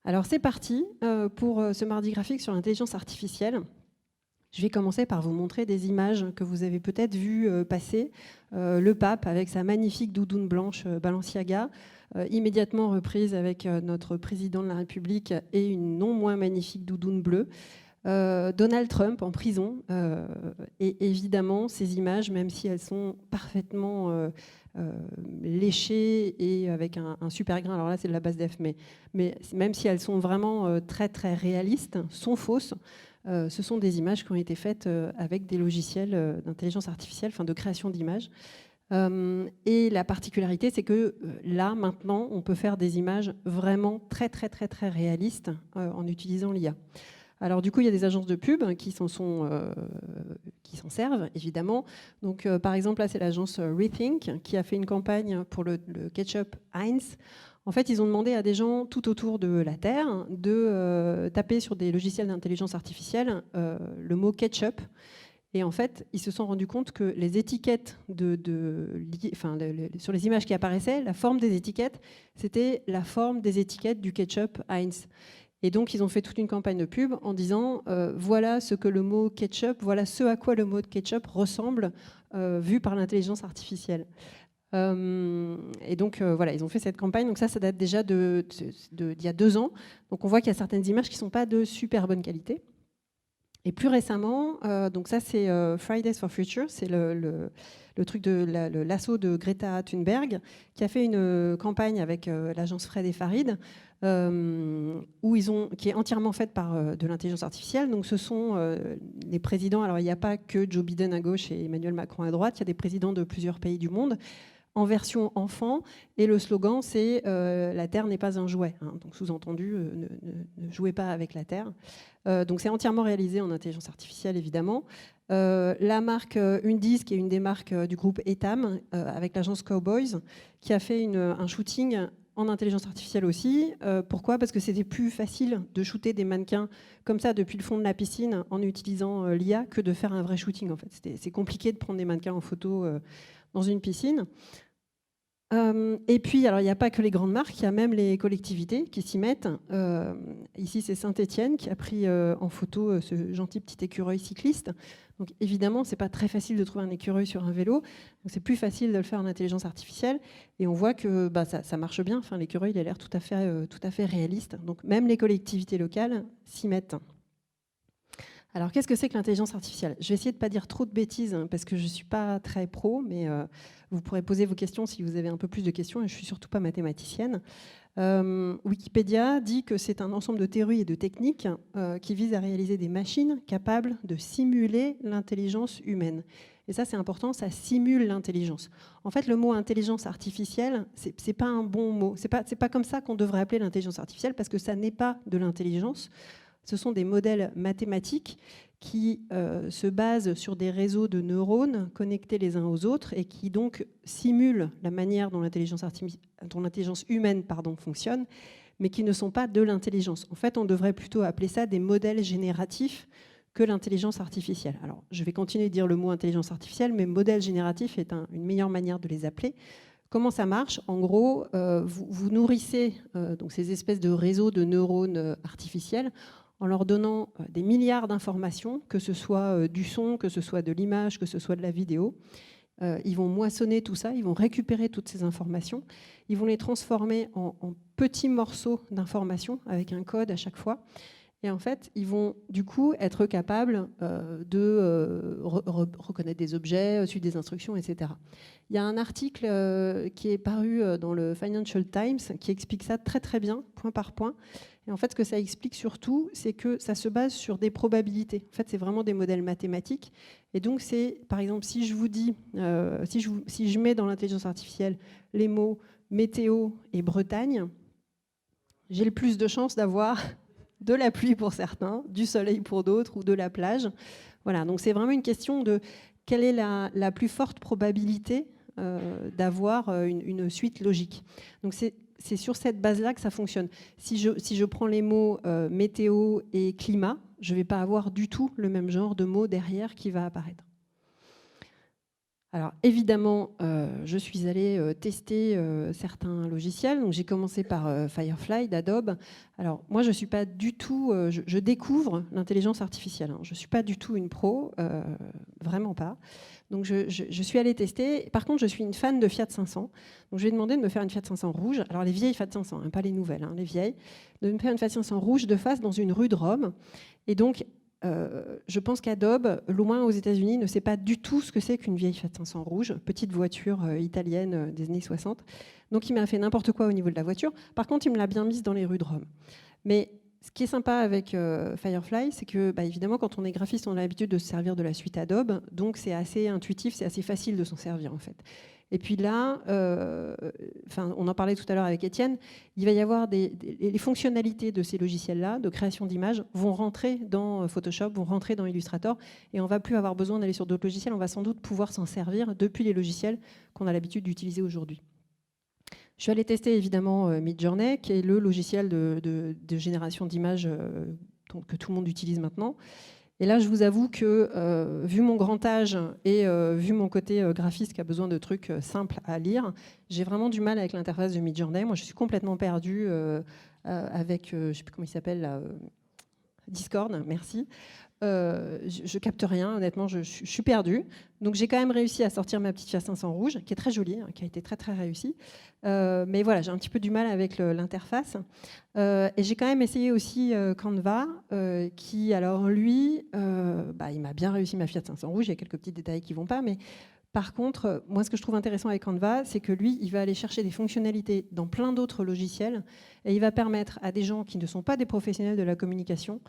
Alors c'est parti pour ce mardi graphique sur l'intelligence artificielle. Je vais commencer par vous montrer des images que vous avez peut-être vues passer. Le pape avec sa magnifique doudoune blanche Balenciaga, immédiatement reprise avec notre président de la République et une non moins magnifique doudoune bleue. Donald Trump en prison. Et évidemment, ces images, même si elles sont parfaitement léchées et avec un super grain, alors là c'est de la base def, mais même si elles sont vraiment très très réalistes, sont fausses. Ce sont des images qui ont été faites avec des logiciels d'intelligence artificielle, enfin de création d'images. Et la particularité, c'est que là, maintenant, on peut faire des images vraiment très très très très réalistes en utilisant l'IA. Alors du coup, il y a des agences de pub qui s'en servent, évidemment. Donc par exemple, là, c'est l'agence Rethink qui a fait une campagne pour le ketchup Heinz. En fait, ils ont demandé à des gens tout autour de la Terre de taper sur des logiciels d'intelligence artificielle le mot ketchup. Et en fait, ils se sont rendus compte que les étiquettes sur les images qui apparaissaient, la forme des étiquettes, c'était la forme des étiquettes du ketchup Heinz. Et donc, ils ont fait toute une campagne de pub en disant voilà ce que le mot ketchup, voilà ce à quoi le mot ketchup ressemble vu par l'intelligence artificielle. Et donc, voilà, ils ont fait cette campagne. Donc ça date déjà d'il y a 2 ans. Donc on voit qu'il y a certaines images qui ne sont pas de super bonne qualité. Et plus récemment, donc ça c'est Fridays for Future, c'est le truc de l'assaut de Greta Thunberg, qui a fait une campagne avec l'agence Fred et Farid, qui est entièrement faite par de l'intelligence artificielle. Donc ce sont les présidents, alors il n'y a pas que Joe Biden à gauche et Emmanuel Macron à droite, il y a des présidents de plusieurs pays du monde, en version enfant, et le slogan c'est la Terre n'est pas un jouet. Hein. Donc sous-entendu, ne jouez pas avec la Terre. Donc c'est entièrement réalisé en intelligence artificielle, évidemment. La marque Undiz, qui est une des marques du groupe Etam, avec l'agence Cowboys, qui a fait un shooting en intelligence artificielle aussi. Pourquoi ? Parce que c'était plus facile de shooter des mannequins comme ça depuis le fond de la piscine en utilisant l'IA que de faire un vrai shooting. En fait, c'est compliqué de prendre des mannequins en photo dans une piscine. Et puis, alors il n'y a pas que les grandes marques, il y a même les collectivités qui s'y mettent. Ici, c'est Saint-Étienne qui a pris en photo ce gentil petit écureuil cycliste. Donc évidemment, c'est pas très facile de trouver un écureuil sur un vélo. Donc c'est plus facile de le faire en intelligence artificielle. Et on voit que ça marche bien. Enfin, l'écureuil, il a l'air tout à fait réaliste. Donc même les collectivités locales s'y mettent. Alors, qu'est-ce que c'est que l'intelligence artificielle ? Je vais essayer de ne pas dire trop de bêtises, hein, parce que je ne suis pas très pro, mais vous pourrez poser vos questions si vous avez un peu plus de questions, et je ne suis surtout pas mathématicienne. Wikipédia dit que c'est un ensemble de théories et de techniques qui visent à réaliser des machines capables de simuler l'intelligence humaine. Et ça, c'est important, ça simule l'intelligence. En fait, le mot intelligence artificielle, c'est pas un bon mot. C'est pas comme ça qu'on devrait appeler l'intelligence artificielle, parce que ça n'est pas de l'intelligence. Ce sont des modèles mathématiques qui se basent sur des réseaux de neurones connectés les uns aux autres et qui donc simulent la manière dont l'intelligence humaine fonctionne, mais qui ne sont pas de l'intelligence. En fait, on devrait plutôt appeler ça des modèles génératifs que l'intelligence artificielle. Alors, je vais continuer de dire le mot intelligence artificielle, mais modèle génératif est une meilleure manière de les appeler. Comment ça marche ? En gros, vous nourrissez donc ces espèces de réseaux de neurones artificiels en leur donnant des milliards d'informations, que ce soit du son, que ce soit de l'image, que ce soit de la vidéo. Ils vont moissonner tout ça, ils vont récupérer toutes ces informations, ils vont les transformer en petits morceaux d'informations avec un code à chaque fois. Et en fait, ils vont du coup être capables de reconnaître des objets, suivre des instructions, etc. Il y a un article qui est paru dans le Financial Times qui explique ça très très bien, point par point. Et en fait, ce que ça explique surtout, c'est que ça se base sur des probabilités. En fait, c'est vraiment des modèles mathématiques. Et donc, c'est, par exemple, si je vous dis, si je mets dans l'intelligence artificielle les mots météo et Bretagne, j'ai le plus de chances d'avoir de la pluie pour certains, du soleil pour d'autres ou de la plage. Voilà, donc c'est vraiment une question de quelle est la plus forte probabilité d'avoir une suite logique. Donc c'est sur cette base-là que ça fonctionne. Si je prends les mots météo et climat, je ne vais pas avoir du tout le même genre de mots derrière qui va apparaître. Alors évidemment, je suis allée tester certains logiciels. Donc j'ai commencé par Firefly d'Adobe. Alors moi, je suis pas du tout, je découvre l'intelligence artificielle, hein. Je suis pas du tout une pro, vraiment pas. Donc je suis allée tester. Par contre, je suis une fan de Fiat 500. Donc je lui ai demandé de me faire une Fiat 500 rouge. Alors les vieilles Fiat 500, hein, pas les nouvelles, hein, les vieilles, de me faire une Fiat 500 rouge de face dans une rue de Rome. Et donc je pense qu'Adobe, loin aux États-Unis, ne sait pas du tout ce que c'est qu'une vieille Fiat 500 rouge, petite voiture italienne des années 60. Donc il m'a fait n'importe quoi au niveau de la voiture. Par contre, il me l'a bien mise dans les rues de Rome. Mais ce qui est sympa avec Firefly, c'est que, évidemment, quand on est graphiste, on a l'habitude de se servir de la suite Adobe. Donc c'est assez intuitif, c'est assez facile de s'en servir en fait. Et puis là, on en parlait tout à l'heure avec Étienne, il va y avoir les fonctionnalités de ces logiciels-là, de création d'images, vont rentrer dans Photoshop, vont rentrer dans Illustrator, et on ne va plus avoir besoin d'aller sur d'autres logiciels, on va sans doute pouvoir s'en servir depuis les logiciels qu'on a l'habitude d'utiliser aujourd'hui. Je suis allée tester évidemment Midjourney, qui est le logiciel de génération d'images que tout le monde utilise maintenant. Et là, je vous avoue que, vu mon grand âge et vu mon côté graphiste qui a besoin de trucs simples à lire, j'ai vraiment du mal avec l'interface de Midjourney. Moi, je suis complètement perdue avec, je ne sais plus comment il s'appelle, là, Discord, merci. Je capte rien, honnêtement, je suis perdue. Donc j'ai quand même réussi à sortir ma petite Fiat 500 rouge, qui est très jolie, hein, qui a été très très réussie. Mais voilà, j'ai un petit peu du mal avec l'interface. Et j'ai quand même essayé aussi Canva, qui alors lui, il m'a bien réussi ma Fiat 500 rouge. Il y a quelques petits détails qui vont pas, mais par contre, moi, ce que je trouve intéressant avec Canva, c'est que lui, il va aller chercher des fonctionnalités dans plein d'autres logiciels et il va permettre à des gens qui ne sont pas des professionnels de la communication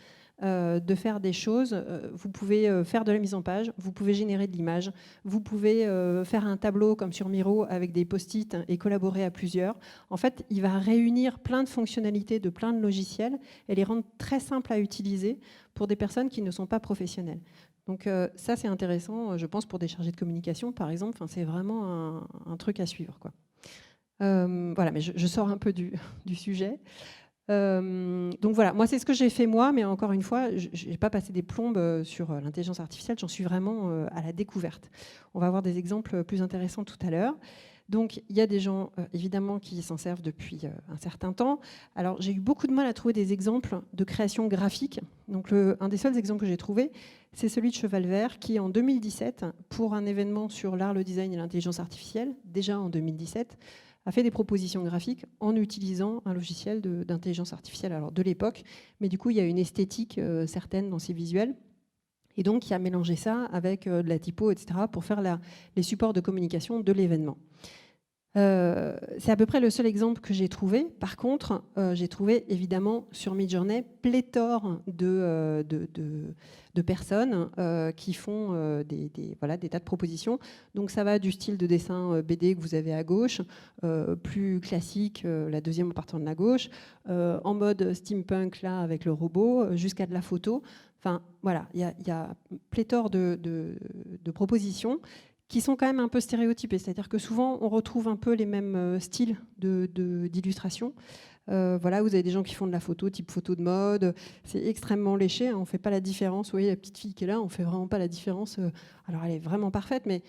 de faire des choses. Vous pouvez faire de la mise en page, vous pouvez générer de l'image, vous pouvez faire un tableau comme sur Miro avec des post-it et collaborer à plusieurs. En fait, il va réunir plein de fonctionnalités de plein de logiciels et les rendre très simples à utiliser pour des personnes qui ne sont pas professionnelles. Donc ça, c'est intéressant, je pense, pour des chargés de communication, par exemple. Enfin, c'est vraiment un truc à suivre, quoi. Voilà, mais je sors un peu du sujet. Donc voilà, moi, c'est ce que j'ai fait moi, mais encore une fois, je n'ai pas passé des plombes sur l'intelligence artificielle, j'en suis vraiment à la découverte. On va avoir des exemples plus intéressants tout à l'heure. Donc, il y a des gens, évidemment, qui s'en servent depuis un certain temps. Alors, j'ai eu beaucoup de mal à trouver des exemples de création graphique. Donc, un des seuls exemples que j'ai trouvé, c'est celui de Cheval Vert, qui, en 2017, pour un événement sur l'art, le design et l'intelligence artificielle, déjà en 2017, a fait des propositions graphiques en utilisant un logiciel d'intelligence artificielle, alors de l'époque. Mais du coup, il y a une esthétique certaine dans ces visuels. Et donc, il a mélangé ça avec de la typo, etc., pour faire les supports de communication de l'événement. C'est à peu près le seul exemple que j'ai trouvé. Par contre, j'ai trouvé évidemment sur Midjourney pléthore de personnes qui font des tas de propositions. Donc ça va du style de dessin BD que vous avez à gauche, plus classique, la deuxième en partant de la gauche, en mode steampunk là avec le robot, jusqu'à de la photo. Enfin voilà, il y a pléthore de propositions qui sont quand même un peu stéréotypés. C'est-à-dire que souvent, on retrouve un peu les mêmes styles d'illustration. Voilà, vous avez des gens qui font de la photo, type photo de mode. C'est extrêmement léché, hein, on ne fait pas la différence. Vous voyez, la petite fille qui est là, on ne fait vraiment pas la différence. Alors, elle est vraiment parfaite, mais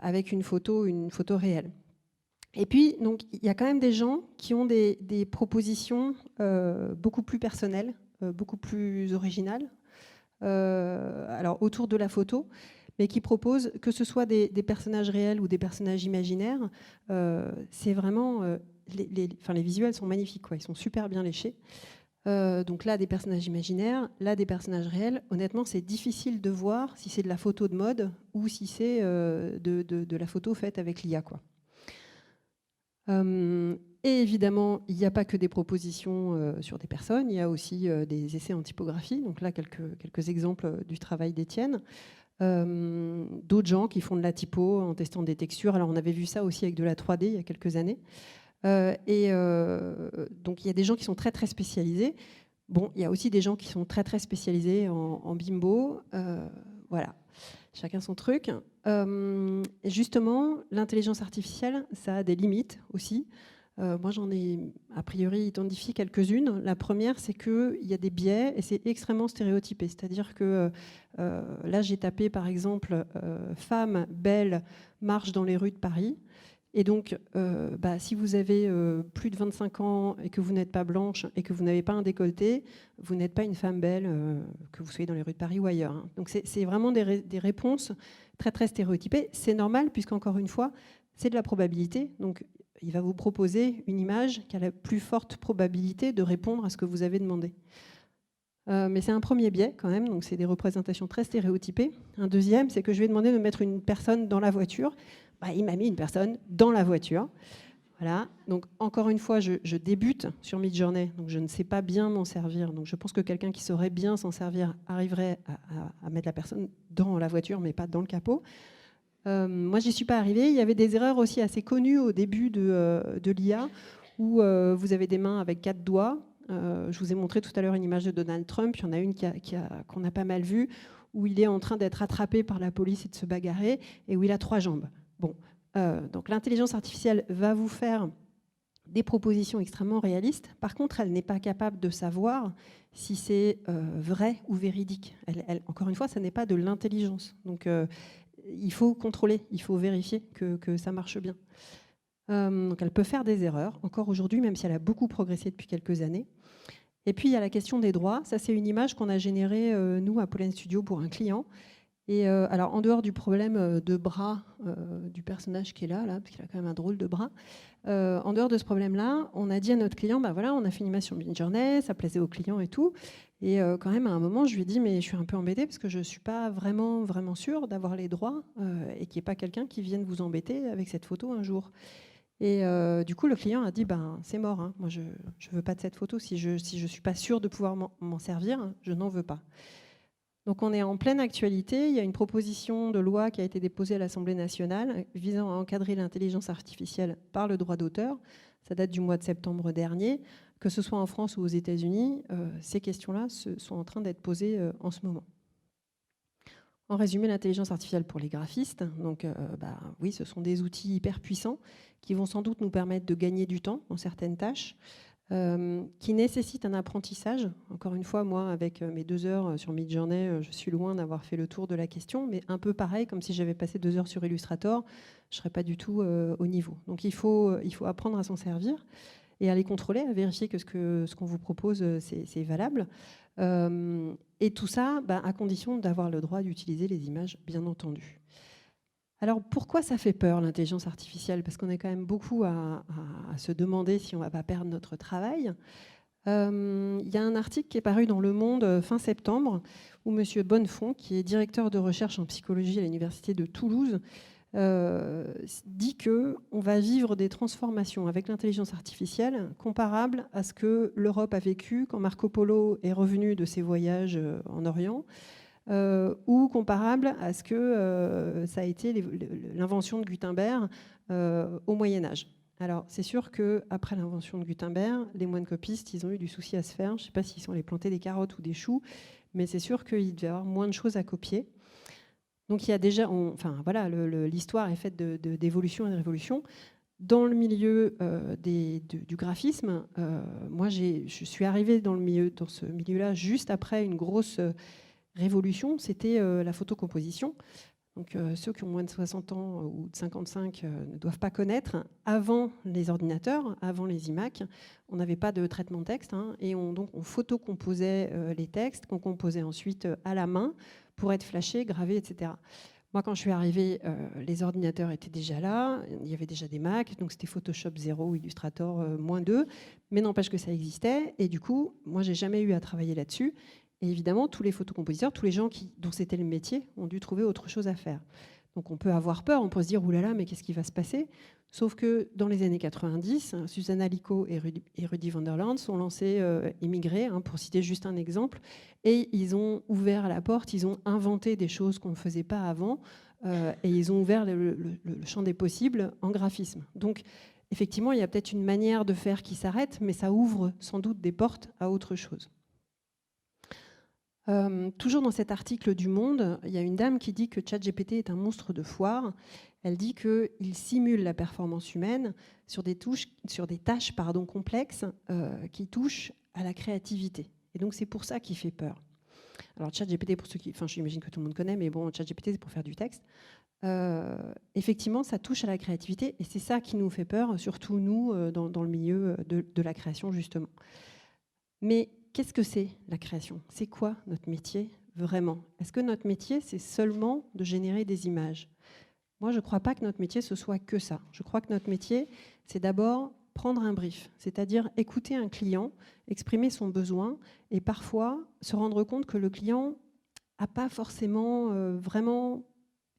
avec une photo réelle. Et puis, donc, il y a quand même des gens qui ont des propositions beaucoup plus personnelles, beaucoup plus originales, alors autour de la photo, mais qui proposent, que ce soit des personnages réels ou des personnages imaginaires, c'est vraiment... les visuels sont magnifiques, quoi. Ils sont super bien léchés. Donc là, des personnages imaginaires, là, des personnages réels. Honnêtement, c'est difficile de voir si c'est de la photo de mode ou si c'est de la photo faite avec l'IA, quoi. Et évidemment, il n'y a pas que des propositions sur des personnes, il y a aussi des essais en typographie. Donc là, quelques exemples du travail d'Étienne. D'autres gens qui font de la typo en testant des textures. Alors on avait vu ça aussi avec de la 3D il y a quelques années. Donc il y a des gens qui sont très très spécialisés. Bon, il y a aussi des gens qui sont très très spécialisés en bimbo. Voilà, chacun son truc. Et justement, l'intelligence artificielle, ça a des limites aussi. Moi, j'en ai a priori identifié quelques-unes. La première, c'est qu'il y a des biais et c'est extrêmement stéréotypé. C'est-à-dire que là, j'ai tapé par exemple femme belle marche dans les rues de Paris. Et donc, si vous avez plus de 25 ans et que vous n'êtes pas blanche et que vous n'avez pas un décolleté, vous n'êtes pas une femme belle, que vous soyez dans les rues de Paris ou ailleurs. Hein. Donc, c'est vraiment des réponses très, très stéréotypées. C'est normal, puisqu'encore une fois, c'est de la probabilité. Donc, il va vous proposer une image qui a la plus forte probabilité de répondre à ce que vous avez demandé. Mais c'est un premier biais quand même, donc c'est des représentations très stéréotypées. Un deuxième, c'est que je lui ai demandé de mettre une personne dans la voiture. Il m'a mis une personne dans la voiture. Voilà. Donc encore une fois, je débute sur Midjourney, donc je ne sais pas bien m'en servir. Donc je pense que quelqu'un qui saurait bien s'en servir arriverait à mettre la personne dans la voiture, mais pas dans le capot. Moi, j'y suis pas arrivée. Il y avait des erreurs aussi assez connues au début de l'IA, où vous avez des mains avec 4 doigts. Je vous ai montré tout à l'heure une image de Donald Trump. Il y en a une qu'on a pas mal vue, où il est en train d'être attrapé par la police et de se bagarrer, et où il a 3 jambes. Bon, donc l'intelligence artificielle va vous faire des propositions extrêmement réalistes. Par contre, elle n'est pas capable de savoir si c'est vrai ou véridique. Encore une fois, ça n'est pas de l'intelligence. Donc, il faut contrôler, il faut vérifier que ça marche bien. Donc elle peut faire des erreurs, encore aujourd'hui, même si elle a beaucoup progressé depuis quelques années. Et puis il y a la question des droits. Ça, c'est une image qu'on a générée, nous, à Pollen Studio, pour un client. Et alors, en dehors du problème de bras du personnage qui est là, parce qu'il a quand même un drôle de bras, en dehors de ce problème-là, on a dit à notre client, voilà, on a fait une image sur Midjourney, ça plaisait au client et tout. Et quand même, à un moment, je lui ai dit, mais je suis un peu embêtée parce que je ne suis pas vraiment, vraiment sûre d'avoir les droits et qu'il n'y ait pas quelqu'un qui vienne vous embêter avec cette photo un jour. Et du coup, le client a dit, c'est mort, hein. Moi, je ne veux pas de cette photo. Si je ne suis pas sûre de pouvoir m'en servir, je n'en veux pas. Donc on est en pleine actualité. Il y a une proposition de loi qui a été déposée à l'Assemblée nationale visant à encadrer l'intelligence artificielle par le droit d'auteur. Ça date du mois de septembre dernier. Que ce soit en France ou aux États-Unis, ces questions-là sont en train d'être posées en ce moment. En résumé, l'intelligence artificielle pour les graphistes, donc oui, ce sont des outils hyper puissants qui vont sans doute nous permettre de gagner du temps dans certaines tâches, qui nécessitent un apprentissage. Encore une fois, moi, avec mes 2 heures sur Midjourney, je suis loin d'avoir fait le tour de la question, mais un peu pareil, comme si j'avais passé 2 heures sur Illustrator, je ne serais pas du tout au niveau. Donc il faut apprendre à s'en servir et à les contrôler, à vérifier que ce qu'on vous propose, c'est valable. Et tout ça, à condition d'avoir le droit d'utiliser les images, bien entendu. Alors pourquoi ça fait peur, l'intelligence artificielle? Parce qu'on est quand même beaucoup à se demander si on ne va pas perdre notre travail. Il y a un article qui est paru dans Le Monde fin septembre, où M. Bonnefond, qui est directeur de recherche en psychologie à l'Université de Toulouse, dit qu'on va vivre des transformations avec l'intelligence artificielle comparables à ce que l'Europe a vécu quand Marco Polo est revenu de ses voyages en Orient, ou comparable à ce que ça a été l'invention de Gutenberg au Moyen-Âge. Alors, c'est sûr qu'après l'invention de Gutenberg, les moines copistes, ils ont eu du souci à se faire. Je ne sais pas s'ils sont allés planter des carottes ou des choux, mais c'est sûr qu'il devait y avoir moins de choses à copier. Donc, il y a déjà, l'histoire est faite d'évolution et de révolution. Dans le milieu du graphisme, moi, je suis arrivée dans ce milieu-là juste après une grosse révolution, c'était la photocomposition. Donc, ceux qui ont moins de 60 ans ou de 55 ne doivent pas connaître. Avant les ordinateurs, avant les iMac, on n'avait pas de traitement de texte, hein, et on photocomposait les textes qu'on composait ensuite à la main pour être flashés, gravés, etc. Moi, quand je suis arrivée, les ordinateurs étaient déjà là, il y avait déjà des Mac, donc c'était Photoshop 0 ou Illustrator -2, mais n'empêche que ça existait, et du coup, moi, j'ai jamais eu à travailler là-dessus. Et évidemment, tous les photocompositeurs, tous les gens dont c'était le métier, ont dû trouver autre chose à faire. Donc on peut avoir peur, on peut se dire « oulala, mais qu'est-ce qui va se passer ?» Sauf que dans les années 90, Susanna Lico et Rudy Vanderland sont lancés Immigrés, hein, pour citer juste un exemple, et ils ont ouvert la porte, ils ont inventé des choses qu'on ne faisait pas avant, et ils ont ouvert le champ des possibles en graphisme. Donc effectivement, il y a peut-être une manière de faire qui s'arrête, mais ça ouvre sans doute des portes à autre chose. Toujours dans cet article du Monde, il y a une dame qui dit que ChatGPT est un monstre de foire. Elle dit qu'il simule la performance humaine sur des tâches complexes qui touchent à la créativité. Et donc c'est pour ça qu'il fait peur. Alors ChatGPT, pour ceux qui, enfin j'imagine que tout le monde connaît, mais bon, ChatGPT c'est pour faire du texte. Effectivement, ça touche à la créativité et c'est ça qui nous fait peur, surtout nous dans le milieu de la création justement. Mais qu'est-ce que c'est la création? C'est quoi notre métier vraiment? Est-ce que notre métier c'est seulement de générer des images? Moi, je ne crois pas que notre métier, ce soit que ça. Je crois que notre métier, c'est d'abord prendre un brief, c'est-à-dire écouter un client, exprimer son besoin et parfois se rendre compte que le client n'a pas forcément vraiment...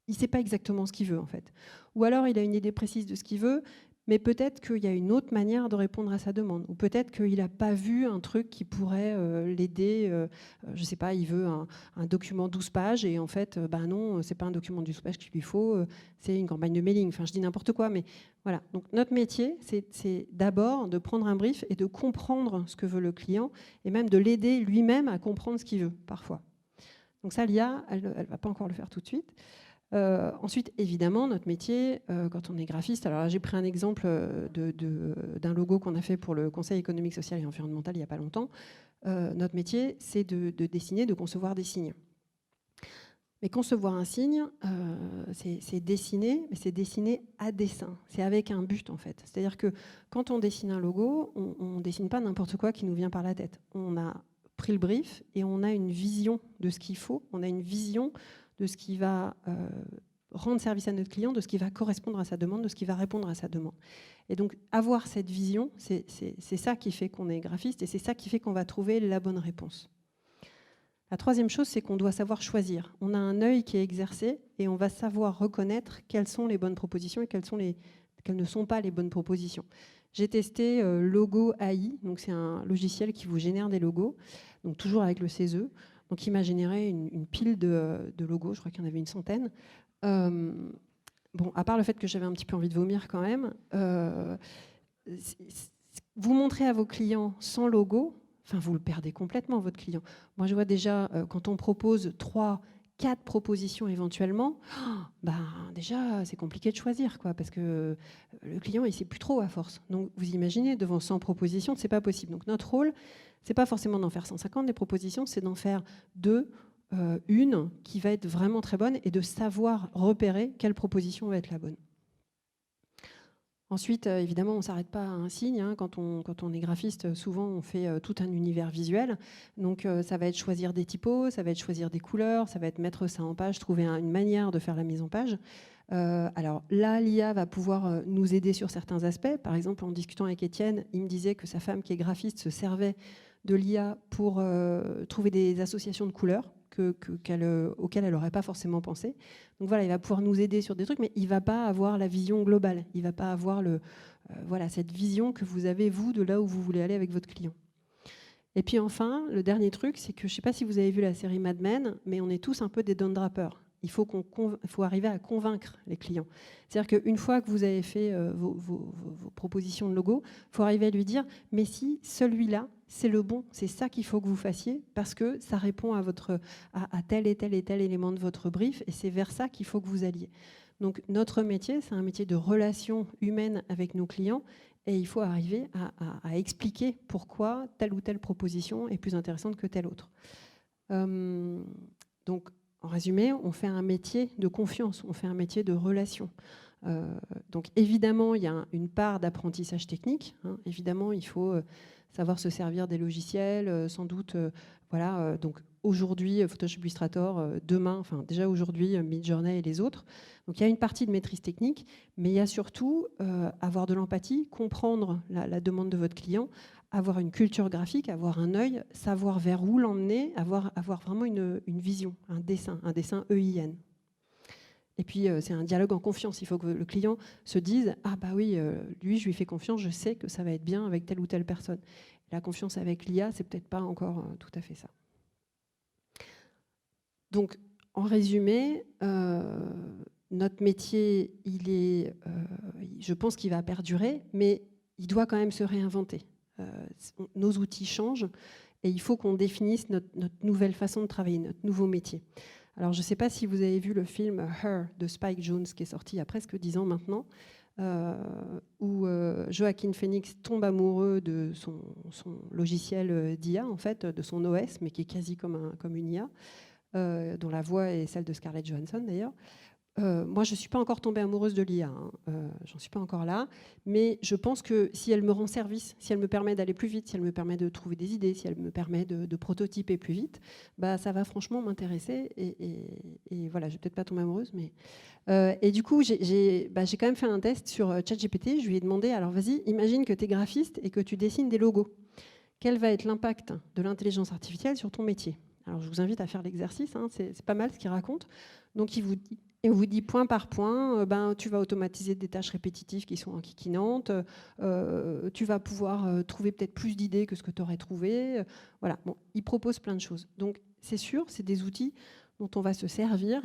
Il ne sait pas exactement ce qu'il veut, en fait. Ou alors, il a une idée précise de ce qu'il veut, mais peut-être qu'il y a une autre manière de répondre à sa demande. Ou peut-être qu'il n'a pas vu un truc qui pourrait l'aider. Je ne sais pas, il veut un document 12 pages et en fait, non, ce n'est pas un document 12 pages qu'il lui faut, c'est une campagne de mailing. Enfin, je dis n'importe quoi, mais voilà. Donc, notre métier, c'est d'abord de prendre un brief et de comprendre ce que veut le client et même de l'aider lui-même à comprendre ce qu'il veut, parfois. Donc ça, l'IA, elle ne va pas encore le faire tout de suite. Ensuite, évidemment, notre métier, quand on est graphiste, alors là, j'ai pris un exemple d'un logo qu'on a fait pour le Conseil économique, social et environnemental il n'y a pas longtemps. Notre métier, c'est de dessiner, de concevoir des signes. Mais concevoir un signe, c'est dessiner, mais c'est dessiner à dessin. C'est avec un but, en fait. C'est-à-dire que quand on dessine un logo, on ne dessine pas n'importe quoi qui nous vient par la tête. On a pris le brief et on a une vision de ce qu'il faut, on a une vision de ce qui va rendre service à notre client, de ce qui va correspondre à sa demande, de ce qui va répondre à sa demande. Et donc, avoir cette vision, c'est ça qui fait qu'on est graphiste et c'est ça qui fait qu'on va trouver la bonne réponse. La troisième chose, c'est qu'on doit savoir choisir. On a un œil qui est exercé et on va savoir reconnaître quelles sont les bonnes propositions et quelles ne sont pas les bonnes propositions. J'ai testé Logo AI, donc c'est un logiciel qui vous génère des logos, donc toujours avec le CESE. Donc il m'a généré une pile de logos, je crois qu'il y en avait une centaine. Bon, à part le fait que j'avais un petit peu envie de vomir quand même, vous montrez à vos clients sans logo, enfin vous le perdez complètement, votre client. Moi je vois déjà, quand on propose 3, 4 propositions éventuellement, déjà c'est compliqué de choisir, quoi, parce que le client il ne sait plus trop à force. Donc vous imaginez, devant 100 propositions, c'est pas possible. Donc notre rôle, c'est pas forcément d'en faire 150 des propositions, c'est d'en faire 2, une qui va être vraiment très bonne et de savoir repérer quelle proposition va être la bonne. Ensuite, évidemment, on ne s'arrête pas à un signe. Hein. Quand on est graphiste, souvent, on fait tout un univers visuel. Donc, ça va être choisir des typos, ça va être choisir des couleurs, ça va être mettre ça en page, trouver une manière de faire la mise en page. Alors là, l'IA va pouvoir nous aider sur certains aspects. Par exemple, en discutant avec Étienne, il me disait que sa femme, qui est graphiste, se servait de l'IA pour trouver des associations de couleurs auxquelles elle n'aurait pas forcément pensé. Donc voilà, il va pouvoir nous aider sur des trucs, mais il ne va pas avoir la vision globale. Il ne va pas avoir cette vision que vous avez, vous, de là où vous voulez aller avec votre client. Et puis enfin, le dernier truc, c'est que je ne sais pas si vous avez vu la série Mad Men, mais on est tous un peu des down-drappers. Il faut arriver à convaincre les clients. C'est-à-dire qu'une fois que vous avez fait vos propositions de logo, il faut arriver à lui dire « mais si, celui-là, c'est le bon, c'est ça qu'il faut que vous fassiez parce que ça répond à tel et tel et tel élément de votre brief et c'est vers ça qu'il faut que vous alliez. » Donc notre métier, c'est un métier de relation humaine avec nos clients et il faut arriver à expliquer pourquoi telle ou telle proposition est plus intéressante que telle autre. Donc, en résumé, on fait un métier de confiance, on fait un métier de relation. Donc évidemment, il y a une part d'apprentissage technique. Hein. Évidemment, il faut savoir se servir des logiciels, sans doute. Donc aujourd'hui, Photoshop Illustrator, demain, enfin déjà aujourd'hui, Midjourney et les autres. Donc il y a une partie de maîtrise technique, mais il y a surtout avoir de l'empathie, comprendre la demande de votre client, avoir une culture graphique, avoir un œil, savoir vers où l'emmener, avoir vraiment une vision, un dessin EIN. Et puis, c'est un dialogue en confiance. Il faut que le client se dise « Ah bah oui, lui, je lui fais confiance, je sais que ça va être bien avec telle ou telle personne. » La confiance avec l'IA, c'est peut-être pas encore tout à fait ça. Donc, en résumé, notre métier, je pense qu'il va perdurer, mais il doit quand même se réinventer. Nos outils changent et il faut qu'on définisse notre nouvelle façon de travailler, notre nouveau métier. Alors, je ne sais pas si vous avez vu le film Her de Spike Jonze, qui est sorti il y a presque 10 ans maintenant, où Joaquin Phoenix tombe amoureux de son logiciel d'IA, en fait, de son OS, mais qui est quasi comme une IA, dont la voix est celle de Scarlett Johansson d'ailleurs. Moi, je ne suis pas encore tombée amoureuse de l'IA, hein. J'en suis pas encore là, mais je pense que si elle me rend service, si elle me permet d'aller plus vite, si elle me permet de trouver des idées, si elle me permet de prototyper plus vite, bah, ça va franchement m'intéresser. Et voilà, je vais peut-être pas tomber amoureuse, mais et du coup, j'ai quand même fait un test sur ChatGPT. Je lui ai demandé, alors vas-y, imagine que tu es graphiste et que tu dessines des logos. Quel va être l'impact de l'intelligence artificielle sur ton métier? Alors, je vous invite à faire l'exercice, hein, c'est pas mal ce qu'il raconte. Donc, il vous dit point par point, tu vas automatiser des tâches répétitives qui sont enquiquinantes, tu vas pouvoir trouver peut-être plus d'idées que ce que tu aurais trouvé. Voilà, bon, il propose plein de choses. Donc, c'est sûr, c'est des outils dont on va se servir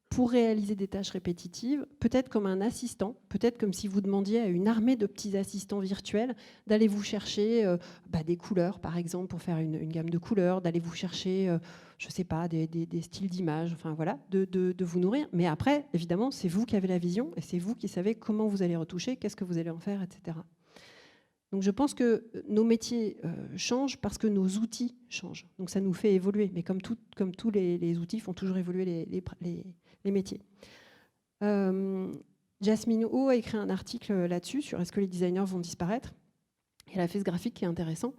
pour réaliser des tâches répétitives, peut-être comme un assistant, peut-être comme si vous demandiez à une armée de petits assistants virtuels d'aller vous chercher des couleurs, par exemple, pour faire une gamme de couleurs, d'aller vous chercher, je ne sais pas, des styles d'images, enfin voilà, de vous nourrir. Mais après, évidemment, c'est vous qui avez la vision et c'est vous qui savez comment vous allez retoucher, qu'est-ce que vous allez en faire, etc. Donc je pense que nos métiers changent parce que nos outils changent. Donc ça nous fait évoluer. Mais comme tous les outils font toujours évoluer les métiers. Jasmine Oh a écrit un article là-dessus, sur est-ce que les designers vont disparaître. Elle a fait ce graphique qui est intéressant,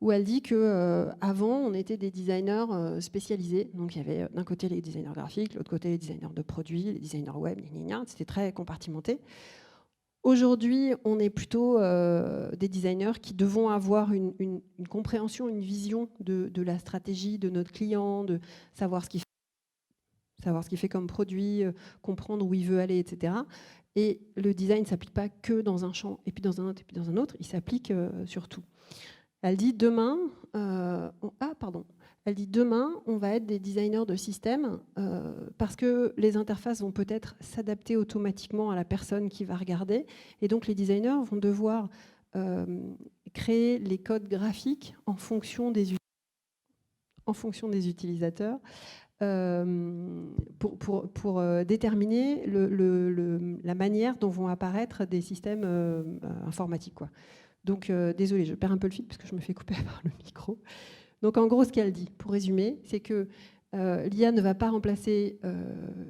où elle dit qu'avant, on était des designers spécialisés. Donc il y avait d'un côté les designers graphiques, de l'autre côté les designers de produits, les designers web, c'était très compartimenté. Aujourd'hui, on est plutôt des designers qui devons avoir une compréhension, une vision de la stratégie de notre client, de savoir ce qu'il fait comme produit, comprendre où il veut aller, etc. Et le design ne s'applique pas que dans un champ, et puis dans un autre, et puis dans un autre, il s'applique sur tout. Elle dit demain, Elle dit demain, on va être des designers de système parce que les interfaces vont peut-être s'adapter automatiquement à la personne qui va regarder. Et donc, les designers vont devoir créer les codes graphiques en fonction des utilisateurs pour déterminer la manière dont vont apparaître des systèmes informatiques, quoi. Donc, désolée, je perds un peu le fil parce que je me fais couper par le micro. Donc en gros, ce qu'elle dit, pour résumer, c'est que l'IA ne va pas remplacer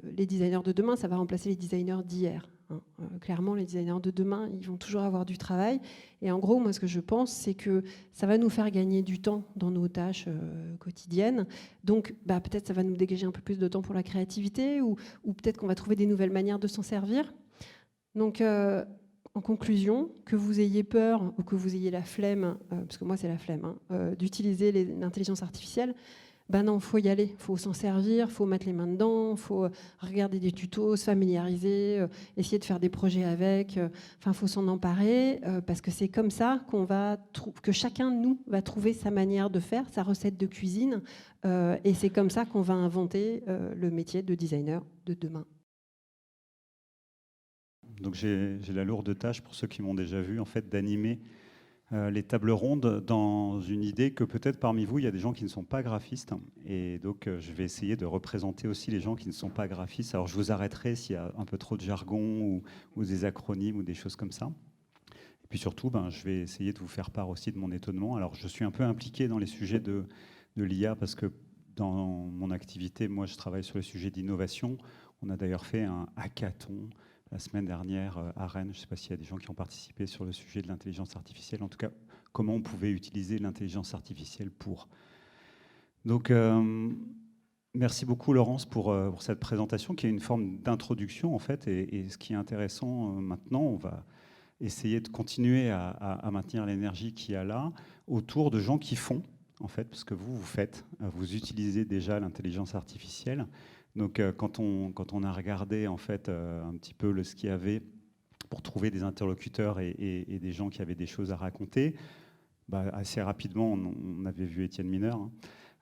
les designers de demain, ça va remplacer les designers d'hier, hein. Clairement, les designers de demain, ils vont toujours avoir du travail. Et en gros, moi, ce que je pense, c'est que ça va nous faire gagner du temps dans nos tâches quotidiennes. Donc, peut-être ça va nous dégager un peu plus de temps pour la créativité ou peut-être qu'on va trouver des nouvelles manières de s'en servir. Donc, en conclusion, que vous ayez peur ou que vous ayez la flemme, parce que moi c'est la flemme, d'utiliser l'intelligence artificielle, non, il faut y aller, il faut s'en servir, il faut mettre les mains dedans, il faut regarder des tutos, se familiariser, essayer de faire des projets avec, il faut s'en emparer, parce que c'est comme ça que chacun de nous va trouver sa manière de faire, sa recette de cuisine, et c'est comme ça qu'on va inventer le métier de designer de demain. Donc j'ai la lourde tâche, pour ceux qui m'ont déjà vu, en fait, d'animer les tables rondes dans une idée que peut-être parmi vous, il y a des gens qui ne sont pas graphistes. Et donc je vais essayer de représenter aussi les gens qui ne sont pas graphistes. Alors je vous arrêterai s'il y a un peu trop de jargon ou des acronymes ou des choses comme ça. Et puis surtout, je vais essayer de vous faire part aussi de mon étonnement. Alors je suis un peu impliqué dans les sujets de l'IA parce que dans mon activité, moi je travaille sur le sujet d'innovation. On a d'ailleurs fait un hackathon la semaine dernière à Rennes. Je ne sais pas s'il y a des gens qui ont participé sur le sujet de l'intelligence artificielle. En tout cas, comment on pouvait utiliser l'intelligence artificielle pour. Donc, merci beaucoup Laurence pour cette présentation qui est une forme d'introduction en fait. Et ce qui est intéressant maintenant, on va essayer de continuer à maintenir l'énergie qu'il y a là autour de gens qui font, en fait, parce que vous faites, vous utilisez déjà l'intelligence artificielle. Donc, quand on a regardé en fait un petit peu ce qu'il y avait pour trouver des interlocuteurs et des gens qui avaient des choses à raconter, assez rapidement, on avait vu Étienne Mineur.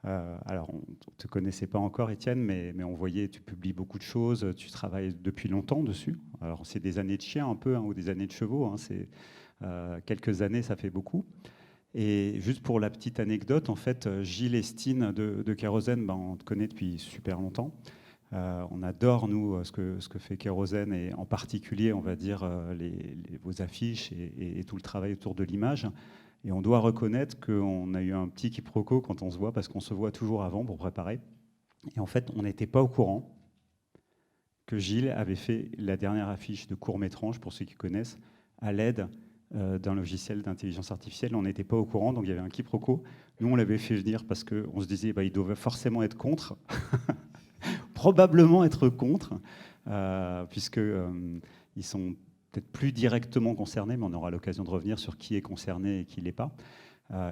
Alors, on ne te connaissait pas encore, Étienne, mais on voyait, tu publies beaucoup de choses, tu travailles depuis longtemps dessus. Alors, c'est des années de chien un peu, ou des années de chevaux. C'est quelques années, ça fait beaucoup. Et juste pour la petite anecdote, en fait, Gilles Estine de Kérosène, on te connaît depuis super longtemps. On adore, nous, ce que fait Kérosène, et en particulier, on va dire, vos affiches et tout le travail autour de l'image. Et on doit reconnaître qu'on a eu un petit quiproquo quand on se voit, parce qu'on se voit toujours avant pour préparer. Et en fait, on n'était pas au courant que Gilles avait fait la dernière affiche de court-métrage, pour ceux qui connaissent, à l'aide d'un logiciel d'intelligence artificielle. On n'était pas au courant, donc il y avait un quiproquo. Nous, on l'avait fait venir parce qu'on se disait il doit forcément être contre, probablement être contre, puisqu'ils sont peut-être plus directement concernés, mais on aura l'occasion de revenir sur qui est concerné et qui ne l'est pas.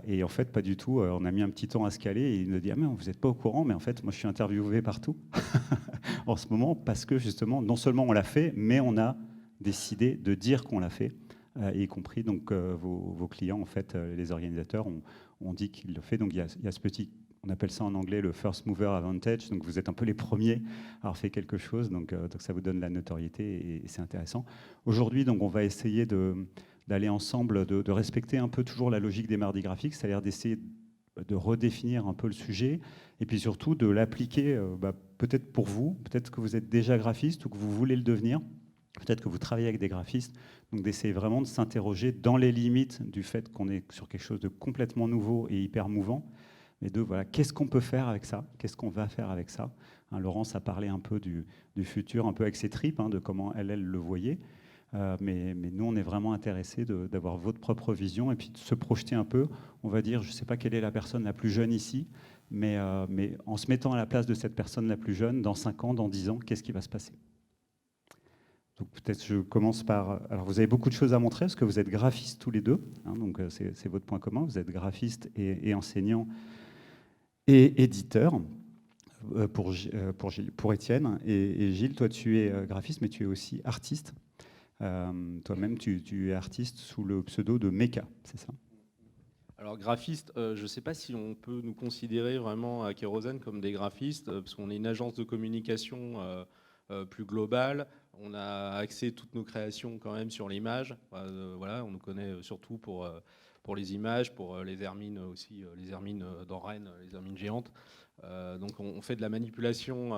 Et en fait, pas du tout. On a mis un petit temps à se caler et il nous dit « Ah mais vous n'êtes pas au courant, mais en fait, moi je suis interviewé partout en ce moment parce que justement, non seulement on l'a fait, mais on a décidé de dire qu'on l'a fait, y compris donc vos clients, en fait, les organisateurs ont dit qu'ils le fait. Donc il y a ce petit, on appelle ça en anglais le first mover advantage. Donc vous êtes un peu les premiers à avoir fait quelque chose, donc ça vous donne la notoriété et c'est intéressant. Aujourd'hui, donc on va essayer d'aller ensemble, de respecter un peu toujours la logique des mardis graphiques, c'est-à-dire d'essayer de redéfinir un peu le sujet, et puis surtout de l'appliquer peut-être pour vous, peut-être que vous êtes déjà graphiste ou que vous voulez le devenir, peut-être que vous travaillez avec des graphistes, donc d'essayer vraiment de s'interroger dans les limites du fait qu'on est sur quelque chose de complètement nouveau et hyper mouvant, mais de voilà, qu'est-ce qu'on peut faire avec ça, qu'est-ce qu'on va faire avec ça. Laurence a parlé un peu du futur, un peu avec ses tripes, de comment elle le voyait. Mais nous, on est vraiment intéressés d'avoir votre propre vision et puis de se projeter un peu. On va dire, je ne sais pas quelle est la personne la plus jeune ici, mais en se mettant à la place de cette personne la plus jeune, dans 5 ans, dans 10 ans, qu'est-ce qui va se passer? Donc peut-être je commence par... Alors vous avez beaucoup de choses à montrer parce que vous êtes graphistes tous les deux, donc c'est votre point commun. Vous êtes graphiste et enseignant et éditeur. Pour Étienne. Et Gilles, toi tu es graphiste, mais tu es aussi artiste. Toi-même, tu es artiste sous le pseudo de Mecha, c'est ça? Alors graphiste, je ne sais pas si on peut nous considérer vraiment à Kérosène comme des graphistes, parce qu'on est une agence de communication plus globale. On a axé toutes nos créations quand même sur l'image. Voilà, on nous connaît surtout pour les images, pour les hermines aussi, les hermines dans Rennes, les hermines géantes. Donc on fait de la manipulation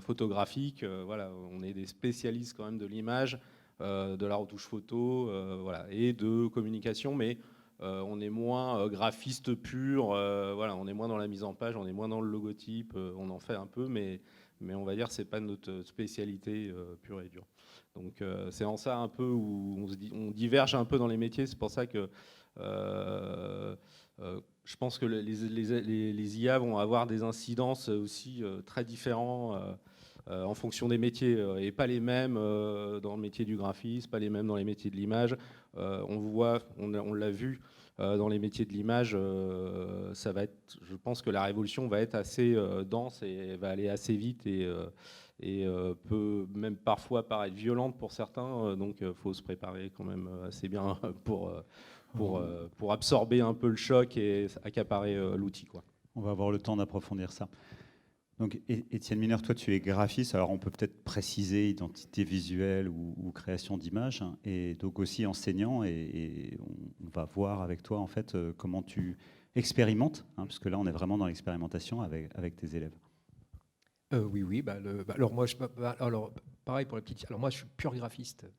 photographique. Voilà, on est des spécialistes quand même de l'image. De la retouche photo, voilà, et de communication, mais on est moins graphiste pur, voilà, on est moins dans la mise en page, on est moins dans le logotype, on en fait un peu, mais on va dire que c'est pas notre spécialité pure et dure. Donc c'est en ça un peu où on diverge un peu dans les métiers, c'est pour ça que je pense que les IA vont avoir des incidences aussi très différentes en fonction des métiers, et pas les mêmes dans le métier du graphisme, pas les mêmes dans les métiers de l'image. On l'a vu dans les métiers de l'image, ça va être, je pense que la révolution va être assez dense et va aller assez vite et peut même parfois paraître violente pour certains, donc il faut se préparer quand même assez bien pour absorber un peu le choc et accaparer l'outil, quoi. On va avoir le temps d'approfondir ça. Donc, Étienne Mineur, toi, tu es graphiste. Alors, on peut peut-être préciser identité visuelle ou création d'images, et donc aussi enseignant. Et on va voir avec toi, en fait, comment tu expérimentes, puisque là, on est vraiment dans l'expérimentation avec tes élèves. Oui. Alors moi, alors pareil pour les petites. Alors moi, je suis pur graphiste.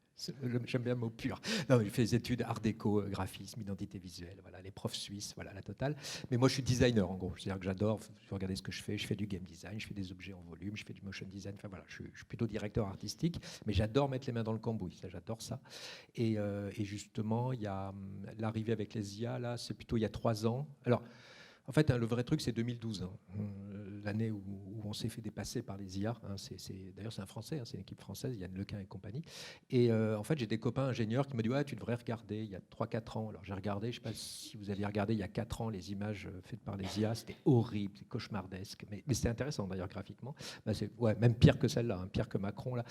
J'aime bien le mot pur. Non, j'ai fait des études art déco, graphisme, identité visuelle. Voilà, les profs suisses, voilà la totale. Mais moi, je suis designer en gros. C'est-à-dire que j'adore. Regardez ce que je fais. Je fais du game design, je fais des objets en volume, je fais du motion design. Enfin voilà, je suis plutôt directeur artistique, mais j'adore mettre les mains dans le cambouis. Ça, j'adore ça. Et justement, il y a l'arrivée avec les IA là. C'est plutôt il y a 3 ans. Alors. En fait, le vrai truc, c'est 2012, l'année où on s'est fait dépasser par les IA. D'ailleurs, c'est un Français, c'est une équipe française, Yann Lequin et compagnie. Et en fait, j'ai des copains ingénieurs qui m'ont dit « Ouais, tu devrais regarder, il y a 3-4 ans. » Alors, j'ai regardé, je ne sais pas si vous aviez regardé, il y a 4 ans, les images faites par les IA. C'était horrible, c'était cauchemardesque. Mais c'était intéressant, d'ailleurs, graphiquement. Même pire que celle-là, pire que Macron, là.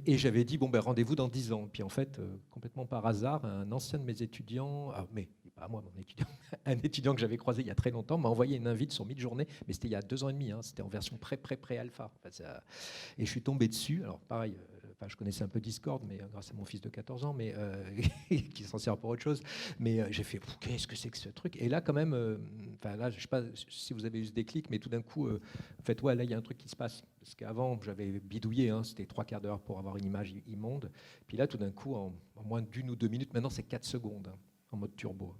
Et j'avais dit « Bon, rendez-vous dans 10 ans. » Puis en fait, complètement par hasard, un ancien de mes étudiants... pas moi, mon étudiant, un étudiant que j'avais croisé il y a très longtemps m'a envoyé une invite sur Midjourney, mais c'était il y a 2 ans et demi, c'était en version pré-alpha. Et je suis tombé dessus, alors pareil, Enfin, je connaissais un peu Discord, mais grâce à mon fils de 14 ans, mais qui s'en sert pour autre chose. Mais j'ai fait, qu'est-ce que c'est que ce truc? Et là, quand même, là, je sais pas si vous avez eu ce déclic, mais tout d'un coup, en fait, ouais, là, il y a un truc qui se passe. Parce qu'avant, j'avais bidouillé, hein, c'était 3/4 d'heure pour avoir une image immonde. Puis là, tout d'un coup, en moins d'1 ou 2 minutes, maintenant, c'est 4 secondes, hein, en mode turbo.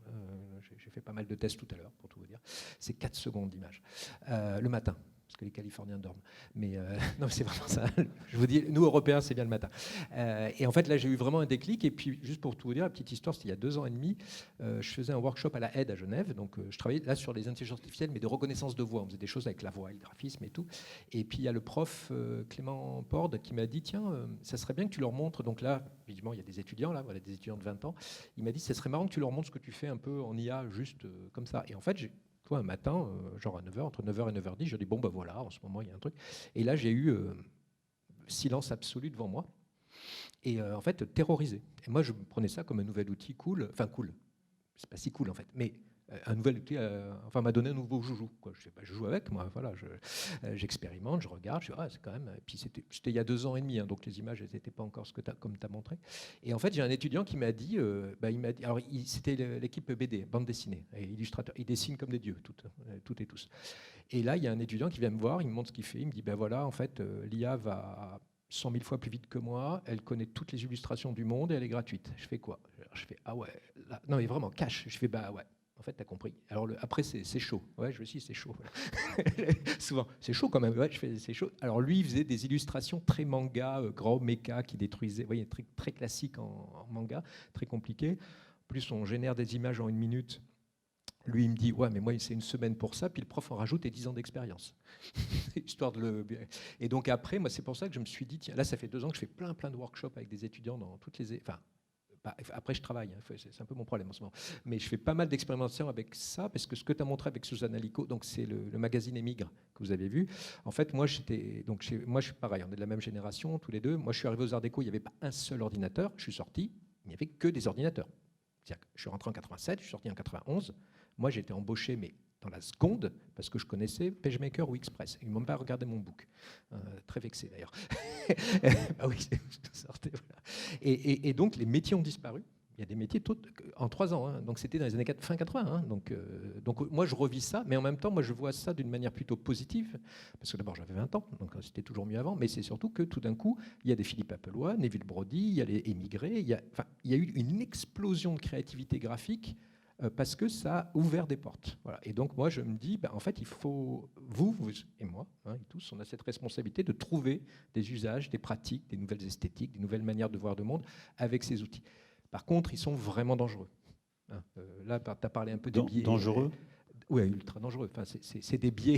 J'ai fait pas mal de tests tout à l'heure, pour tout vous dire. C'est 4 secondes d'image. Le matin. Parce que les Californiens dorment. Mais non, c'est vraiment ça. Je vous dis, nous, Européens, c'est bien le matin. Et en fait, là, j'ai eu vraiment un déclic. Et puis, juste pour tout vous dire, la petite histoire, c'était il y a 2 ans et demi. Je faisais un workshop à la Aide à Genève. Donc, je travaillais là sur les intelligences artificielles, mais de reconnaissance de voix. On faisait des choses avec la voix et le graphisme et tout. Et puis, il y a le prof Clément Porde qui m'a dit, tiens, ça serait bien que tu leur montres. Donc là, évidemment, il y a des étudiants, là, voilà, des étudiants de 20 ans. Il m'a dit, ça serait marrant que tu leur montres ce que tu fais un peu en IA, juste comme ça. Et en fait, un matin, genre à 9h, entre 9h et 9h10, je dis bon, ben voilà, en ce moment, il y a un truc. Et là, j'ai eu silence absolu devant moi. Et en fait, terrorisé. Et moi, je prenais ça comme un nouvel outil cool. Enfin, cool. C'est pas si cool, en fait. Mais un nouvel outil, m'a donné un nouveau joujou, quoi. Je joue avec, moi, voilà. J'expérimente, je regarde, je dis, c'est quand même... Et puis, c'était il y a 2 ans et demi, hein, donc les images, elles n'étaient pas encore comme tu as montré. Et en fait, j'ai un étudiant qui m'a dit... alors, c'était l'équipe BD, bande dessinée, et illustrateur. Il dessine comme des dieux, toutes et tous. Et là, il y a un étudiant qui vient me voir, il me montre ce qu'il fait, il me dit, voilà, en fait, l'IA va 100 000 fois plus vite que moi, elle connaît toutes les illustrations du monde et elle est gratuite. Je fais quoi? Je fais, ah ouais, là. Non mais vraiment, cash. Je fais, ouais. En fait, t'as compris. Alors après, c'est chaud. Ouais, je me suis dit, c'est chaud. Souvent, c'est chaud quand même. Ouais, je fais, c'est chaud. Alors lui, il faisait des illustrations très manga, gros méca qui détruisaient. Vous voyez, très, très classique en manga, très compliqué. En plus, on génère des images en 1 minute. Lui, il me dit, ouais, mais moi, c'est 1 semaine pour ça. Puis le prof en rajoute et 10 ans d'expérience. Histoire de le... Et donc après, moi, c'est pour ça que je me suis dit, tiens, là, ça fait 2 ans que je fais plein de workshops avec des étudiants dans toutes les... Enfin, après, je travaille, hein, c'est un peu mon problème en ce moment. Mais je fais pas mal d'expérimentations avec ça, parce que ce que tu as montré avec Susanna Lico, donc c'est le magazine Émigre que vous avez vu. En fait, moi, je suis pareil, on est de la même génération, tous les deux. Moi, je suis arrivé aux Arts Déco, il n'y avait pas un seul ordinateur. Je suis sorti, il n'y avait que des ordinateurs. C'est-à-dire que je suis rentré en 87, je suis sorti en 91. Moi, j'ai été embauché, mais dans la seconde, parce que je connaissais PageMaker ou Express. Ils ne m'ont pas regardé mon book. Très vexé, d'ailleurs. Ah oui, sortais, voilà. Et donc, les métiers ont disparu. Il y a des métiers en 3 ans. Hein. Donc, c'était dans les années fin 80. Hein. Donc, moi, je revis ça. Mais en même temps, moi, je vois ça d'une manière plutôt positive. Parce que d'abord, j'avais 20 ans. Donc, c'était toujours mieux avant. Mais c'est surtout que tout d'un coup, il y a des Philippe Appelois, Neville Brody, il y a les émigrés. Il y a eu une explosion de créativité graphique parce que ça a ouvert des portes. Voilà. Et donc, moi, je me dis, en fait, il faut, vous et moi, hein, et tous, on a cette responsabilité de trouver des usages, des pratiques, des nouvelles esthétiques, des nouvelles manières de voir le monde avec ces outils. Par contre, ils sont vraiment dangereux. Hein, là, tu as parlé un peu des biais. Dangereux Oui, ultra dangereux. Enfin, c'est des biais,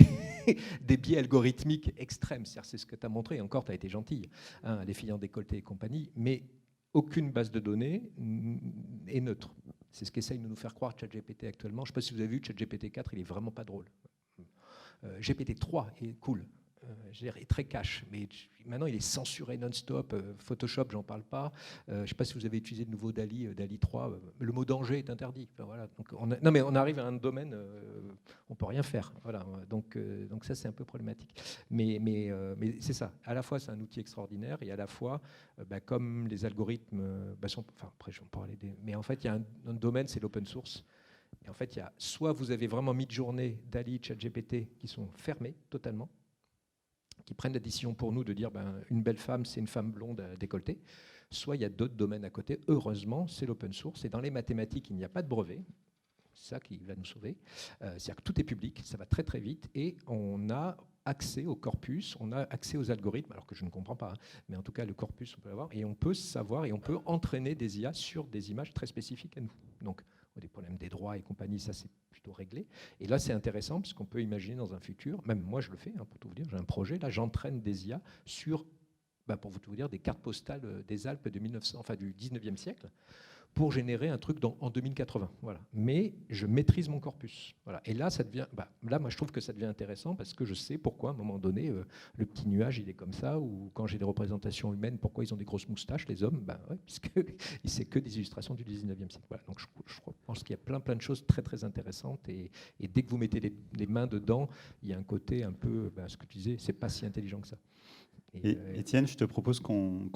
des biais algorithmiques extrêmes. C'est ce que tu as montré. Encore, tu as été gentille, hein, les filles en décolleté et compagnie. Mais aucune base de données est neutre. C'est ce qu'essaye de nous faire croire ChatGPT actuellement. Je ne sais pas si vous avez vu, ChatGPT 4, il n'est vraiment pas drôle. GPT 3 est cool. Est très cash, mais maintenant il est censuré non-stop. Photoshop, j'en parle pas. Je ne sais pas si vous avez utilisé le nouveau DALI 3. Le mot danger est interdit. Enfin, voilà. Donc non, mais on arrive à un domaine, on peut rien faire. Voilà. Donc ça c'est un peu problématique. Mais c'est ça. À la fois c'est un outil extraordinaire et à la fois, comme les algorithmes, après je vais en parler. Mais en fait il y a un domaine, c'est l'open source. Et en fait il y a soit vous avez vraiment Midjourney, DALI, ChatGPT qui sont fermés totalement, qui prennent la décision pour nous de dire une belle femme, c'est une femme blonde décolletée. Soit il y a d'autres domaines à côté. Heureusement, c'est l'open source. Et dans les mathématiques, il n'y a pas de brevet. C'est ça qui va nous sauver. C'est-à-dire que tout est public, ça va très très vite. Et on a accès au corpus, on a accès aux algorithmes, alors que je ne comprends pas, hein, mais en tout cas, le corpus, on peut l'avoir. Et on peut savoir et on peut entraîner des IA sur des images très spécifiques à nous. Donc, des problèmes des droits et compagnie, ça c'est plutôt réglé. Et là c'est intéressant parce qu'on peut imaginer dans un futur, même moi je le fais, hein, pour tout vous dire, j'ai un projet, là j'entraîne des IA sur, pour tout vous dire, des cartes postales des Alpes de 1900, enfin du 19e siècle, pour générer un truc en 2080. Voilà. Mais je maîtrise mon corpus. Voilà. Et là, ça devient, là, moi, je trouve que ça devient intéressant parce que je sais pourquoi, à un moment donné, le petit nuage, il est comme ça, ou quand j'ai des représentations humaines, pourquoi ils ont des grosses moustaches, les hommes, ouais, puisque c'est que des illustrations du 19e siècle. Voilà. Donc, je pense qu'il y a plein de choses très, très intéressantes. Et dès que vous mettez les mains dedans, il y a un côté un peu, ce que tu disais, c'est pas si intelligent que ça. Et Étienne, je te propose qu'on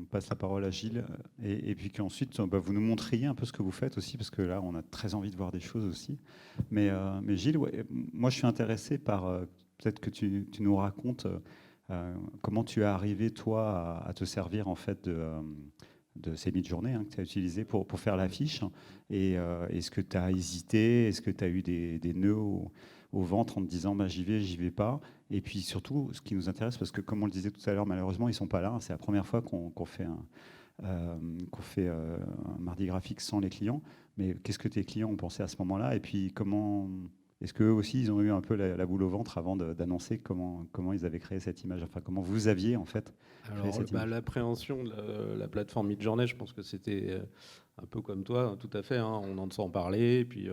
passe la parole à Gilles et puis qu'ensuite vous nous montriez un peu ce que vous faites aussi, parce que là, on a très envie de voir des choses aussi. Mais Gilles, ouais, moi, je suis intéressé par peut-être que tu nous racontes comment tu es arrivé, toi, à te servir en fait de ces mid-journées que tu as utilisées pour faire l'affiche. Et est-ce que tu as hésité? Est-ce que tu as eu des nœuds au ventre en te disant j'y vais pas? Et puis surtout, ce qui nous intéresse, parce que comme on le disait tout à l'heure, malheureusement, ils ne sont pas là. C'est la première fois qu'on fait un mardi graphique sans les clients. Mais qu'est-ce que tes clients ont pensé à ce moment-là? Et puis comment est-ce qu'eux aussi, ils ont eu un peu la boule au ventre avant d'annoncer comment ils avaient créé cette image? Enfin, comment vous aviez en fait créé cette image? L'appréhension de la plateforme Midjourney, je pense que c'était un peu comme toi, tout à fait. On entend parler, et puis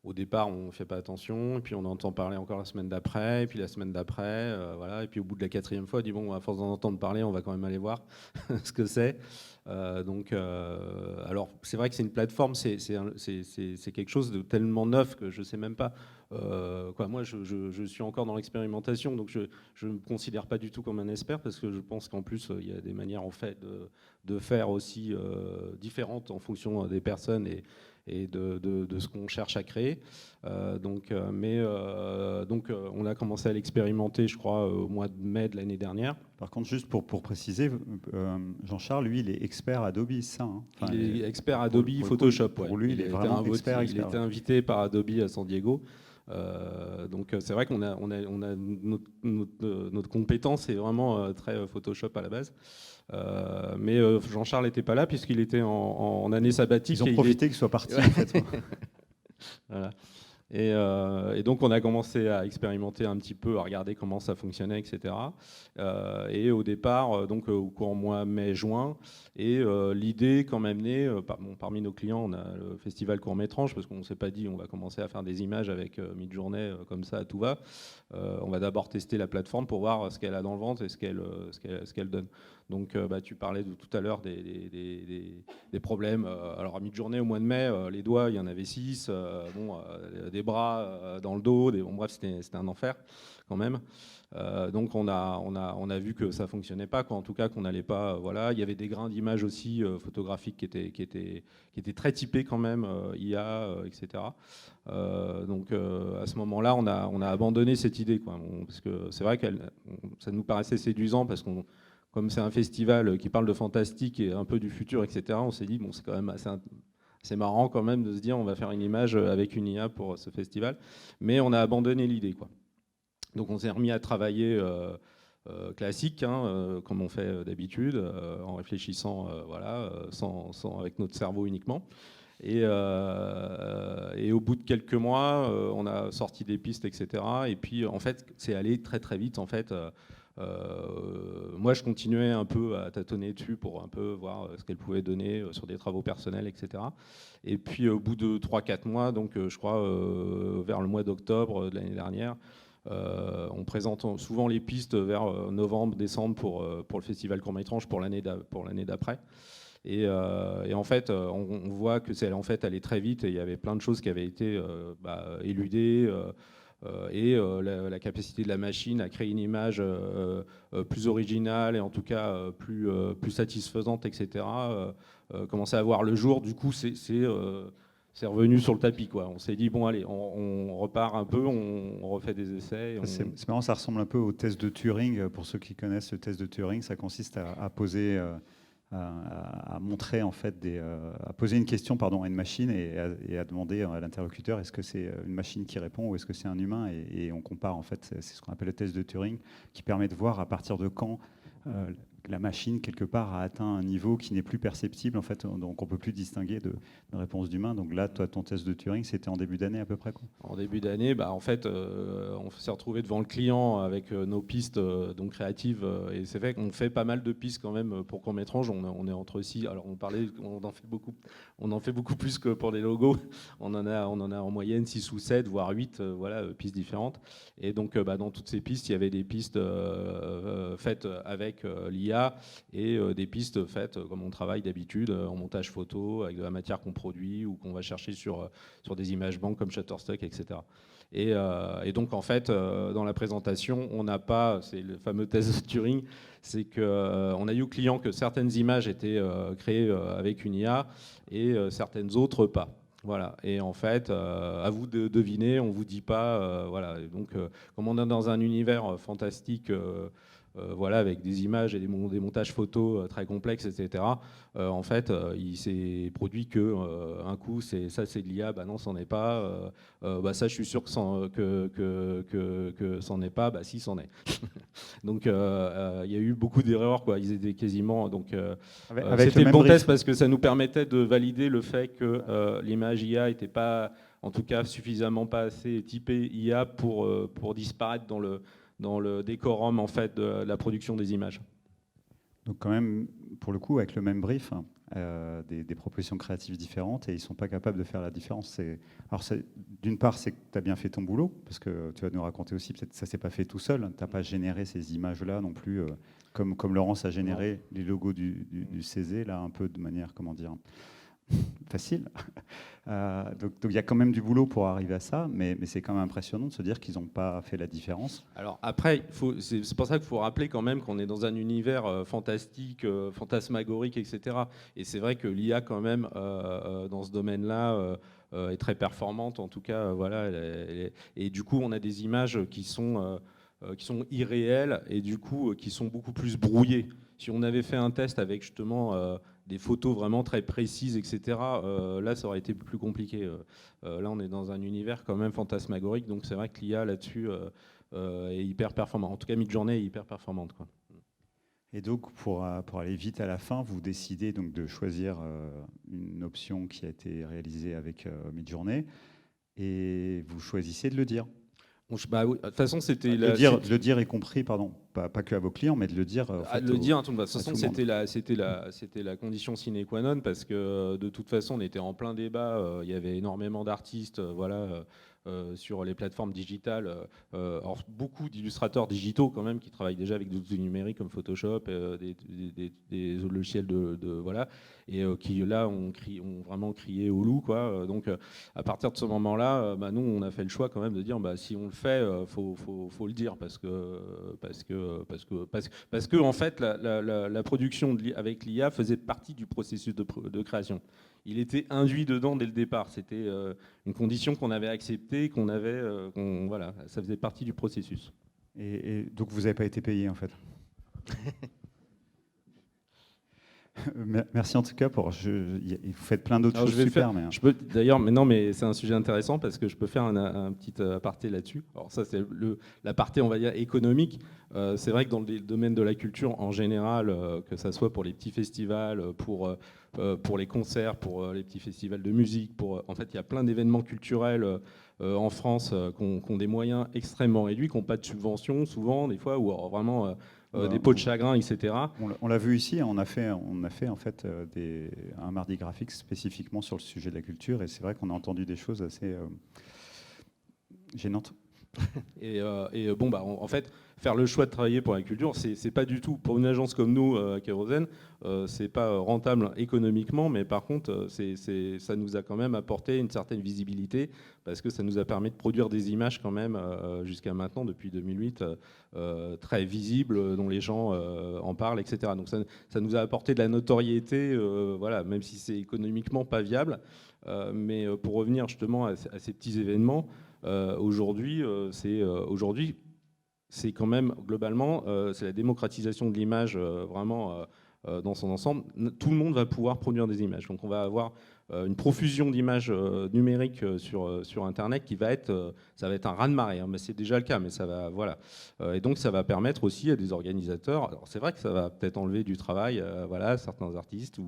au départ, on ne fait pas attention, et puis on entend parler encore la semaine d'après, et puis la semaine d'après, voilà, et puis au bout de la 4e fois, on dit bon, à force d'en entendre parler, on va quand même aller voir ce que c'est. Alors c'est vrai que c'est une plateforme, c'est quelque chose de tellement neuf que je ne sais même pas. Moi, je suis encore dans l'expérimentation, donc je ne me considère pas du tout comme un expert, parce que je pense qu'en plus, il y a des manières en fait de faire aussi différentes en fonction des personnes et de ce qu'on cherche à créer. Donc on a commencé à l'expérimenter, je crois, au mois de mai de l'année dernière. Par contre, juste pour préciser, Jean-Charles, lui, il est expert Adobe, ça. Enfin, il est expert Adobe Photoshop. Pour lui, il est vraiment expert. Il était invité par Adobe à San Diego. Donc c'est vrai qu'on a notre compétence, c'est vraiment très Photoshop à la base. Mais Jean-Charles n'était pas là puisqu'il était en année sabbatique. Ils ont profité qu'il soit parti en fait. Voilà. Et donc on a commencé à expérimenter un petit peu, à regarder comment ça fonctionnait, etc. Et au départ, donc au cours mois mai-juin, et l'idée quand même née, parmi nos clients, on a le festival Court-Métrange, parce qu'on ne s'est pas dit on va commencer à faire des images avec Midjourney comme ça à tout va. On va d'abord tester la plateforme pour voir ce qu'elle a dans le ventre et ce qu'elle donne. Donc tu parlais tout à l'heure des problèmes. Alors à Midjourney au mois de mai, les doigts, il y en avait 6, des bras dans le dos, bref, c'était un enfer quand même. Donc on a vu que ça fonctionnait pas, en tout cas qu'on n'allait pas. Voilà, il y avait des grains d'images aussi photographiques qui étaient très typés quand même, IA, etc. Donc à ce moment-là, on a abandonné cette idée, parce que c'est vrai que ça nous paraissait séduisant, parce qu'on, comme c'est un festival qui parle de fantastique et un peu du futur, etc., on s'est dit, c'est quand même assez marrant quand même de se dire on va faire une image avec une IA pour ce festival. Mais on a abandonné l'idée, Donc on s'est remis à travailler classique, comme on fait d'habitude, en réfléchissant avec notre cerveau uniquement. Et au bout de quelques mois, on a sorti des pistes, etc. Et puis en fait, c'est allé très très vite en fait. Moi, je continuais un peu à tâtonner dessus pour un peu voir ce qu'elle pouvait donner sur des travaux personnels, etc. Et puis, au bout de 3-4 mois, donc je crois vers le mois d'octobre de l'année dernière, on présente souvent les pistes vers novembre, décembre pour le festival Court-Métrange pour l'année d'après. Et en fait, on voit que elle est très vite, et il y avait plein de choses qui avaient été éludées. La capacité de la machine à créer une image plus originale et en tout cas plus satisfaisante, etc., commençait à voir le jour. Du coup, c'est revenu sur le tapis, On s'est dit, bon, allez, on repart un peu, on refait des essais. C'est marrant, ça ressemble un peu au test de Turing. Pour ceux qui connaissent le test de Turing, ça consiste à poser... à montrer en fait à poser une question à une machine et à demander à l'interlocuteur est-ce que c'est une machine qui répond ou est-ce que c'est un humain, et on compare en fait, c'est ce qu'on appelle le test de Turing, qui permet de voir à partir de quand la machine quelque part a atteint un niveau qui n'est plus perceptible en fait, donc on peut plus distinguer de réponse d'humain. Donc là, toi, ton test de Turing, c'était en début d'année à peu près, En début d'année, en fait, on s'est retrouvé devant le client avec nos pistes donc créatives, et c'est vrai qu'on fait pas mal de pistes quand même pour Court-Métrange. On est entre 6. Alors on en fait beaucoup plus que pour les logos. On en a en moyenne 6 ou 7, voire 8 pistes différentes. Et donc dans toutes ces pistes, il y avait des pistes faites avec l'IA. l'IA et des pistes faites comme on travaille d'habitude en montage photo avec de la matière qu'on produit ou qu'on va chercher sur des images banques comme Shutterstock, etc. Et donc en fait, dans la présentation, on n'a pas, c'est le fameux test de Turing, c'est qu'on a eu au client que certaines images étaient créées avec une IA et certaines autres pas. Voilà. Et en fait, à vous de deviner, on vous dit pas. Voilà. Et donc, comme on est dans un univers fantastique, voilà, avec des images et des montages photos très complexes, etc. En fait, il s'est produit que un coup, c'est de l'IA. Bah non, c'en est pas. Bah ça, je suis sûr que c'en est pas. Bah si, c'en est. Donc, il y a eu beaucoup d'erreurs, quoi. Ils étaient quasiment. Donc, c'était le bon test parce que ça nous permettait de valider le fait que l'image IA n'était pas, en tout cas, suffisamment pas assez typée IA pour disparaître dans le décorum en fait de la production des images. Donc quand même, pour le coup, avec le même brief, des propositions créatives différentes et ils ne sont pas capables de faire la différence. Alors d'une part, c'est que tu as bien fait ton boulot, parce que tu vas nous raconter aussi, peut-être que ça ne s'est pas fait tout seul, tu n'as pas généré ces images-là non plus, comme Laurence a généré les logos du CZ, là, un peu de manière, comment dire, facile. Donc il y a quand même du boulot pour arriver à ça, mais c'est quand même impressionnant de se dire qu'ils n'ont pas fait la différence. Alors après, c'est pour ça qu'il faut rappeler quand même qu'on est dans un univers fantastique, fantasmagorique, etc. Et c'est vrai que l'IA quand même, dans ce domaine-là, est très performante. En tout cas, voilà. Et du coup, on a des images qui sont irréelles et du coup, qui sont beaucoup plus brouillées. Si on avait fait un test avec justement des photos vraiment très précises, etc., là, ça aurait été plus compliqué. Là, on est dans un univers quand même fantasmagorique, donc c'est vrai que l'IA là-dessus est hyper performante. En tout cas, Midjourney est hyper performante, quoi. Et donc, pour aller vite à la fin, vous décidez donc de choisir une option qui a été réalisée avec Midjourney et vous choisissez de le dire. Bah, oui, de toute façon, c'était de le dire y compris, pardon, pas que à vos clients, mais de le dire. De le dire, de toute façon, c'était la condition sine qua non parce que de toute façon, on était en plein débat. Il y avait énormément d'artistes, voilà. Sur les plateformes digitales, alors beaucoup d'illustrateurs digitaux quand même qui travaillent déjà avec des outils numériques comme Photoshop, des logiciels de voilà, et qui là ont vraiment crié au loup, quoi. Donc à partir de ce moment-là, bah, nous on a fait le choix quand même de dire bah, si on le fait, faut le dire parce que en fait la production avec l'IA faisait partie du processus de création. Il était induit dedans dès le départ. C'était une condition qu'on avait acceptée, voilà, ça faisait partie du processus. Et donc vous n'avez pas été payé en fait. Merci en tout cas vous faites plein d'autres choses super. D'ailleurs, mais c'est un sujet intéressant parce que je peux faire un petit aparté là-dessus. Alors ça, c'est l'aparté, on va dire, économique. C'est vrai que dans le domaine de la culture en général, que ça soit pour les petits festivals, pour les concerts, pour les petits festivals de musique, en fait, il y a plein d'événements culturels en France qui ont des moyens extrêmement réduits, qui n'ont pas de subventions souvent, des fois, ou vraiment des pots de chagrin, etc. On l'a vu ici, on a fait en fait un mardi graphique spécifiquement sur le sujet de la culture, et c'est vrai qu'on a entendu des choses assez gênantes. Et bon, bah, en fait, faire le choix de travailler pour la culture, c'est pas du tout, pour une agence comme nous, à Kérosène, c'est pas rentable économiquement, mais par contre, ça nous a quand même apporté une certaine visibilité, parce que ça nous a permis de produire des images quand même, jusqu'à maintenant, depuis 2008, très visibles, dont les gens en parlent, etc. Donc ça nous a apporté de la notoriété, voilà, même si c'est économiquement pas viable. Mais pour revenir justement à ces petits événements, aujourd'hui, c'est quand même globalement, c'est la démocratisation de l'image vraiment dans son ensemble. Tout le monde va pouvoir produire des images. Donc on va avoir une profusion d'images numériques sur Internet qui va être, ça va être un raz-de-marée. Hein, mais c'est déjà le cas, mais ça va, voilà. Et donc ça va permettre aussi à des organisateurs. Alors c'est vrai que ça va peut-être enlever du travail, voilà, certains artistes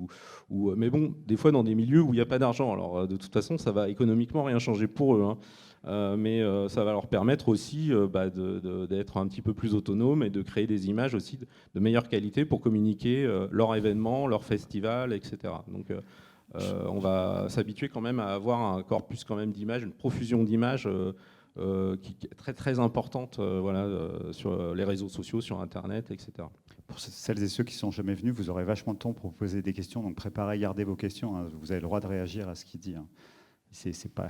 mais bon, des fois dans des milieux où il n'y a pas d'argent. Alors de toute façon, ça va économiquement rien changer pour eux. Hein. Mais ça va leur permettre aussi d'être un petit peu plus autonomes et de créer des images aussi de meilleure qualité pour communiquer leurs événements, leurs festivals, etc. Donc on va s'habituer quand même à avoir un corpus quand même d'images, une profusion d'images qui est très très importante voilà, sur les réseaux sociaux, sur Internet, etc. pour celles et ceux qui ne sont jamais venus, vous aurez vachement de temps pour vous poser des questions, donc préparez, gardez vos questions, hein. Vous avez le droit de réagir à ce qu'il dit, hein. C'est pas...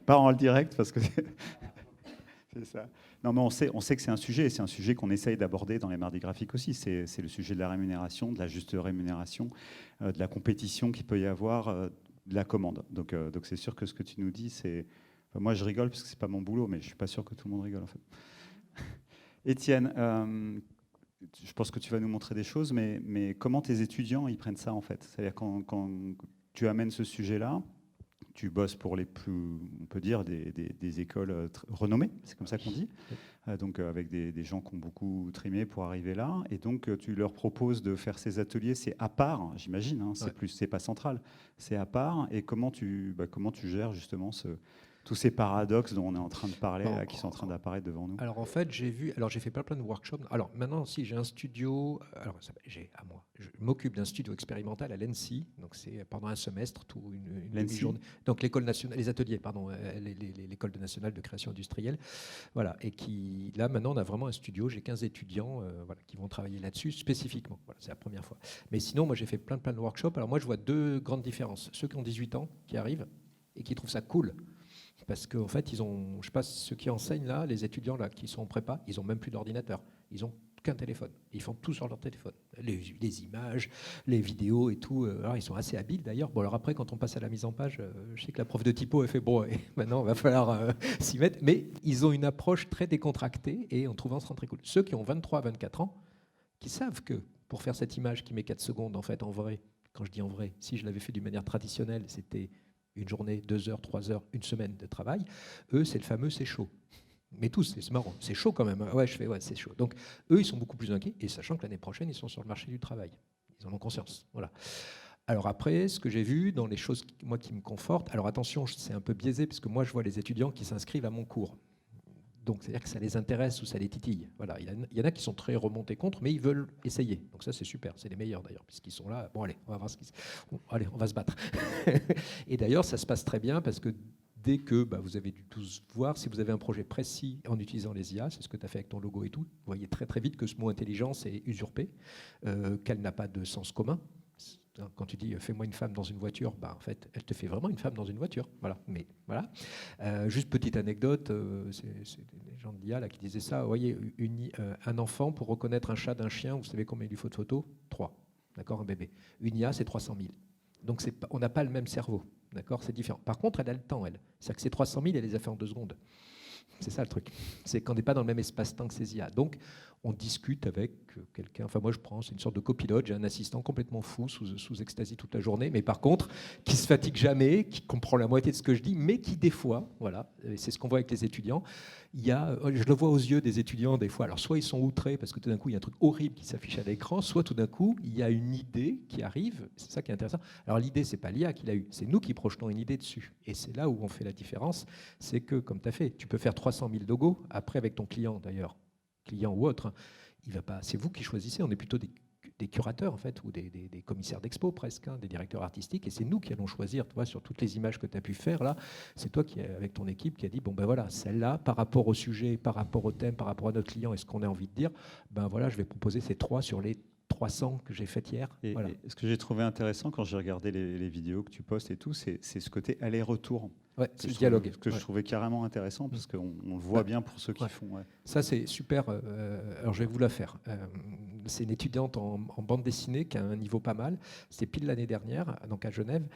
pas en direct, parce que c'est ça. Non, mais on sait que c'est un sujet, et c'est un sujet qu'on essaye d'aborder dans les mardis graphiques aussi. C'est le sujet de la rémunération, de la juste rémunération, de la compétition qu'il peut y avoir, de la commande. Donc c'est sûr que ce que tu nous dis, c'est... Enfin, moi, je rigole parce que c'est pas mon boulot, mais je suis pas sûr que tout le monde rigole, en fait. Étienne, je pense que tu vas nous montrer des choses, mais comment tes étudiants, ils prennent ça, en fait? C'est-à-dire quand tu amènes ce sujet-là, tu bosses pour les plus, on peut dire, des écoles renommées, c'est comme ça qu'on dit, donc avec des gens qui ont beaucoup trimé pour arriver là, et donc tu leur proposes de faire ces ateliers, c'est à part, j'imagine, hein, c'est pas central, c'est à part, et comment tu gères justement tous ces paradoxes dont on est en train de parler, là, qui sont en train d'apparaître devant nous? Alors en fait, j'ai fait plein de workshops. Alors maintenant, si j'ai un studio, je m'occupe d'un studio expérimental à l'ENSI, donc c'est pendant un semestre, une demi-journée. Donc l'école nationale, les ateliers, pardon, l'école nationale de création industrielle, voilà. Et qui, là maintenant, on a vraiment un studio. J'ai 15 étudiants, voilà, qui vont travailler là-dessus spécifiquement. Voilà, c'est la première fois. Mais sinon, moi, j'ai fait plein de workshops. Alors moi, je vois deux grandes différences. Ceux qui ont 18 ans, qui arrivent et qui trouvent ça cool. Parce qu'en fait, ils ont, je ne sais pas, ceux qui enseignent là, les étudiants là, qui sont en prépa, ils n'ont même plus d'ordinateur. Ils n'ont qu'un téléphone. Ils font tout sur leur téléphone. Les images, les vidéos et tout. Alors, ils sont assez habiles d'ailleurs. Bon, alors après, quand on passe à la mise en page, je sais que la prof de typo, elle fait bon, et maintenant, il va falloir s'y mettre. Mais ils ont une approche très décontractée et en trouvant ça très cool. Ceux qui ont 23, 24 ans, qui savent que pour faire cette image qui met 4 secondes, en fait, en vrai, quand je dis en vrai, si je l'avais fait d'une manière traditionnelle, c'était une journée, 2 heures, 3 heures, une semaine de travail. Eux, c'est le fameux c'est chaud. Mais tous, c'est marrant, c'est chaud quand même. Ouais, c'est chaud. Donc, eux, ils sont beaucoup plus inquiets, et sachant que l'année prochaine, ils sont sur le marché du travail. Ils en ont conscience. Voilà. Alors après, ce que j'ai vu dans les choses moi, qui me confortent, alors attention, c'est un peu biaisé, parce que moi, je vois les étudiants qui s'inscrivent à mon cours. Donc, c'est-à-dire que ça les intéresse ou ça les titille. Voilà. Il y en a qui sont très remontés contre, mais ils veulent essayer. Donc ça, c'est super. C'est les meilleurs, d'ailleurs, puisqu'ils sont là. Bon, allez, on va voir allez, on va se battre. Et d'ailleurs, ça se passe très bien, parce que dès que vous avez dû tous voir, si vous avez un projet précis en utilisant les IA, c'est ce que tu as fait avec ton logo et tout, vous voyez très très vite que ce mot intelligence est usurpé, qu'elle n'a pas de sens commun. Quand tu dis « fais-moi une femme dans une voiture », en fait, elle te fait vraiment une femme dans une voiture. Voilà. Mais voilà. Juste petite anecdote, c'est des gens de l'IA là, qui disaient ça. Vous voyez, un enfant, pour reconnaître un chat d'un chien, vous savez combien il lui faut de photos? 3. D'accord, un bébé. Une IA, c'est 300 000. Donc on n'a pas le même cerveau. D'accord, c'est différent. Par contre, elle a le temps, elle. C'est-à-dire que ces 300 000, elle les a fait en 2 secondes. C'est ça le truc. C'est qu'on n'est pas dans le même espace-temps que ces IA. Donc, on discute avec quelqu'un. Enfin, moi, c'est une sorte de copilote. J'ai un assistant complètement fou, sous ecstasy toute la journée, mais par contre, qui se fatigue jamais, qui comprend la moitié de ce que je dis, mais qui, des fois, voilà, c'est ce qu'on voit avec les étudiants, je le vois aux yeux des étudiants, des fois. Alors, soit ils sont outrés parce que tout d'un coup, il y a un truc horrible qui s'affiche à l'écran, soit tout d'un coup, il y a une idée qui arrive. C'est ça qui est intéressant. Alors, l'idée, c'est pas l'IA qui l'a eu, c'est nous qui projetons une idée dessus. Et c'est là où on fait la différence. C'est que, comme tu as fait, tu peux faire 300 000 logos, après avec ton client d'ailleurs, client ou autre, il va pas. C'est vous qui choisissez. On est plutôt des curateurs en fait, ou des commissaires d'expo presque, des directeurs artistiques, et c'est nous qui allons choisir. Tu vois, sur toutes les images que tu as pu faire là, c'est toi qui, avec ton équipe, qui a dit bon ben voilà, celle-là, par rapport au sujet, par rapport au thème, par rapport à notre client, et ce qu'on a envie de dire, ben voilà, je vais proposer ces 3 sur les 300 que j'ai faites hier. Et, voilà. Et ce que j'ai trouvé intéressant quand j'ai regardé les vidéos que tu postes et tout, c'est ce côté aller-retour. Ouais, c'est le dialogue. Que je trouvais carrément intéressant, parce qu'on le voit bien pour ceux qui font. Ouais. Ça, c'est super. Alors, je vais vous la faire. C'est une étudiante en bande dessinée qui a un niveau pas mal. C'était pile l'année dernière, donc à Genève.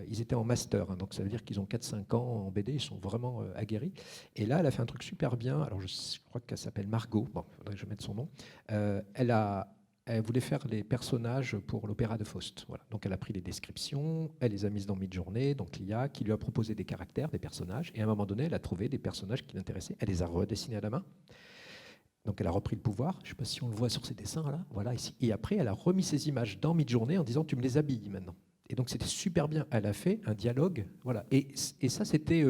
Ils étaient en master, donc ça veut dire qu'ils ont 4-5 ans en BD, ils sont vraiment aguerris. Et là, elle a fait un truc super bien. Alors, je crois qu'elle s'appelle Margot. Bon, il faudrait que je mette son nom. Elle voulait faire les personnages pour l'opéra de Faust. Voilà. Donc elle a pris les descriptions, elle les a mises dans Midjourney, donc l'IA, qui lui a proposé des caractères, des personnages, et à un moment donné, elle a trouvé des personnages qui l'intéressaient. Elle les a redessinés à la main. Donc elle a repris le pouvoir. Je ne sais pas si on le voit sur ces dessins là. Voilà ici. Et après, elle a remis ces images dans Midjourney en disant tu me les habilles maintenant. Et donc c'était super bien. Elle a fait un dialogue. Voilà. Et ça, c'était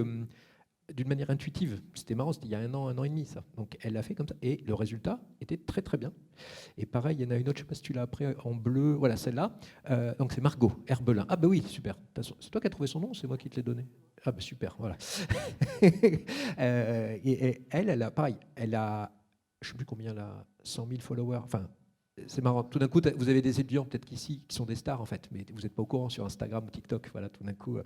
d'une manière intuitive. C'était marrant, c'était il y a un an et demi, ça. Donc elle l'a fait comme ça. Et le résultat était très, très bien. Et pareil, il y en a une autre, je ne sais pas si tu l'as après, en bleu. Voilà, celle-là. Donc c'est Margot Herbelin. Ah ben oui, super. C'est toi qui as trouvé son nom ou c'est moi qui te l'ai donné? Ah ben super, voilà. Et elle a, pareil, elle a je ne sais plus combien là, 100 000 followers. Enfin, c'est marrant. Tout d'un coup, vous avez des étudiants peut-être qu'ici qui sont des stars en fait, mais vous n'êtes pas au courant sur Instagram ou TikTok. Voilà, tout d'un coup.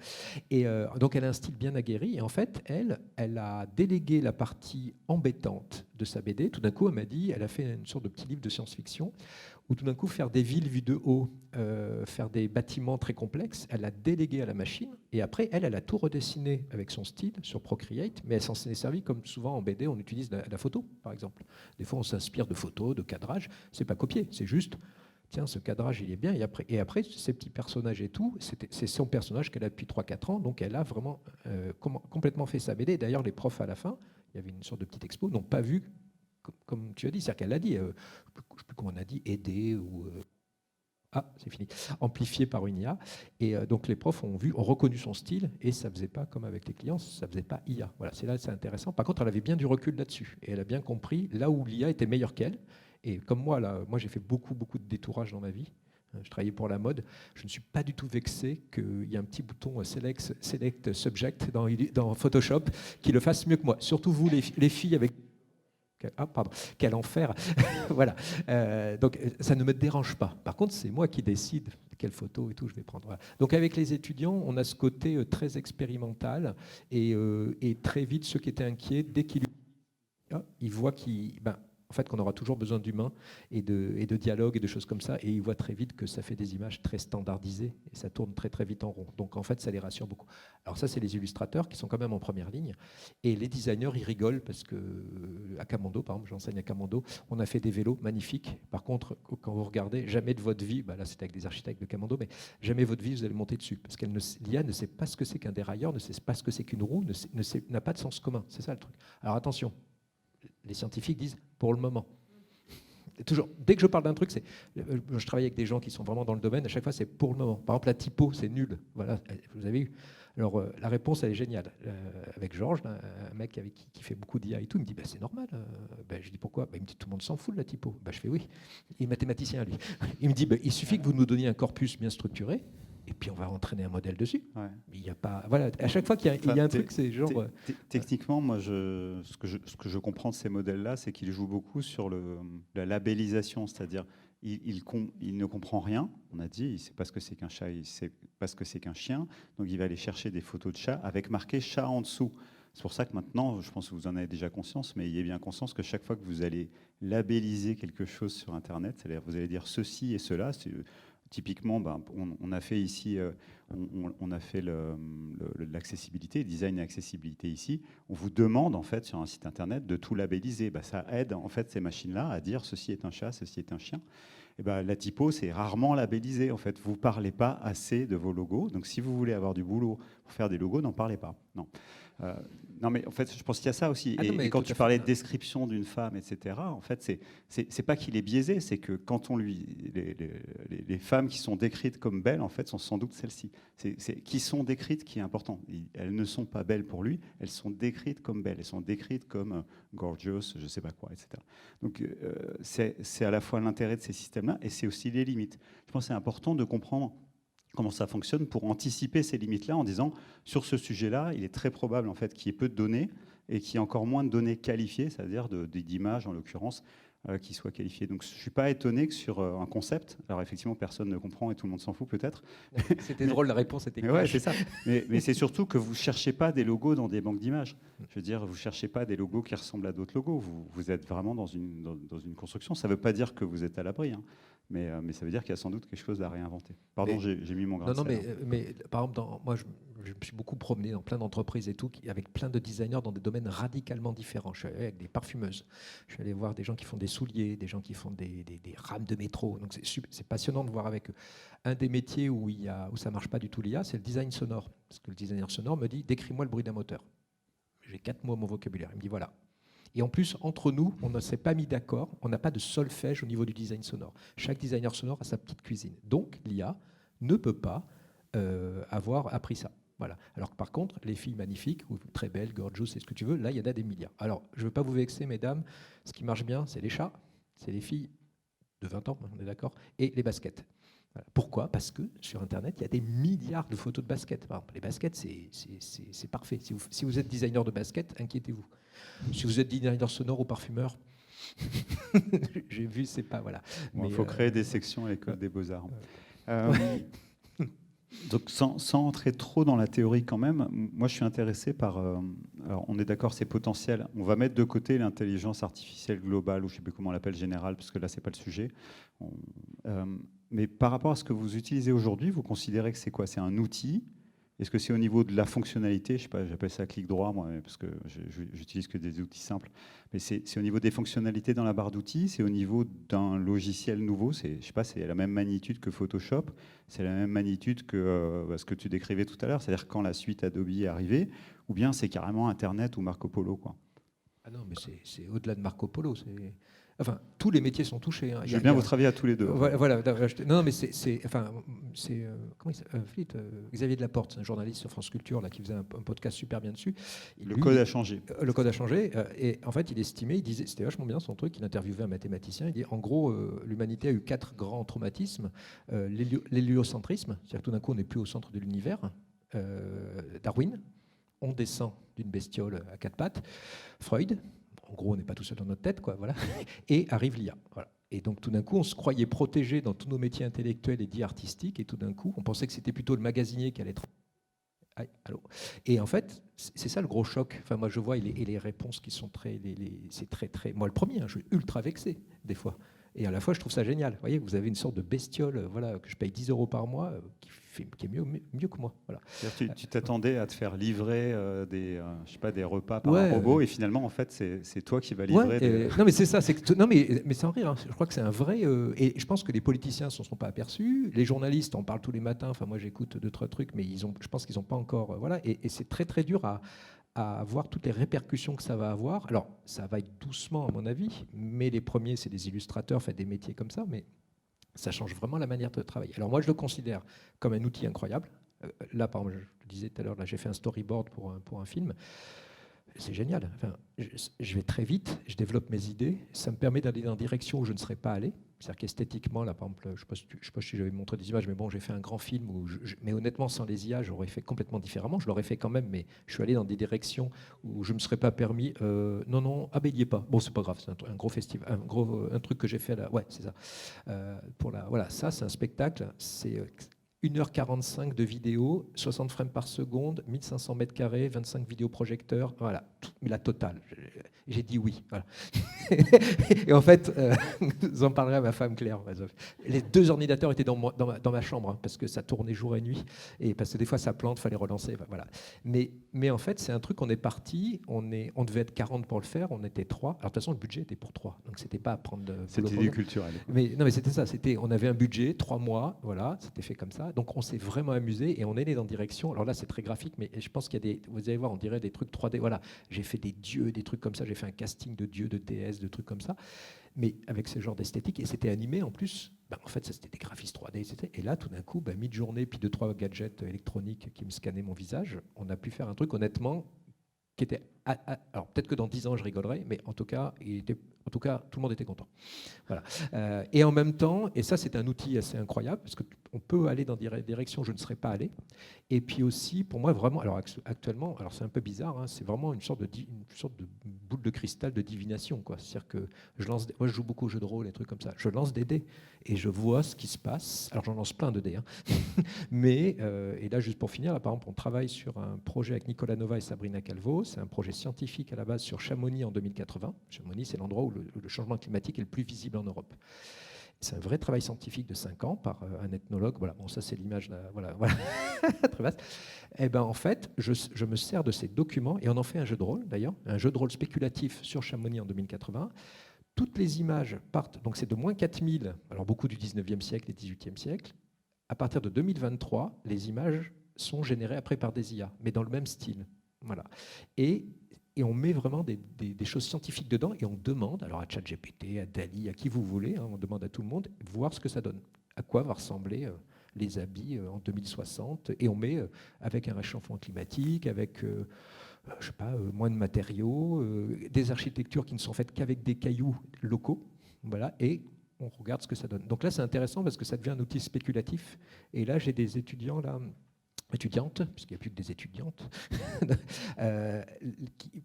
Et donc, elle a un style bien aguerri. Et en fait, elle a délégué la partie embêtante de sa BD. Tout d'un coup, elle m'a dit, elle a fait une sorte de petit livre de science-fiction où tout d'un coup, faire des villes vues de haut, faire des bâtiments très complexes, elle a délégué à la machine. Et après, elle a tout redessiné avec son style sur Procreate, mais elle s'en est servie comme souvent en BD, on utilise la photo, par exemple. Des fois, on s'inspire de photos, de cadrage. C'est pas copié, c'est juste, tiens, ce cadrage, il est bien. Et après ces petits personnages et tout, c'est son personnage qu'elle a depuis 3-4 ans, donc elle a vraiment complètement fait sa BD. D'ailleurs, les profs, à la fin, il y avait une sorte de petite expo, n'ont pas vu comme tu as dit, c'est-à-dire qu'elle l'a dit, je ne sais plus comment on a dit, aider ou c'est fini, amplifié par une IA. Et donc les profs ont reconnu son style et ça ne faisait pas comme avec les clients, ça ne faisait pas IA. Voilà, c'est intéressant. Par contre, elle avait bien du recul là-dessus et elle a bien compris là où l'IA était meilleure qu'elle. Et comme moi, moi j'ai fait beaucoup de détourage dans ma vie. Je travaillais pour la mode. Je ne suis pas du tout vexé qu'il y ait un petit bouton Select Subject dans Photoshop qui le fasse mieux que moi. Surtout vous, les filles avec... Ah, pardon, quel enfer. Voilà. Donc, ça ne me dérange pas. Par contre, c'est moi qui décide quelle photo et tout je vais prendre. Voilà. Donc, avec les étudiants, on a ce côté très expérimental et très vite, ceux qui étaient inquiets, dès qu'ils voient en fait, qu'on aura toujours besoin d'humains et de dialogue et de choses comme ça, et ils voient très vite que ça fait des images très standardisées et ça tourne très vite en rond. Donc en fait, ça les rassure beaucoup. Alors ça, c'est les illustrateurs qui sont quand même en première ligne, et les designers, ils rigolent parce que à Camando, par exemple, j'enseigne à Camando, on a fait des vélos magnifiques. Par contre, quand vous regardez, jamais de votre vie, là c'était avec des architectes de Camando, mais jamais de votre vie vous allez monter dessus, parce que l'IA ne sait pas ce que c'est qu'un dérailleur, ne sait pas ce que c'est qu'une roue, n'a pas de sens commun. C'est ça le truc. Alors attention. Les scientifiques disent pour le moment. Toujours, dès que je parle d'un truc, je travaille avec des gens qui sont vraiment dans le domaine, à chaque fois c'est pour le moment. Par exemple, la typo, c'est nul. Voilà, vous avez eu. Alors la réponse, elle est géniale. Avec Georges, un mec qui fait beaucoup d'IA et tout, il me dit c'est normal. Je dis pourquoi Il me dit tout le monde s'en fout de la typo. Je fais oui. Il est mathématicien, lui. Il me dit il suffit que vous nous donniez un corpus bien structuré. Et puis on va entraîner un modèle dessus. Ouais. Il y a pas, voilà, à chaque fois qu'il y a un truc, c'est genre. Techniquement, moi, ce que je comprends de ces modèles-là, c'est qu'ils jouent beaucoup sur la labellisation, c'est-à-dire il ne comprend rien. On a dit, il ne sait pas ce que c'est qu'un chat, il ne sait pas ce que c'est qu'un chien. Donc il va aller chercher des photos de chats avec marqué chat en dessous. C'est pour ça que maintenant, je pense que vous en avez déjà conscience, mais ayez bien conscience que chaque fois que vous allez labelliser quelque chose sur Internet, c'est-à-dire vous allez dire ceci et cela. Typiquement, on a fait ici, on a fait l'accessibilité, design et accessibilité ici. On vous demande en fait sur un site internet de tout labelliser. Ça aide en fait ces machines-là à dire ceci est un chat, ceci est un chien. Et la typo, c'est rarement labellisé. En fait, vous parlez pas assez de vos logos. Donc, si vous voulez avoir du boulot pour faire des logos, n'en parlez pas. Non. Non, mais en fait, je pense qu'il y a ça aussi. Et quand tu parlais de description d'une femme, etc., en fait, c'est pas qu'il est biaisé, c'est que quand on les femmes qui sont décrites comme belles, en fait, sont sans doute celles-ci. Qui sont décrites qui est important. Elles ne sont pas belles pour lui, elles sont décrites comme belles, elles sont décrites comme gorgeous, je sais pas quoi, etc. Donc, c'est à la fois l'intérêt de ces systèmes-là et c'est aussi les limites. Je pense que c'est important de comprendre comment ça fonctionne pour anticiper ces limites-là en disant sur ce sujet-là, il est très probable en fait qu'il y ait peu de données et qu'il y ait encore moins de données qualifiées, c'est-à-dire d'images en l'occurrence, qui soient qualifiées. Donc je ne suis pas étonné que sur un concept, alors effectivement personne ne comprend et tout le monde s'en fout peut-être. C'était drôle, la réponse était ouais, c'est ça. Mais c'est surtout que vous ne cherchez pas des logos dans des banques d'images. Je veux dire, vous ne cherchez pas des logos qui ressemblent à d'autres logos. Vous êtes vraiment dans une construction. Ça ne veut pas dire que vous êtes à l'abri, hein. Mais ça veut dire qu'il y a sans doute quelque chose à réinventer. Pardon, j'ai mis mon grain de sel. Mais par exemple, moi, je me suis beaucoup promené dans plein d'entreprises et tout, avec plein de designers dans des domaines radicalement différents. Je suis allé avec des parfumeuses, je suis allé voir des gens qui font des souliers, des gens qui font des rames de métro. Donc c'est passionnant de voir avec eux. Un des métiers où ça ne marche pas du tout l'IA, c'est le design sonore. Parce que le designer sonore me dit, décris-moi le bruit d'un moteur. J'ai 4 mots à mon vocabulaire. Il me dit, voilà. Et en plus, entre nous, on ne s'est pas mis d'accord, on n'a pas de solfège au niveau du design sonore. Chaque designer sonore a sa petite cuisine. Donc, l'IA ne peut pas avoir appris ça. Voilà. Alors que par contre, les filles magnifiques, ou très belles, gorgeous, c'est ce que tu veux, là, il y en a des milliards. Alors, je ne veux pas vous vexer, mesdames, ce qui marche bien, c'est les chats, c'est les filles de 20 ans, on est d'accord, et les baskets. Voilà. Pourquoi ? Parce que sur Internet, il y a des milliards de photos de baskets. Par exemple, les baskets, c'est parfait. Si vous êtes designer de baskets, inquiétez-vous. Si vous êtes designer sonore ou parfumeur, J'ai vu, c'est pas voilà. Il faut créer des sections à l'école des Beaux-Arts. Donc, sans entrer trop dans la théorie quand même, moi je suis intéressé par... alors on est d'accord, c'est potentiel. On va mettre de côté l'intelligence artificielle globale, ou je ne sais plus comment on l'appelle, générale, parce que là, ce n'est pas le sujet. Mais par rapport à ce que vous utilisez aujourd'hui, vous considérez que c'est quoi? C'est un outil? Est-ce que c'est au niveau de la fonctionnalité? Je sais pas, j'appelle ça clic droit, moi, parce que j'utilise que des outils simples. Mais c'est au niveau des fonctionnalités dans la barre d'outils? C'est au niveau d'un logiciel nouveau? Je sais pas, c'est la même magnitude que Photoshop? C'est la même magnitude que ce que tu décrivais tout à l'heure? C'est-à-dire quand la suite Adobe est arrivée? Ou bien c'est carrément Internet ou Marco Polo, quoi? Ah non, mais c'est au-delà de Marco Polo. Enfin, tous les métiers sont touchés. Hein. Je veux bien vous travailler à tous les deux. Voilà. Non, mais Xavier Delaporte, un journaliste sur France Culture là, qui faisait un podcast super bien dessus. Le code a changé. Le code a changé. Et en fait, il disait, c'était vachement bien son truc, il interviewait un mathématicien. Il dit, en gros, l'humanité a eu 4 grands traumatismes. L'héliocentrisme, c'est-à-dire que tout d'un coup, on n'est plus au centre de l'univers. Darwin, on descend d'une bestiole à 4 pattes. Freud, en gros, on n'est pas tout seul dans notre tête, quoi, voilà. Et arrive l'IA. Voilà. Et donc, tout d'un coup, on se croyait protégé dans tous nos métiers intellectuels et dits artistiques, et tout d'un coup, on pensait que c'était plutôt le magasinier qui allait être... Allô. Et en fait, c'est ça le gros choc. Enfin, moi, je vois, et les réponses qui sont c'est très... Moi, le premier, je suis ultra vexé, des fois. Et à la fois, je trouve ça génial. Vous voyez, vous avez une sorte de bestiole, voilà, que je paye 10 € par mois, qui est mieux que moi. Voilà. Tu t'attendais à te faire livrer des repas par un robot, et finalement, en fait, c'est toi qui vas livrer. Non, mais c'est ça. Non, mais sans rire. Hein, je crois que c'est un vrai. Et je pense que les politiciens ne s'en sont pas aperçus. Les journalistes en parlent tous les matins. Enfin, moi, j'écoute 2-3 trucs, mais je pense qu'ils n'ont pas encore. Voilà. Et c'est très, très dur à voir toutes les répercussions que ça va avoir. Alors, ça va être doucement, à mon avis, mais les premiers, c'est des illustrateurs, des métiers comme ça, mais ça change vraiment la manière de travailler. Alors moi, je le considère comme un outil incroyable. Là, par exemple, je le disais tout à l'heure, j'ai fait un storyboard pour un film. C'est génial. Enfin, je vais très vite, je développe mes idées, ça me permet d'aller dans une direction où je ne serais pas allé. C'est-à-dire qu'esthétiquement, là, par exemple, je ne sais pas si j'avais montré des images, mais bon, j'ai fait un grand film mais honnêtement, sans les IA, j'aurais fait complètement différemment. Je l'aurais fait quand même, mais je suis allé dans des directions où je ne me serais pas permis. Non, il n'y est pas. Bon, c'est pas grave, c'est un gros festival, un truc que j'ai fait là. Ouais, c'est ça. Voilà, ça, c'est un spectacle. C'est 1h45 de vidéo, 60 frames par seconde, 1500 mètres carrés, 25 vidéoprojecteurs, voilà, mais la totale. J'ai dit oui. Voilà. Et en fait, j'en parlerai à ma femme Claire. Les 2 ordinateurs étaient dans ma chambre, hein, parce que ça tournait jour et nuit, et parce que des fois ça plante, il fallait relancer. Voilà. Mais en fait, c'est un truc, on est parti, on devait être 40 pour le faire, on était 3. Alors de toute façon, le budget était pour 3, donc c'était pas à prendre... C'était du culturel. Mais c'était ça, on avait un budget, 3 mois, voilà, c'était fait comme ça. Donc on s'est vraiment amusé et on est allé dans une direction. Alors là, c'est très graphique, mais je pense qu'il y a vous allez voir, on dirait des trucs 3D. Voilà, j'ai fait des dieux, des trucs comme ça. J'ai fait un casting de dieux, de déesses, de trucs comme ça, mais avec ce genre d'esthétique. Et c'était animé en plus. En fait, ça c'était des graphistes 3D, etc. Et là, tout d'un coup, mi-journée, puis 2-3 gadgets électroniques qui me scannaient mon visage, on a pu faire un truc honnêtement qui était... Alors peut-être que dans 10 ans, je rigolerai, mais en tout cas, tout le monde était content. Voilà. Et en même temps, et ça c'est un outil assez incroyable, parce qu'on peut aller dans des directions où je ne serais pas allé. Et puis aussi, pour moi, vraiment, alors actuellement, alors c'est un peu bizarre, hein, c'est vraiment une sorte de boule de cristal de divination, quoi. C'est-à-dire que moi je joue beaucoup aux jeux de rôle, des trucs comme ça. Je lance des dés et je vois ce qui se passe. Alors j'en lance plein de dés, hein. Mais, et là juste pour finir, là, par exemple, on travaille sur un projet avec Nicolas Nova et Sabrina Calvo. C'est un projet scientifique à la base sur Chamonix en 2080. Chamonix, c'est l'endroit où le changement climatique est le plus visible en Europe. C'est un vrai travail scientifique de 5 ans par un ethnologue. Voilà, bon, ça c'est l'image, voilà. Très vaste. Et ben en fait, je me sers de ces documents et on en fait un jeu de rôle d'ailleurs, un jeu de rôle spéculatif sur Chamonix en 2080. Toutes les images partent, donc c'est de moins 4000, alors beaucoup du 19e siècle et 18e siècle. À partir de 2023, les images sont générées après par des IA, mais dans le même style. Voilà. Et on met vraiment des choses scientifiques dedans et on demande, alors à ChatGPT, à Dali, à qui vous voulez, hein, on demande à tout le monde, voir ce que ça donne. À quoi va ressembler les habits en 2060. Et on met avec un réchauffement climatique, avec je sais pas, moins de matériaux, des architectures qui ne sont faites qu'avec des cailloux locaux. Voilà, et on regarde ce que ça donne. Donc là, c'est intéressant parce que ça devient un outil spéculatif. Et là, j'ai des étudiants là, étudiantes, puisqu'il n'y a plus que des étudiantes,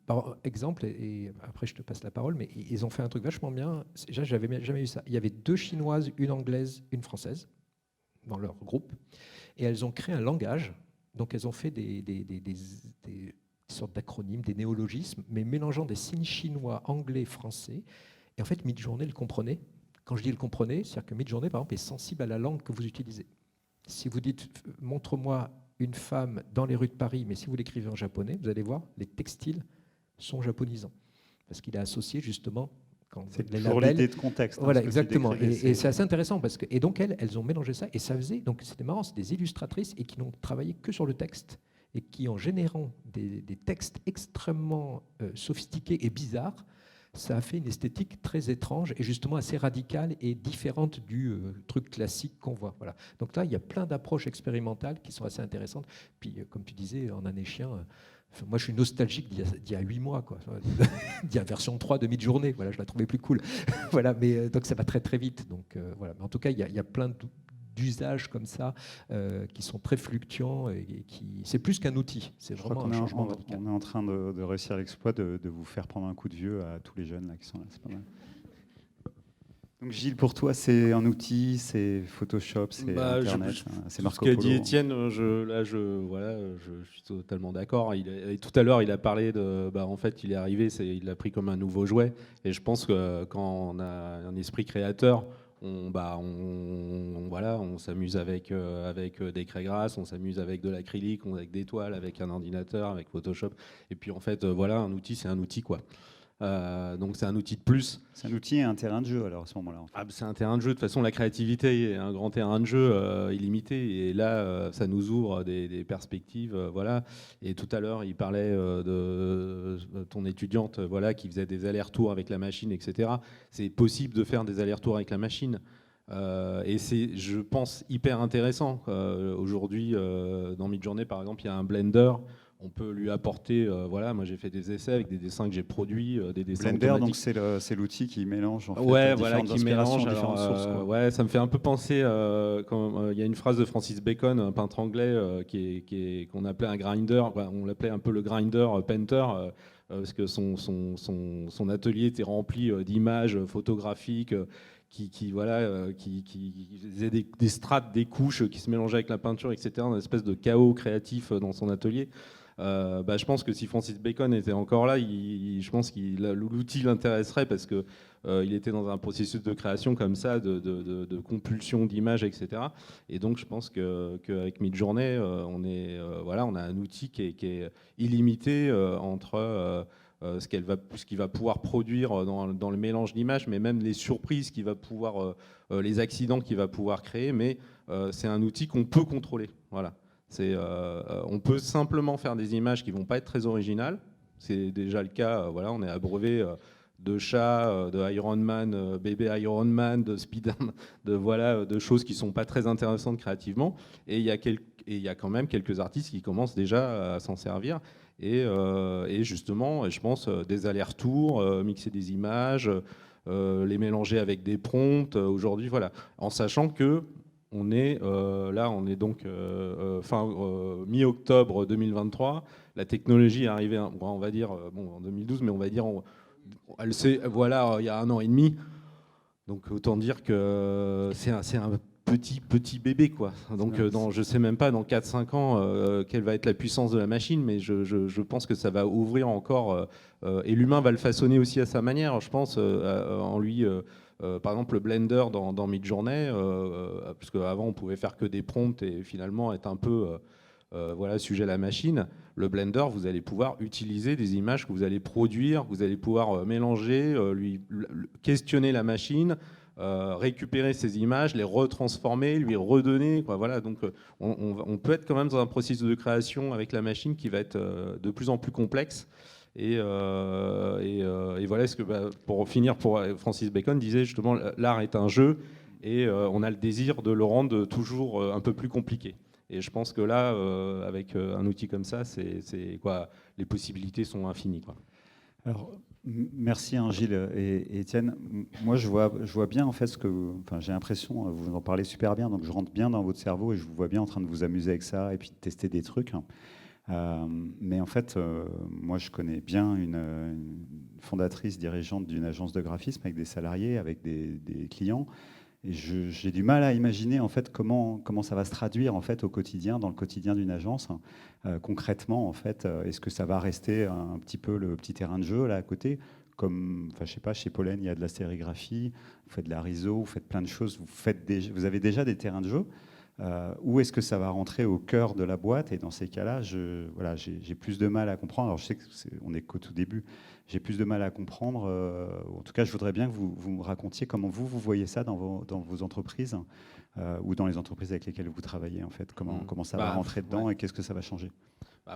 par exemple, et après je te passe la parole, mais ils ont fait un truc vachement bien. Déjà, j'avais jamais vu ça. Il y avait 2 Chinoises, une anglaise, une française dans leur groupe, et elles ont créé un langage. Donc elles ont fait des sortes d'acronymes, des néologismes, mais mélangeant des signes chinois, anglais, français. Et en fait, Midjourney le comprenait. Quand je dis le comprenait, c'est-à-dire que Midjourney, par exemple, est sensible à la langue que vous utilisez. Si vous dites « montre-moi une femme dans les rues de Paris », mais si vous l'écrivez en japonais, vous allez voir, les textiles sont japonisants. Parce qu'il a associé justement... C'est toujours l'idée de contexte. Voilà, exactement. Et c'est assez intéressant parce que, et donc elles ont mélangé ça et ça faisait, donc c'était marrant, c'est des illustratrices et qui n'ont travaillé que sur le texte et qui, en générant des textes extrêmement sophistiqués et bizarres, ça a fait une esthétique très étrange et justement assez radicale et différente du truc classique qu'on voit. Voilà. Donc là, il y a plein d'approches expérimentales qui sont assez intéressantes. Puis, comme tu disais, en année chien, moi, je suis nostalgique d'il y a 8 mois, quoi. D'il y a version 3 de Midjourney. Voilà, je la trouvais plus cool. Voilà, mais donc ça va très très vite. Donc voilà. Mais en tout cas, il y a plein d'usages comme ça qui sont très fluctuants et qui. C'est plus qu'un outil. C'est vraiment un changement radical. On est en train de réussir l'exploit de vous faire prendre un coup de vieux à tous les jeunes là qui sont là. C'est pas mal. Donc Gilles, pour toi, c'est un outil, c'est Photoshop, c'est Internet, c'est Marco Polo. Ce qu'a dit Étienne, je suis totalement d'accord. Tout à l'heure, il a parlé de, en fait, il est arrivé, il l'a pris comme un nouveau jouet. Et je pense que quand on a un esprit créateur, on s'amuse avec des craies grasses, on s'amuse avec de l'acrylique, avec des toiles, avec un ordinateur, avec Photoshop. Et puis en fait, un outil, c'est un outil, quoi. Donc c'est un outil de plus. C'est un outil et un terrain de jeu alors à ce moment-là. En fait. C'est un terrain de jeu. De toute façon, la créativité est un grand terrain de jeu illimité. Et là, ça nous ouvre des perspectives. Voilà. Et tout à l'heure, il parlait de ton étudiante qui faisait des allers-retours avec la machine, etc. C'est possible de faire des allers-retours avec la machine. Et c'est, je pense, hyper intéressant. Aujourd'hui, dans Midjourney, par exemple, il y a un Blender. On peut lui apporter, moi j'ai fait des essais avec des dessins que j'ai produits, des dessins Blender, automatiques. donc c'est l'outil qui mélange en fait, qui mélange différentes sources. Quoi. Ça me fait un peu penser, il y a une phrase de Francis Bacon, un peintre anglais, qu'on appelait un grinder, on l'appelait un peu le grinder painter, parce que son atelier était rempli d'images photographiques. Qui faisait des strates, des couches qui se mélangeaient avec la peinture, etc. Une espèce de chaos créatif dans son atelier. Je pense que si Francis Bacon était encore là, je pense que l'outil l'intéresserait parce que il était dans un processus de création comme ça, de compulsion d'images, etc. Et donc je pense qu'avec Midjourney, on a un outil qui est illimité entre ce qu'il va pouvoir produire dans le mélange d'images, mais même les surprises qu'il va pouvoir, les accidents qu'il va pouvoir créer. Mais c'est un outil qu'on peut contrôler. Voilà. On peut simplement faire des images qui ne vont pas être très originales. C'est déjà le cas. On est abreuvé de chats, de Iron Man, bébé Iron Man, de Spider-Man, de choses qui ne sont pas très intéressantes créativement. Et il y a quand même quelques artistes qui commencent déjà à s'en servir. Et justement, je pense, des allers-retours, mixer des images, les mélanger avec des prompts. Aujourd'hui, en sachant que on est donc fin mi-octobre 2023. La technologie est arrivée, on va dire, en 2012, mais on va dire, il y a 1 an et demi. Donc autant dire que c'est un petit bébé, quoi. Donc je sais même pas dans 4-5 ans quelle va être la puissance de la machine, mais je pense que ça va ouvrir encore et l'humain va le façonner aussi à sa manière. Je pense en lui. Par exemple, le Blender dans Midjourney, parce qu'avant on pouvait faire que des prompts et finalement être un peu sujet à la machine. Le Blender, vous allez pouvoir utiliser des images que vous allez produire, vous allez pouvoir mélanger, questionner la machine, récupérer ces images, les retransformer, lui redonner. Donc on peut être quand même dans un processus de création avec la machine qui va être de plus en plus complexe. Et voilà ce que, pour finir, Francis Bacon disait justement, l'art est un jeu et on a le désir de le rendre toujours un peu plus compliqué. Et je pense que là, avec un outil comme ça, les possibilités sont infinies, quoi. Alors, Merci hein, Gilles et Étienne. Moi, je vois bien en fait j'ai l'impression, vous en parlez super bien, donc je rentre bien dans votre cerveau et je vous vois bien en train de vous amuser avec ça et puis de tester des trucs. Mais en fait, moi, je connais bien une fondatrice, dirigeante d'une agence de graphisme avec des salariés, avec des clients. Et j'ai du mal à imaginer en fait comment ça va se traduire en fait au quotidien, dans le quotidien d'une agence. Concrètement, en fait, est-ce que ça va rester un petit peu le petit terrain de jeu là à côté, comme, enfin, je sais pas, chez Pollen, il y a de la sérigraphie, vous faites de la RISO, vous faites plein de choses, vous avez déjà des terrains de jeu. Ou est-ce que ça va rentrer au cœur de la boîte? Et dans ces cas-là, voilà, j'ai plus de mal à comprendre. Alors je sais qu'on est qu'au tout début. J'ai plus de mal à comprendre. En tout cas, je voudrais bien que vous me racontiez comment vous voyez ça dans vos entreprises ou dans les entreprises avec lesquelles vous travaillez. En fait, comment ça va rentrer dedans et qu'est-ce que ça va changer?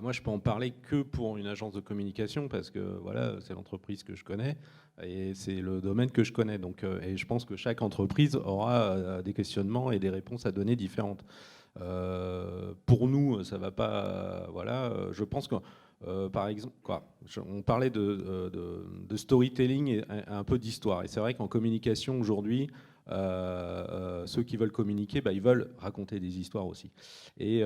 Moi, je peux en parler que pour une agence de communication parce que voilà, c'est l'entreprise que je connais et c'est le domaine que je connais. Donc, et je pense que chaque entreprise aura des questionnements et des réponses à donner différentes. Pour nous, ça va pas. Voilà, je pense que par exemple, on parlait de storytelling et un peu d'histoire. Et c'est vrai qu'en communication aujourd'hui, ceux qui veulent communiquer, ils veulent raconter des histoires aussi. Et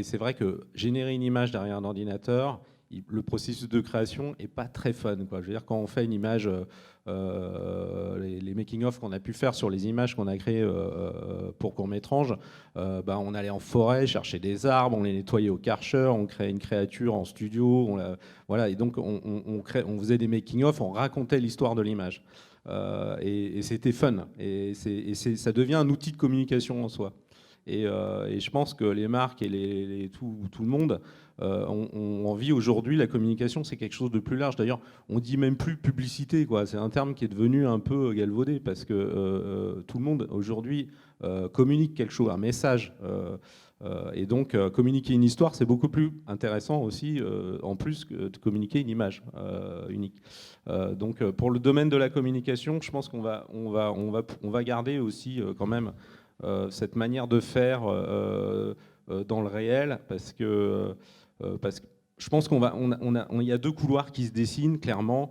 c'est vrai que générer une image derrière un ordinateur, le processus de création est pas très fun, quoi. Je veux dire, quand on fait une image, les making-of qu'on a pu faire sur les images qu'on a créées pour Court-Métrange, on allait en forêt chercher des arbres, on les nettoyait au Karcher, on créait une créature en studio, voilà, et donc on faisait des making-of, on racontait l'histoire de l'image. Et c'était fun. Et ça devient un outil de communication en soi. Et je pense que les marques et tout le monde ont envie aujourd'hui, la communication, c'est quelque chose de plus large. D'ailleurs, on dit même plus publicité, quoi. C'est un terme qui est devenu un peu galvaudé parce que tout le monde aujourd'hui communique quelque chose, un message. Et donc, communiquer une histoire, c'est beaucoup plus intéressant aussi, en plus que de communiquer une image unique. Donc, pour le domaine de la communication, je pense qu'on va garder aussi quand même cette manière de faire dans le réel, parce que je pense il y a deux couloirs qui se dessinent clairement.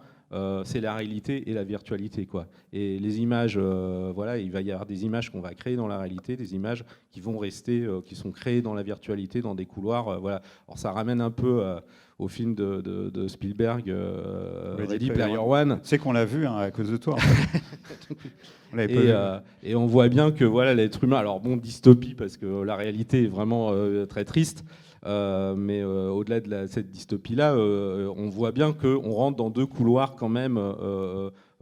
C'est la réalité et la virtualité, quoi. Et les images, voilà, il va y avoir des images qu'on va créer dans la réalité, des images qui vont rester, qui sont créées dans la virtualité, dans des couloirs, voilà. Alors ça ramène un peu au film de Spielberg, Ready Player One. Tu sais qu'on l'a vu hein, à cause de toi. En fait. On l'avait pas vu. Et on voit bien que voilà, l'être humain, alors bon, dystopie parce que la réalité est vraiment très triste. Mais au-delà de cette dystopie-là, on voit bien qu'on rentre dans deux couloirs quand même,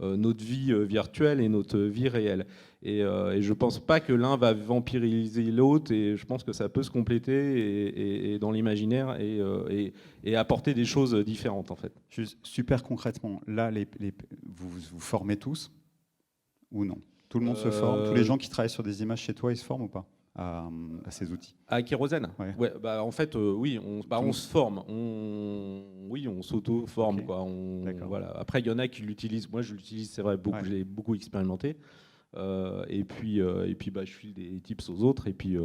notre vie virtuelle et notre vie réelle. Et je ne pense pas que l'un va vampiriser l'autre, et je pense que ça peut se compléter et dans l'imaginaire et apporter des choses différentes en fait. Juste super concrètement, là, vous formez tous ou non? Tout le monde se forme? Tous les gens qui travaillent sur des images chez toi, ils se forment ou pas à ces outils? À Kérosène? Ouais. En fait, oui, on se forme. On s'auto-forme. Okay. Quoi. Voilà. Après, il y en a qui l'utilisent. Moi, je l'utilise, c'est vrai, beaucoup. Ouais. Je l'ai beaucoup expérimenté. Et puis, je file des tips aux autres. Et puis,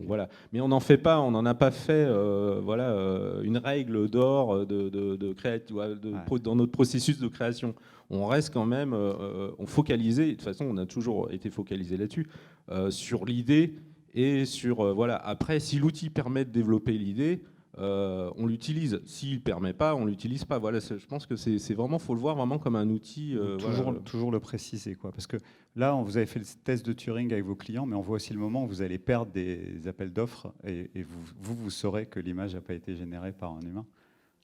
voilà. Mais on n'en fait pas. On n'en a pas fait. Une règle d'or dans notre processus de création. On reste quand même. On focalisait. De toute façon, on a toujours été focalisé là-dessus, sur l'idée. Et sur, voilà. Après, si l'outil permet de développer l'idée, on l'utilise. S'il ne permet pas, on ne l'utilise pas. Voilà, je pense que c'est vraiment, il faut le voir vraiment comme un outil. Toujours le préciser, quoi. Parce que là, vous avez fait le test de Turing avec vos clients, mais on voit aussi le moment où vous allez perdre des appels d'offres et vous saurez que l'image n'a pas été générée par un humain.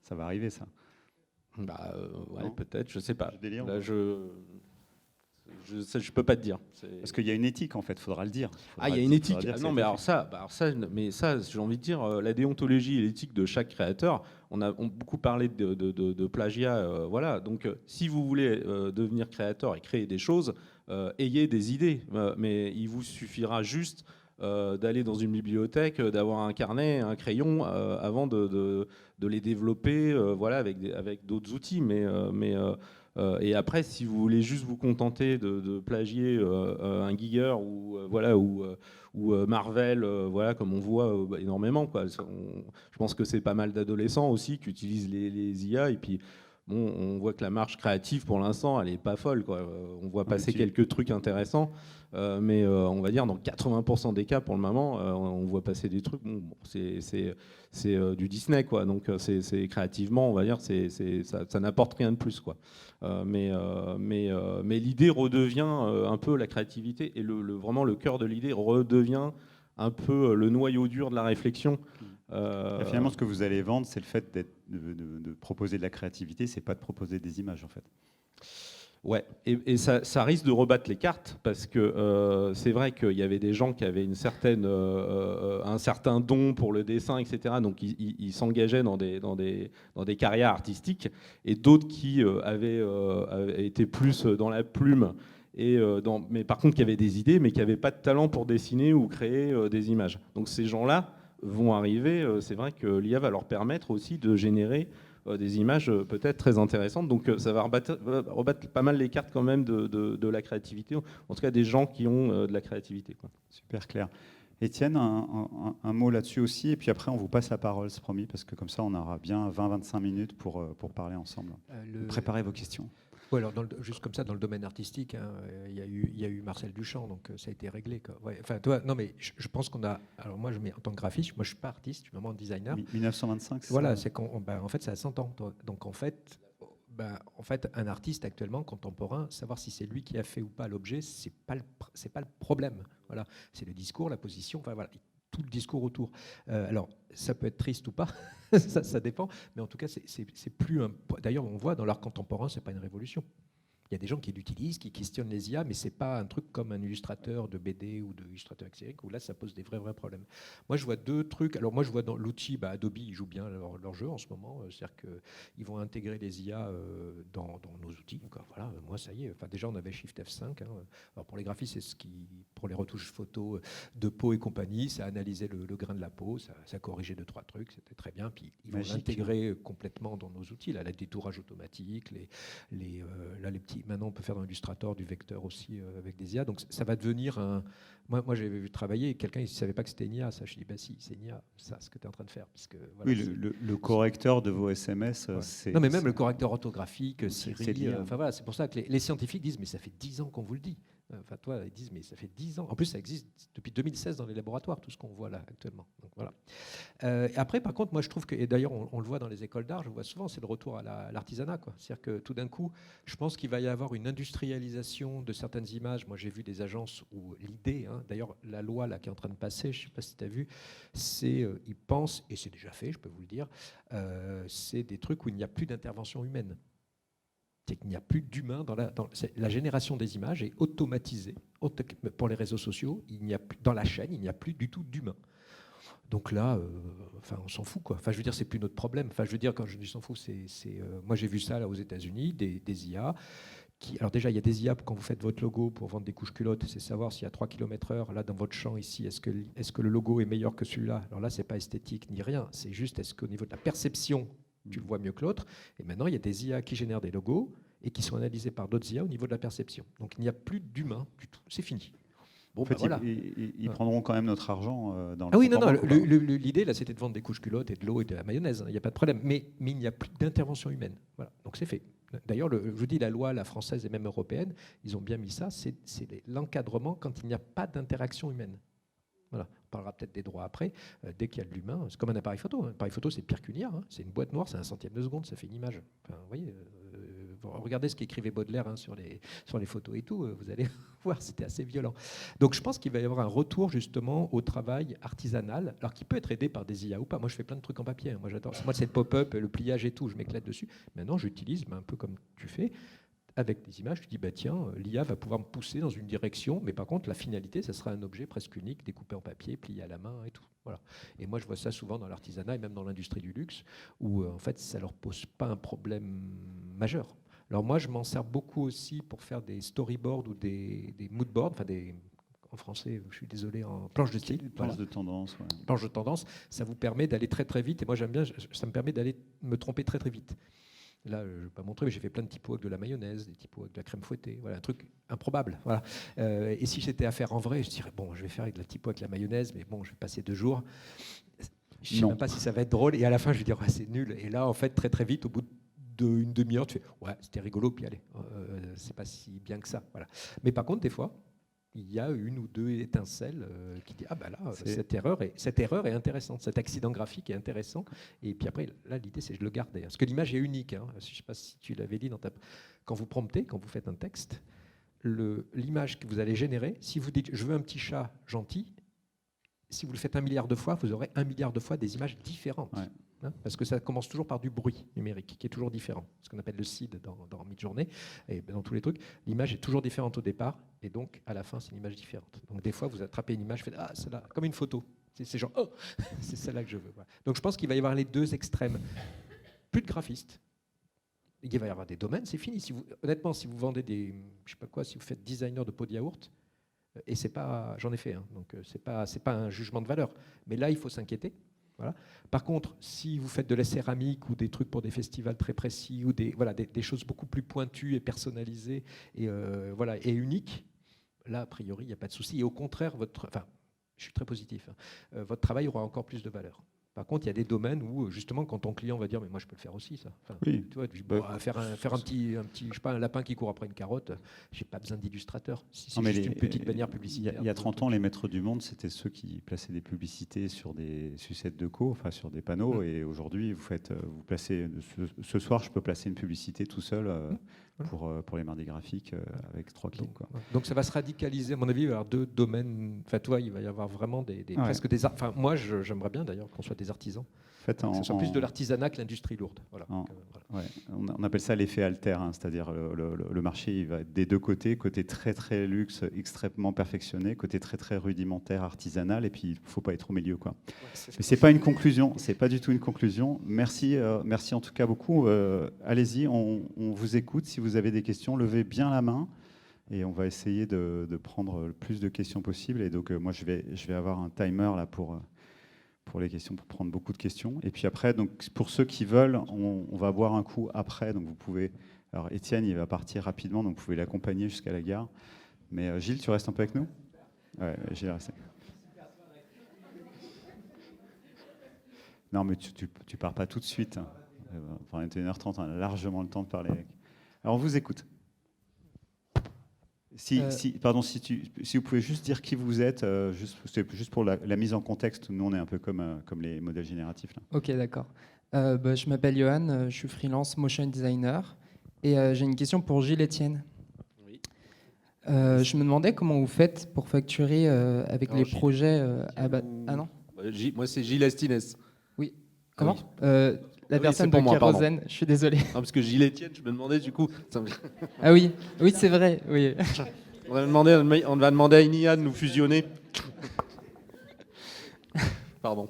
Ça va arriver, ça? Ouais, peut-être, je ne sais pas. Là, je ne peux pas te dire. Parce qu'il y a une éthique, en fait, il faudra le dire. Il y a une éthique. Non, mais alors ça, j'ai envie de dire, la déontologie et l'éthique de chaque créateur, on a beaucoup parlé de plagiat. Voilà. Donc, si vous voulez devenir créateur et créer des choses, ayez des idées. Mais il vous suffira juste d'aller dans une bibliothèque, d'avoir un carnet, un crayon, avant de les développer voilà, avec d'autres outils. Et après, si vous voulez juste vous contenter de plagier un Giger ou Marvel, voilà, comme on voit énormément, quoi. Je pense que c'est pas mal d'adolescents aussi qui utilisent les IA. Et puis, bon, on voit que la marge créative, pour l'instant, elle n'est pas folle, quoi. On voit passer tu- quelques trucs intéressants, mais on va dire dans 80% des cas, pour le moment, on voit passer des trucs. Bon, c'est du Disney, quoi. Donc, c'est créativement, on va dire, ça n'apporte rien de plus, quoi. Mais l'idée redevient un peu la créativité, et vraiment le cœur de l'idée redevient un peu le noyau dur de la réflexion. Et finalement, ce que vous allez vendre, c'est le fait de proposer de la créativité, c'est pas de proposer des images, en fait. Ouais, et ça risque de rebattre les cartes, parce que c'est vrai qu'il y avait des gens qui avaient un certain don pour le dessin, etc. Donc ils s'engageaient dans des carrières artistiques, et d'autres qui avaient été plus dans la plume, mais par contre qui avaient des idées, mais qui n'avaient pas de talent pour dessiner ou créer des images. Donc ces gens-là vont arriver, c'est vrai que l'IA va leur permettre aussi de générer des images peut-être très intéressantes. Donc ça va rebattre pas mal les cartes quand même de la créativité, en tout cas des gens qui ont de la créativité, quoi. Super clair. Étienne, un mot là-dessus aussi, et puis après on vous passe la parole, c'est promis, parce que comme ça on aura bien 20-25 minutes pour parler ensemble. Préparez vos questions. Ouais, alors juste comme ça, dans le domaine artistique, hein, il y a eu Marcel Duchamp, donc ça a été réglé, quoi. Ouais, enfin, toi, non, mais je pense qu'on a. Alors moi, en tant que graphiste, moi je suis pas artiste, je suis vraiment designer. 1925, c'est Voilà, ça. c'est en fait, ça a 100 ans. Donc en fait, un artiste actuellement contemporain, savoir si c'est lui qui a fait ou pas l'objet, c'est pas le problème. Voilà, c'est le discours, la position, enfin voilà, tout le discours autour. Alors ça peut être triste ou pas, ça dépend, mais en tout cas c'est plus un. D'ailleurs, on voit dans l'art contemporain, c'est pas une révolution. Il y a des gens qui l'utilisent, qui questionnent les IA, mais c'est pas un truc comme un illustrateur de BD ou de illustrateur xérique où là ça pose des vrais problèmes. Moi je vois deux trucs. Alors moi je vois dans l'outil, Adobe ils jouent bien leur jeu en ce moment, c'est-à-dire qu'ils vont intégrer les IA dans nos outils. Quoi. Voilà, moi ça y est. Enfin déjà on avait Shift F5. Hein. Alors pour les graphistes c'est pour les retouches photos de peau et compagnie, ça analysait le grain de la peau, ça corrigeait 2-3 trucs, c'était très bien. Puis ils vont l'intégrer complètement dans nos outils. Là, le détourage automatique, les petits. Maintenant, on peut faire dans Illustrator du vecteur aussi avec des IA. Donc, ça va devenir un. Moi j'ai vu travailler, quelqu'un il ne savait pas que c'était une IA. Ça, je dis, si, c'est une IA, ça, ce que tu es en train de faire. Parce que, voilà, oui, le correcteur de vos SMS, ouais. c'est. Non, mais même le correcteur orthographique, Siri. l'IA. Enfin, voilà, c'est pour ça que les scientifiques disent, mais ça fait 10 ans qu'on vous le dit. Enfin, toi, ils disent, mais ça fait 10 ans. En plus, ça existe depuis 2016 dans les laboratoires, tout ce qu'on voit là actuellement. Donc, voilà. Et après, par contre, moi, je trouve que, et d'ailleurs, on le voit dans les écoles d'art, je vois souvent, c'est le retour à l'artisanat, quoi. C'est-à-dire que tout d'un coup, je pense qu'il va y avoir une industrialisation de certaines images. Moi, j'ai vu des agences où l'idée, hein, d'ailleurs, la loi là, qui est en train de passer, je ne sais pas si tu as vu, c'est, ils pensent, et c'est déjà fait, je peux vous le dire, c'est des trucs où il n'y a plus d'intervention humaine. C'est qu'il n'y a plus d'humain dans la génération des images est automatisée pour les réseaux sociaux. Il n'y a plus, dans la chaîne, il n'y a plus du tout d'humain. Donc là, on s'en fout, quoi. Enfin, je veux dire, c'est plus notre problème. Enfin, je veux dire, quand je dis s'en fout, moi j'ai vu ça là aux États-Unis, des IA. Alors déjà, il y a des IA quand vous faites votre logo pour vendre des couches culottes, c'est savoir s'il y a 3 km/h là dans votre champ ici, est-ce que le logo est meilleur que celui-là. Alors là, c'est pas esthétique ni rien, c'est juste est-ce qu'au niveau de la perception, tu le vois mieux que l'autre. Et maintenant, il y a des IA qui génèrent des logos et qui sont analysés par d'autres IA au niveau de la perception. Donc il n'y a plus d'humain du tout, c'est fini. Bon, en fait, voilà. ils prendront quand même notre argent dans le Ah oui, non, contemporain. l'idée, là, c'était de vendre des couches culottes et de l'eau et de la mayonnaise, hein, il n'y a pas de problème. Mais il n'y a plus d'intervention humaine. Voilà, donc c'est fait. D'ailleurs, je vous dis, la loi, la française et même européenne, ils ont bien mis ça, c'est l'encadrement quand il n'y a pas d'interaction humaine. Voilà. On parlera peut-être des droits après. Dès qu'il y a de l'humain, c'est comme un appareil photo. Un appareil photo, c'est pire qu'une IA. Hein. C'est une boîte noire, c'est un centième de seconde, ça fait une image. Enfin, vous voyez, regardez ce qu'écrivait Baudelaire hein, sur les photos et tout. Vous allez voir, c'était assez violent. Donc je pense qu'il va y avoir un retour justement au travail artisanal, alors qui peut être aidé par des IA ou pas. Moi, je fais plein de trucs en papier. Hein. Moi, j'adore. Moi, c'est le pop-up, le pliage et tout. Je m'éclate dessus. Maintenant, j'utilise un peu comme tu fais. Avec des images, tu dis, tiens, l'IA va pouvoir me pousser dans une direction, mais par contre, la finalité, ça sera un objet presque unique, découpé en papier, plié à la main et tout. Voilà. Et moi, je vois ça souvent dans l'artisanat et même dans l'industrie du luxe, où en fait, ça ne leur pose pas un problème majeur. Alors moi, je m'en sers beaucoup aussi pour faire des storyboards ou des moodboards, enfin en français, je suis désolé, en planche de style. Planche de tendance, ouais. Planche de tendance, ça vous permet d'aller très très vite, et moi j'aime bien, ça me permet d'aller me tromper très très vite. Là, je ne vais pas montrer, mais j'ai fait plein de typos avec de la mayonnaise, des typos avec de la crème fouettée. Voilà, un truc improbable. Voilà. Et si j'étais à faire en vrai, je dirais, bon, je vais faire avec de la typo avec la mayonnaise, mais bon, je vais passer 2 jours. Je ne sais même pas si ça va être drôle. Et à la fin, je vais dire, c'est nul. Et là, en fait, très très vite, au bout de d'une demi-heure, tu fais ouais, c'était rigolo, puis allez, c'est pas si bien que ça. Voilà. Mais par contre, des fois, il y a une ou deux étincelles qui disent ah ben là, cette erreur est intéressante, cet accident graphique est intéressant. Et puis après, là, l'idée, c'est que je le garde d'ailleurs. Parce que l'image est unique. Hein. Je ne sais pas si tu l'avais dit quand vous promptez, quand vous faites un texte, l'image que vous allez générer, si vous dites je veux un petit chat gentil, si vous le faites 1 milliard de fois, vous aurez 1 milliard de fois des images différentes. Ouais. Hein, parce que ça commence toujours par du bruit numérique, qui est toujours différent. Ce qu'on appelle le seed dans Midjourney, et dans tous les trucs, l'image est toujours différente au départ, et donc à la fin, c'est une image différente. Donc des fois, vous attrapez une image, vous faites ah, celle-là, comme une photo. C'est genre, oh, c'est celle-là que je veux. Voilà. Donc je pense qu'il va y avoir les deux extrêmes. Plus de graphistes. Il va y avoir des domaines, c'est fini. Honnêtement, si vous vendez je sais pas quoi, si vous faites designer de pots de yaourt, et c'est pas, j'en ai fait, hein, donc c'est pas un jugement de valeur. Mais là, il faut s'inquiéter. Voilà. Par contre, si vous faites de la céramique ou des trucs pour des festivals très précis ou des choses beaucoup plus pointues et personnalisées et uniques, là, a priori, il n'y a pas de souci. Et au contraire, je suis très positif, hein, votre travail aura encore plus de valeur. Par contre, il y a des domaines où, justement, quand ton client va dire « mais moi, je peux le faire aussi, ça ». Oui. Tu vois, faire un petit, je sais pas, un lapin qui court après une carotte, j'ai pas besoin d'illustrateur. Si c'est juste une petite bannière publicitaire. Il y a 30 ans, les maîtres du monde, c'était ceux qui plaçaient des publicités sur des sucettes de co, enfin sur des panneaux. Et aujourd'hui, vous placez, ce soir, je peux placer une publicité tout seul pour les mardis graphiques avec 3 clics. Donc ça va se radicaliser, à mon avis, il va y avoir 2 domaines. Enfin, toi, il va y avoir vraiment presque des... Enfin, moi, j'aimerais bien d'ailleurs qu'on soit des artisans. Que ce soit plus de l'artisanat que l'industrie lourde. Voilà. Ouais, on appelle ça l'effet alter, hein, c'est-à-dire le marché il va être des deux côtés, côté très très luxe, extrêmement perfectionné, côté très très rudimentaire, artisanal, et puis il ne faut pas être au milieu. Quoi. Mais c'est pas une conclusion, c'est pas du tout une conclusion. Merci en tout cas beaucoup. Allez-y, on vous écoute. Si vous avez des questions, levez bien la main. Et on va essayer de prendre le plus de questions possible. Et donc moi je vais avoir un timer là pour les questions, pour prendre beaucoup de questions. Et puis après, donc, pour ceux qui veulent, on va boire un coup après. Donc vous pouvez... Alors Étienne, il va partir rapidement, donc vous pouvez l'accompagner jusqu'à la gare. Mais Gilles, tu restes un peu avec nous ? Ouais, Gilles, reste. Non, mais tu pars pas tout de suite. Enfin, 21h30, on a largement le temps de parler avec. Alors on vous écoute. Si vous pouvez juste dire qui vous êtes, juste pour la mise en contexte, nous on est un peu comme les modèles génératifs. Là. Ok, d'accord. Je m'appelle Johan, je suis freelance motion designer et j'ai une question pour Gilles Etienne. Oui. Je me demandais comment vous faites pour facturer avec les projets... Ah non moi c'est Gilles Astines. Oui. Comment La oui, personne de Kérosène, je suis désolé. Non, parce que Gilles Etienne, je me demandais du coup. Ah oui, c'est vrai. Oui. On va demander à Inia de nous fusionner. Pardon.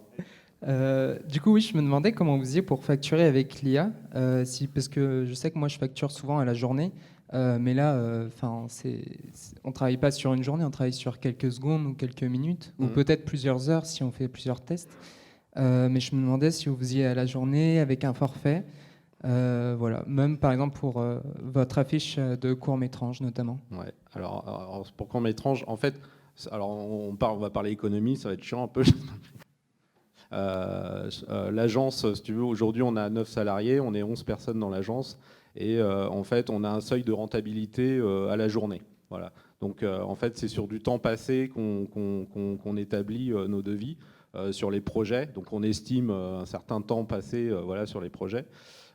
Du coup, oui, je me demandais comment vous faisiez pour facturer avec l'IA, parce que je sais que moi, je facture souvent à la journée, mais là, on travaille pas sur une journée, on travaille sur quelques secondes ou quelques minutes, ou peut-être plusieurs heures si on fait plusieurs tests. Mais je me demandais si vous faisiez à la journée avec un forfait, voilà, même par exemple pour votre affiche de court-métrage notamment. Ouais. Alors pour court-métrage, en fait, on va parler économie, ça va être chiant un peu. L'agence, si tu veux, aujourd'hui on a 9 salariés, on est 11 personnes dans l'agence et en fait on a un seuil de rentabilité à la journée. Voilà. Donc en fait c'est sur du temps passé qu'on établit nos devis sur les projets. Donc on estime un certain temps passé sur les projets.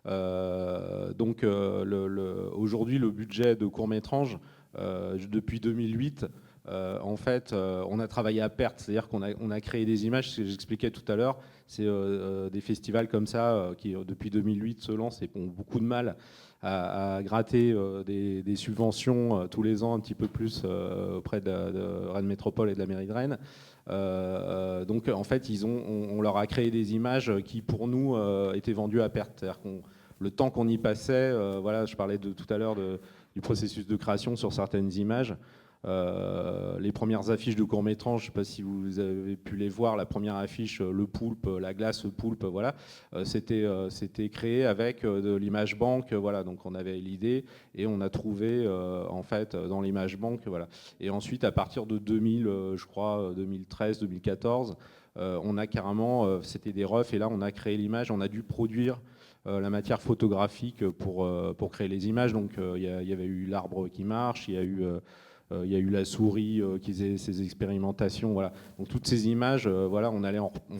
Donc aujourd'hui le budget de court-métrage depuis 2008 en fait, on a travaillé à perte, c'est-à-dire qu'on a créé des images, ce que j'expliquais tout à l'heure, c'est des festivals comme ça qui, depuis 2008, se lancent et ont beaucoup de mal à gratter des subventions tous les ans un petit peu plus auprès de Rennes Métropole et de la mairie de Rennes. Donc, en fait, on leur a créé des images qui, pour nous, étaient vendues à perte. C'est-à-dire le temps qu'on y passait, je parlais tout à l'heure du processus de création sur certaines images. Les premières affiches de court-métrage, je ne sais pas si vous avez pu les voir, la première affiche, le poulpe, la glace poulpe, voilà, c'était créé avec de l'image banque, voilà, donc on avait l'idée et on a trouvé en fait dans l'image banque, voilà. Et ensuite à partir de 2000, je crois 2013, 2014, on a carrément, c'était des refs et là on a créé l'image, on a dû produire la matière photographique pour créer les images. Donc il y avait eu l'arbre qui marche, il y a eu la souris qui faisait ses expérimentations. Voilà. Donc toutes ces images, voilà, on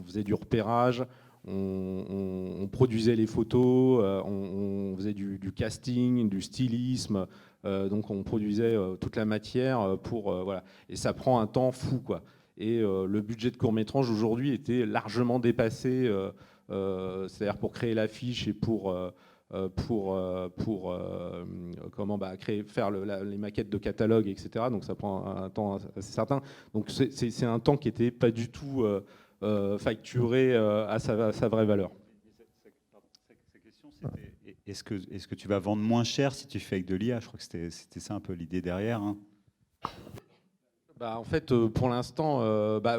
faisait du repérage, on produisait les photos, on faisait du casting, du stylisme. Donc on produisait toute la matière voilà. Et ça prend un temps fou, quoi. Et le budget de court-métrage aujourd'hui était largement dépassé. C'est-à-dire pour créer l'affiche et pour faire les maquettes de catalogue, etc. Donc ça prend un temps assez certain. Donc c'est un temps qui n'était pas du tout facturé à sa vraie valeur. Sa question, c'était est-ce que tu vas vendre moins cher si tu fais avec de l'IA? Je crois que c'était ça un peu l'idée derrière. Hein. En fait, pour l'instant,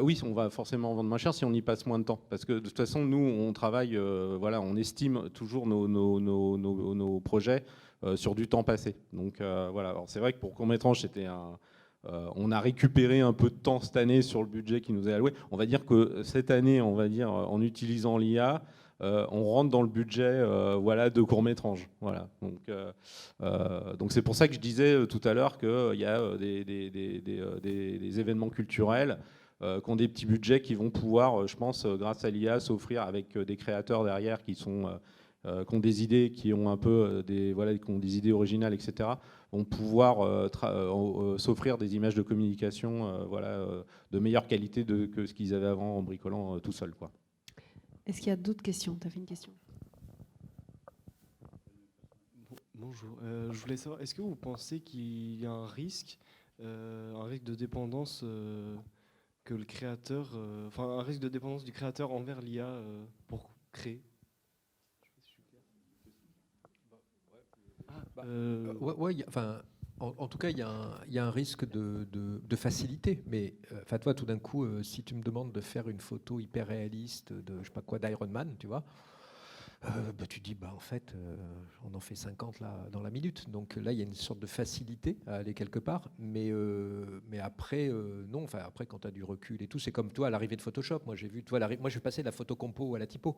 oui, on va forcément vendre moins cher si on y passe moins de temps. Parce que de toute façon, nous, on travaille, voilà, on estime toujours nos projets sur du temps passé. Donc voilà. Alors, c'est vrai que pour court-métrage, on a récupéré un peu de temps cette année sur le budget qui nous est alloué. On va dire que cette année, en utilisant l'IA, on rentre dans le budget voilà, de court-métrage. Voilà. Donc c'est pour ça que je disais tout à l'heure qu'il y a des événements culturels qui ont des petits budgets qui vont pouvoir, je pense, grâce à l'IA, s'offrir avec des créateurs derrière qui ont des idées, qui ont un peu qui ont des idées originales, etc., vont pouvoir s'offrir des images de communication voilà, de meilleure qualité que ce qu'ils avaient avant en bricolant tout seul, quoi. Est-ce qu'il y a d'autres questions? Tu avais une question? Bonjour. Je voulais savoir, est-ce que vous pensez qu'il y a un risque de dépendance que le créateur, un risque de dépendance du créateur envers l'IA pour créer? En tout cas, il y a un risque de facilité. Mais toi, tout d'un coup, si tu me demandes de faire une photo hyper réaliste de, je sais pas quoi, d'Iron Man, tu vois, tu dis, en fait, on en fait 50 là, dans la minute. Donc là, il y a une sorte de facilité à aller quelque part. Mais après, non. Après, quand tu as du recul et tout, c'est comme toi à l'arrivée de Photoshop. Moi, j'ai vu, moi, je vais passer de la photo compo à la typo.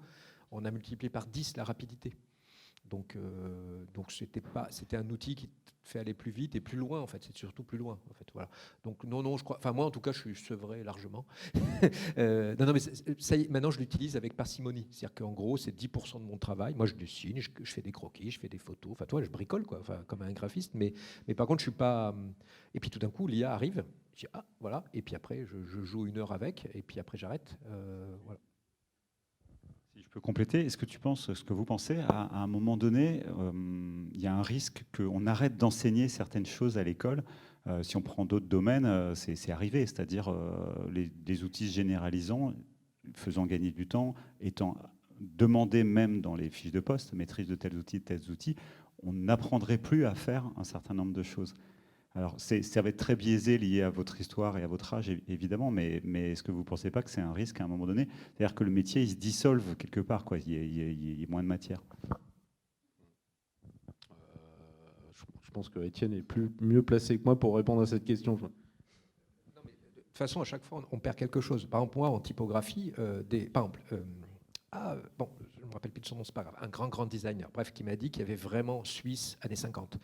On a multiplié par 10 la rapidité. Donc c'était un outil qui te fait aller plus vite et plus loin, en fait. C'est surtout plus loin, en fait. Voilà. Donc non, je crois. Enfin, moi, en tout cas, je suis sevré largement. Non, mais ça y est, maintenant, je l'utilise avec parcimonie. C'est-à-dire qu'en gros, c'est 10% de mon travail. Moi, je dessine, je fais des croquis, je fais des photos. Enfin, toi, je bricole, quoi. Enfin, comme un graphiste. Mais par contre, je suis pas. Et puis tout d'un coup, l'IA arrive. Je dis voilà. Et puis après, je joue 1 heure avec. Et puis après, j'arrête. Voilà. Si je peux compléter, est-ce que vous pensez, à un moment donné, il y a un risque qu'on arrête d'enseigner certaines choses à l'école? Si on prend d'autres domaines, c'est arrivé, c'est-à-dire des outils généralisants, faisant gagner du temps, étant demandés même dans les fiches de poste, maîtrise de tels outils, on n'apprendrait plus à faire un certain nombre de choses. Alors, ça va être très biaisé lié à votre histoire et à votre âge, évidemment, mais est-ce que vous ne pensez pas que c'est un risque à un moment donné? C'est-à-dire que le métier, il se dissolve quelque part, quoi. Il y a moins de matière. Je pense que Étienne est mieux placé que moi pour répondre à cette question. Non, mais de toute façon, à chaque fois, on perd quelque chose. Par exemple, moi, en typographie, par exemple, je ne me rappelle plus de son nom, c'est pas grave, un grand designer, bref, qui m'a dit qu'il y avait vraiment Suisse années 50.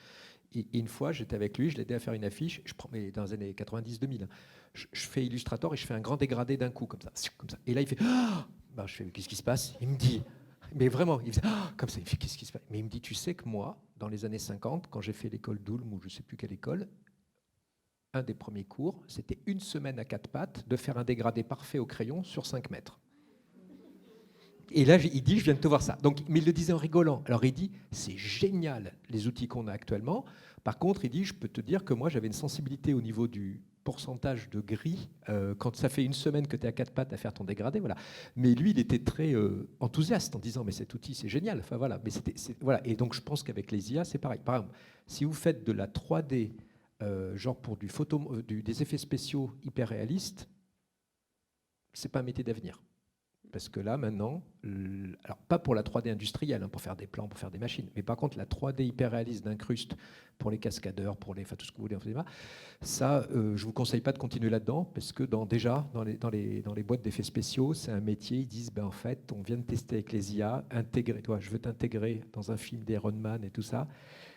Et une fois, j'étais avec lui, je l'ai aidé à faire une affiche, mais dans les années 90-2000. Je fais Illustrator et je fais un grand dégradé d'un coup, comme ça. Et là, il fait je fais, qu'est-ce qui se passe? Il me dit, mais vraiment, il faisait comme ça, il fait, qu'est-ce qui se passe? Mais il me dit, tu sais que moi, dans les années 50, quand j'ai fait l'école d'Ulm, ou je ne sais plus quelle école, un des premiers cours, c'était 1 semaine à 4 pattes de faire un dégradé parfait au crayon sur 5 mètres. Et là, il dit, je viens de te voir ça. Donc, mais il le disait en rigolant. Alors, il dit, c'est génial, les outils qu'on a actuellement. Par contre, il dit, je peux te dire que moi, j'avais une sensibilité au niveau du pourcentage de gris, quand ça fait 1 semaine que tu es à 4 pattes à faire ton dégradé. Voilà. Mais lui, il était très enthousiaste en disant, mais cet outil, c'est génial. Enfin, voilà. Mais voilà. Et donc, je pense qu'avec les IA, c'est pareil. Par exemple, si vous faites de la 3D, genre pour des effets spéciaux hyper réalistes, c'est pas un métier d'avenir. Parce que là, maintenant, alors pas pour la 3D industrielle, hein, pour faire des plans, pour faire des machines, mais par contre, la 3D hyper réaliste d'incruste pour les cascadeurs, pour les, enfin, tout ce que vous voulez, ça, je vous conseille pas de continuer là-dedans, parce que déjà, dans les boîtes d'effets spéciaux, c'est un métier, ils disent, en fait, on vient de tester avec les IA, je veux t'intégrer dans un film d'Iron Man et tout ça.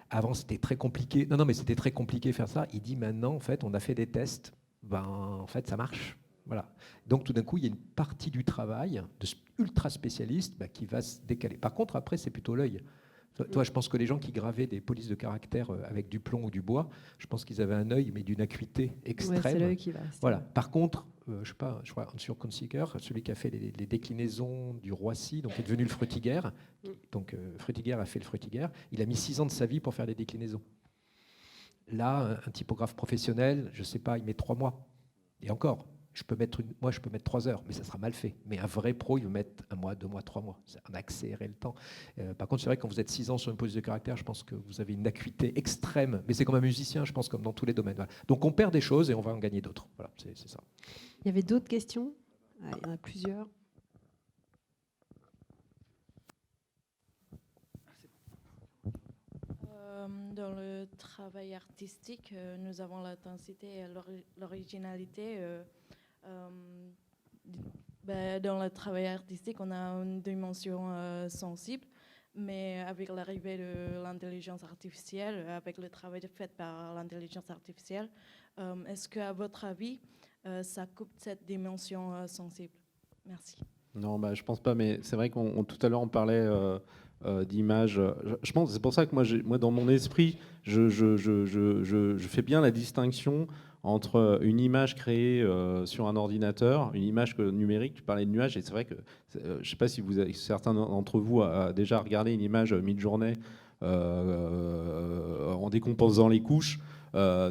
Avant, c'était très compliqué. Non, mais c'était très compliqué faire ça. Il dit, maintenant, en fait, on a fait des tests, en fait, ça marche. Voilà. Donc tout d'un coup, il y a une partie du travail de ultra spécialiste qui va se décaler. Par contre, après, c'est plutôt l'œil. Toi, je pense que les gens qui gravaient des polices de caractère avec du plomb ou du bois, je pense qu'ils avaient un œil, mais d'une acuité extrême. Ouais, c'est l'œil qui va. Voilà. Par contre, je crois Hans-Jürgen Kunstler, celui qui a fait les déclinaisons du Roissy, donc est devenu le Frutiger. Donc Frutiger a fait le Frutiger. Il a mis 6 ans de sa vie pour faire les déclinaisons. Là, un typographe professionnel, je ne sais pas, il met 3 mois. Et encore. Je peux mettre 3 heures, mais ça sera mal fait. Mais un vrai pro, il veut mettre 1 mois, 2 mois, 3 mois. On a accéléré le temps. Par contre, c'est vrai que quand vous êtes 6 ans sur une police de caractère, je pense que vous avez une acuité extrême. Mais c'est comme un musicien, je pense, comme dans tous les domaines. Voilà. Donc on perd des choses et on va en gagner d'autres. Voilà, c'est ça. Il y avait d'autres questions? Il y en a plusieurs. Dans le travail artistique, nous avons l'intensité et l'originalité. Dans le travail artistique, on a une dimension sensible, mais avec l'arrivée de l'intelligence artificielle, avec le travail fait par l'intelligence artificielle, est-ce qu'à votre avis, ça coupe cette dimension sensible? Merci. Non, je pense pas, mais c'est vrai qu'on tout à l'heure on parlait d'images. Je pense, c'est pour ça que moi dans mon esprit, je fais bien la distinction entre une image créée sur un ordinateur, une image numérique. Tu parlais de nuages, et c'est vrai que je ne sais pas si certains d'entre vous a déjà regardé une image mid-journée en décomposant les couches.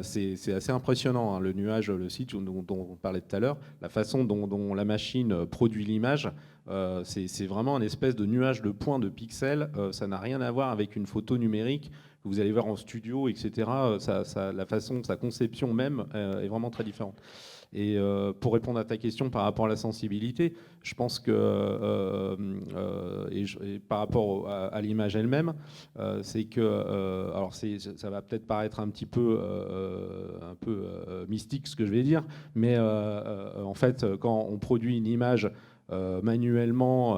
C'est assez impressionnant, hein, le nuage, le site dont on parlait tout à l'heure, la façon dont la machine produit l'image, c'est vraiment un espèce de nuage de points, de pixels. Ça n'a rien à voir avec une photo numérique que vous allez voir en studio, etc. La façon, sa conception même est vraiment très différente. Et pour répondre à ta question par rapport à la sensibilité, je pense que et par rapport à l'image elle-même, c'est que alors ça va peut-être paraître un peu mystique ce que je vais dire, mais en fait, quand on produit une image manuellement,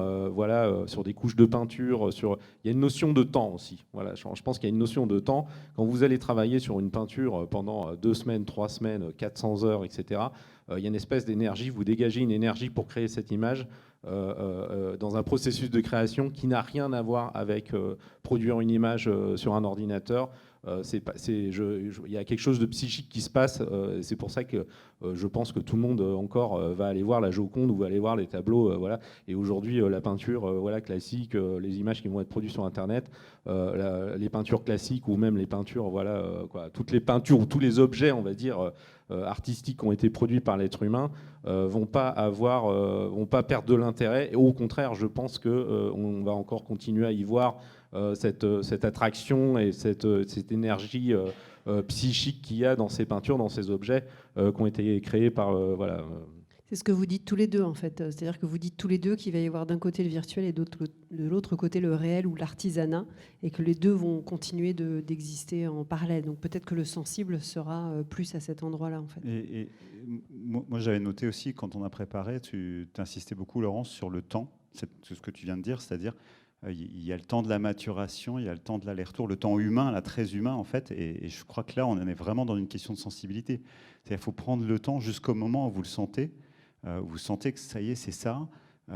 sur des couches de peinture, il y a une notion de temps aussi. Voilà, je pense qu'il y a une notion de temps. Quand vous allez travailler sur une peinture pendant 2 semaines, 3 semaines, 400 heures, etc., il y a une espèce d'énergie, vous dégagez une énergie pour créer cette image dans un processus de création qui n'a rien à voir avec produire une image sur un ordinateur. Il y a quelque chose de psychique qui se passe. C'est pour ça que je pense que tout le monde encore va aller voir la Joconde ou va aller voir les tableaux. Voilà. Et aujourd'hui, la peinture classique, les images qui vont être produites sur Internet, les peintures classiques ou même les peintures, toutes les peintures ou tous les objets, on va dire, artistiques qui ont été produits par l'être humain vont pas perdre de l'intérêt. Et au contraire, je pense qu'on va encore continuer à y voir cette attraction et cette énergie psychique qu'il y a dans ces peintures, dans ces objets qui ont été créés par... C'est ce que vous dites tous les deux, en fait. C'est-à-dire que vous dites tous les deux qu'il va y avoir d'un côté le virtuel et de l'autre côté le réel ou l'artisanat, et que les deux vont continuer d'exister en parallèle. Donc peut-être que le sensible sera plus à cet endroit-là, en fait. Et moi, j'avais noté aussi, quand on a préparé, tu insistais beaucoup, Laurence, sur le temps. C'est ce que tu viens de dire, c'est-à-dire il y a le temps de la maturation, il y a le temps de l'aller-retour, le temps humain, là, très humain, en fait. Et je crois que là, on en est vraiment dans une question de sensibilité. C'est-à-dire qu'il faut prendre le temps jusqu'au moment où vous le sentez. Vous sentez que ça y est, c'est ça.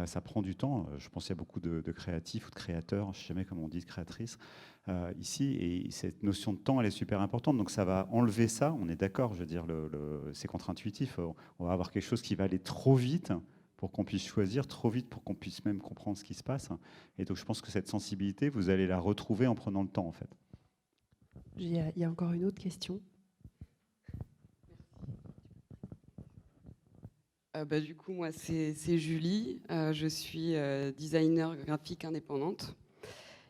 Ça prend du temps. Je pense qu'il y a beaucoup de créatifs ou de créateurs, je ne sais jamais comment on dit, de créatrices ici. Et cette notion de temps, elle est super importante. Donc ça va enlever ça. On est d'accord, je veux dire, c'est contre-intuitif. On va avoir quelque chose qui va aller trop vite pour qu'on puisse choisir, trop vite pour qu'on puisse même comprendre ce qui se passe. Et donc je pense que cette sensibilité, vous allez la retrouver en prenant le temps, en fait. Il y a encore une autre question. Du coup, moi, c'est Julie. Je suis designer graphique indépendante.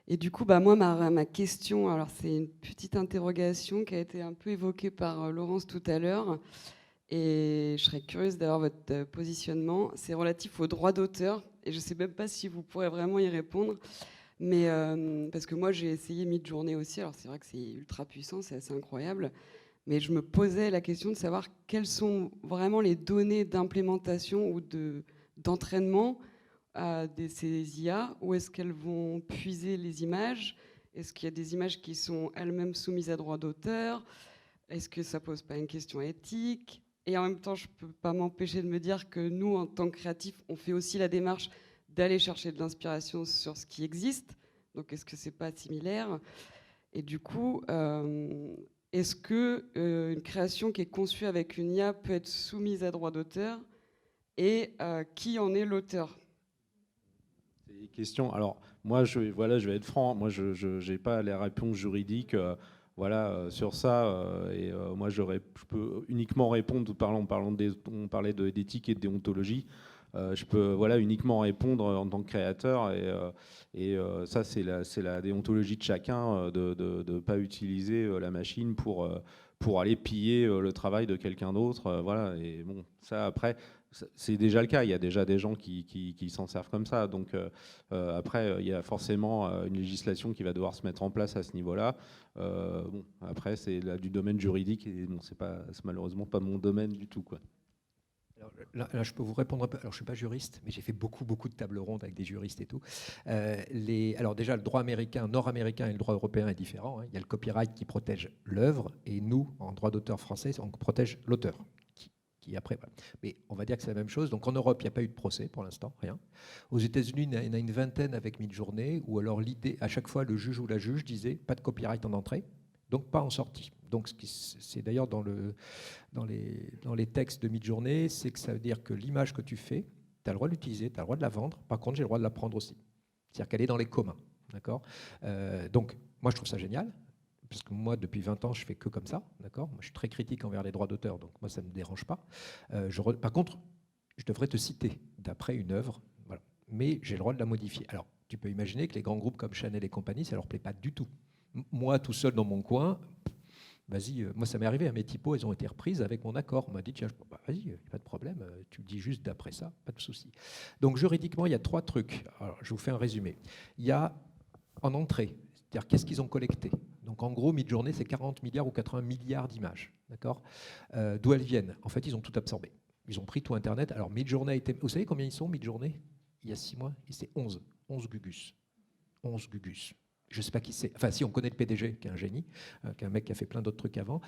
Et du coup, moi, ma question, alors c'est une petite interrogation qui a été un peu évoquée par Laurence tout à l'heure. Et je serais curieuse d'avoir votre positionnement. C'est relatif aux droits d'auteur, et je ne sais même pas si vous pourrez vraiment y répondre. Mais parce que moi, j'ai essayé Midjourney aussi. Alors, c'est vrai que c'est ultra puissant, c'est assez incroyable. Mais je me posais la question de savoir quelles sont vraiment les données d'implémentation ou d'entraînement de ces IA. Où est-ce qu'elles vont puiser les images? Est-ce qu'il y a des images qui sont elles-mêmes soumises à droit d'auteur? Est-ce que ça pose pas une question éthique? Et en même temps, je ne peux pas m'empêcher de me dire que nous, en tant que créatifs, on fait aussi la démarche d'aller chercher de l'inspiration sur ce qui existe. Donc, est-ce que c'est pas similaire? Et du coup, est-ce que une création qui est conçue avec une IA peut être soumise à droit d'auteur? Et qui en est l'auteur? C'est des questions. Alors, moi, je vais être franc. Moi, je n'ai pas les réponses juridiques. Sur ça, moi je peux uniquement répondre, on parlait d'éthique et de déontologie, je peux uniquement répondre en tant que créateur, ça c'est la déontologie de chacun, de ne pas utiliser la machine pour aller piller le travail de quelqu'un d'autre, et bon, ça après c'est déjà le cas, il y a déjà des gens qui s'en servent comme ça, donc après il y a forcément une législation qui va devoir se mettre en place à ce niveau-là. Après c'est du domaine juridique, et bon, c'est malheureusement pas mon domaine du tout, quoi. Alors, là, je peux vous répondre un peu. Alors, je ne suis pas juriste, mais j'ai fait beaucoup de tables rondes avec des juristes et tout. Alors déjà, le droit nord-américain et le droit européen est différent, hein. Il y a le copyright qui protège l'œuvre, et nous, en droit d'auteur français, on protège l'auteur. Qui après, voilà. Mais on va dire que c'est la même chose. Donc en Europe, il n'y a pas eu de procès pour l'instant, rien. Aux États-Unis, il y en a une vingtaine avec Midjourney, où alors l'idée, à chaque fois, le juge ou la juge disait pas de copyright en entrée, donc pas en sortie. Donc c'est d'ailleurs dans les textes de Midjourney, c'est que ça veut dire que l'image que tu fais, tu as le droit de l'utiliser, tu as le droit de la vendre, par contre j'ai le droit de la prendre aussi. C'est-à-dire qu'elle est dans les communs. D'accord. Donc moi je trouve ça génial, parce que moi depuis 20 ans je fais que comme ça. D'accord. Moi je suis très critique envers les droits d'auteur, donc moi ça ne me dérange pas. Par contre, je devrais te citer d'après une œuvre, voilà. Mais j'ai le droit de la modifier. Alors tu peux imaginer que les grands groupes comme Chanel et compagnie, ça leur plaît pas du tout. Moi tout seul dans mon coin, vas-y, moi ça m'est arrivé, mes typos, elles ont été reprises avec mon accord. On m'a dit, tiens, vas-y, pas de problème, tu dis juste d'après ça, pas de souci. Donc juridiquement, il y a 3 trucs. Alors, je vous fais un résumé. Il y a en entrée, c'est-à-dire qu'est-ce qu'ils ont collecté. Donc en gros, Midjourney, c'est 40 milliards ou 80 milliards d'images. D'accord. D'où elles viennent? En fait, ils ont tout absorbé. Ils ont pris tout Internet. Alors Midjourney, vous savez combien ils sont, Midjourney? Il y a 6 mois, c'est 11 Gugus. 11 Gugus. Je ne sais pas qui c'est. Enfin, si, on connaît le PDG, qui est un génie, qui est un mec qui a fait plein d'autres trucs avant.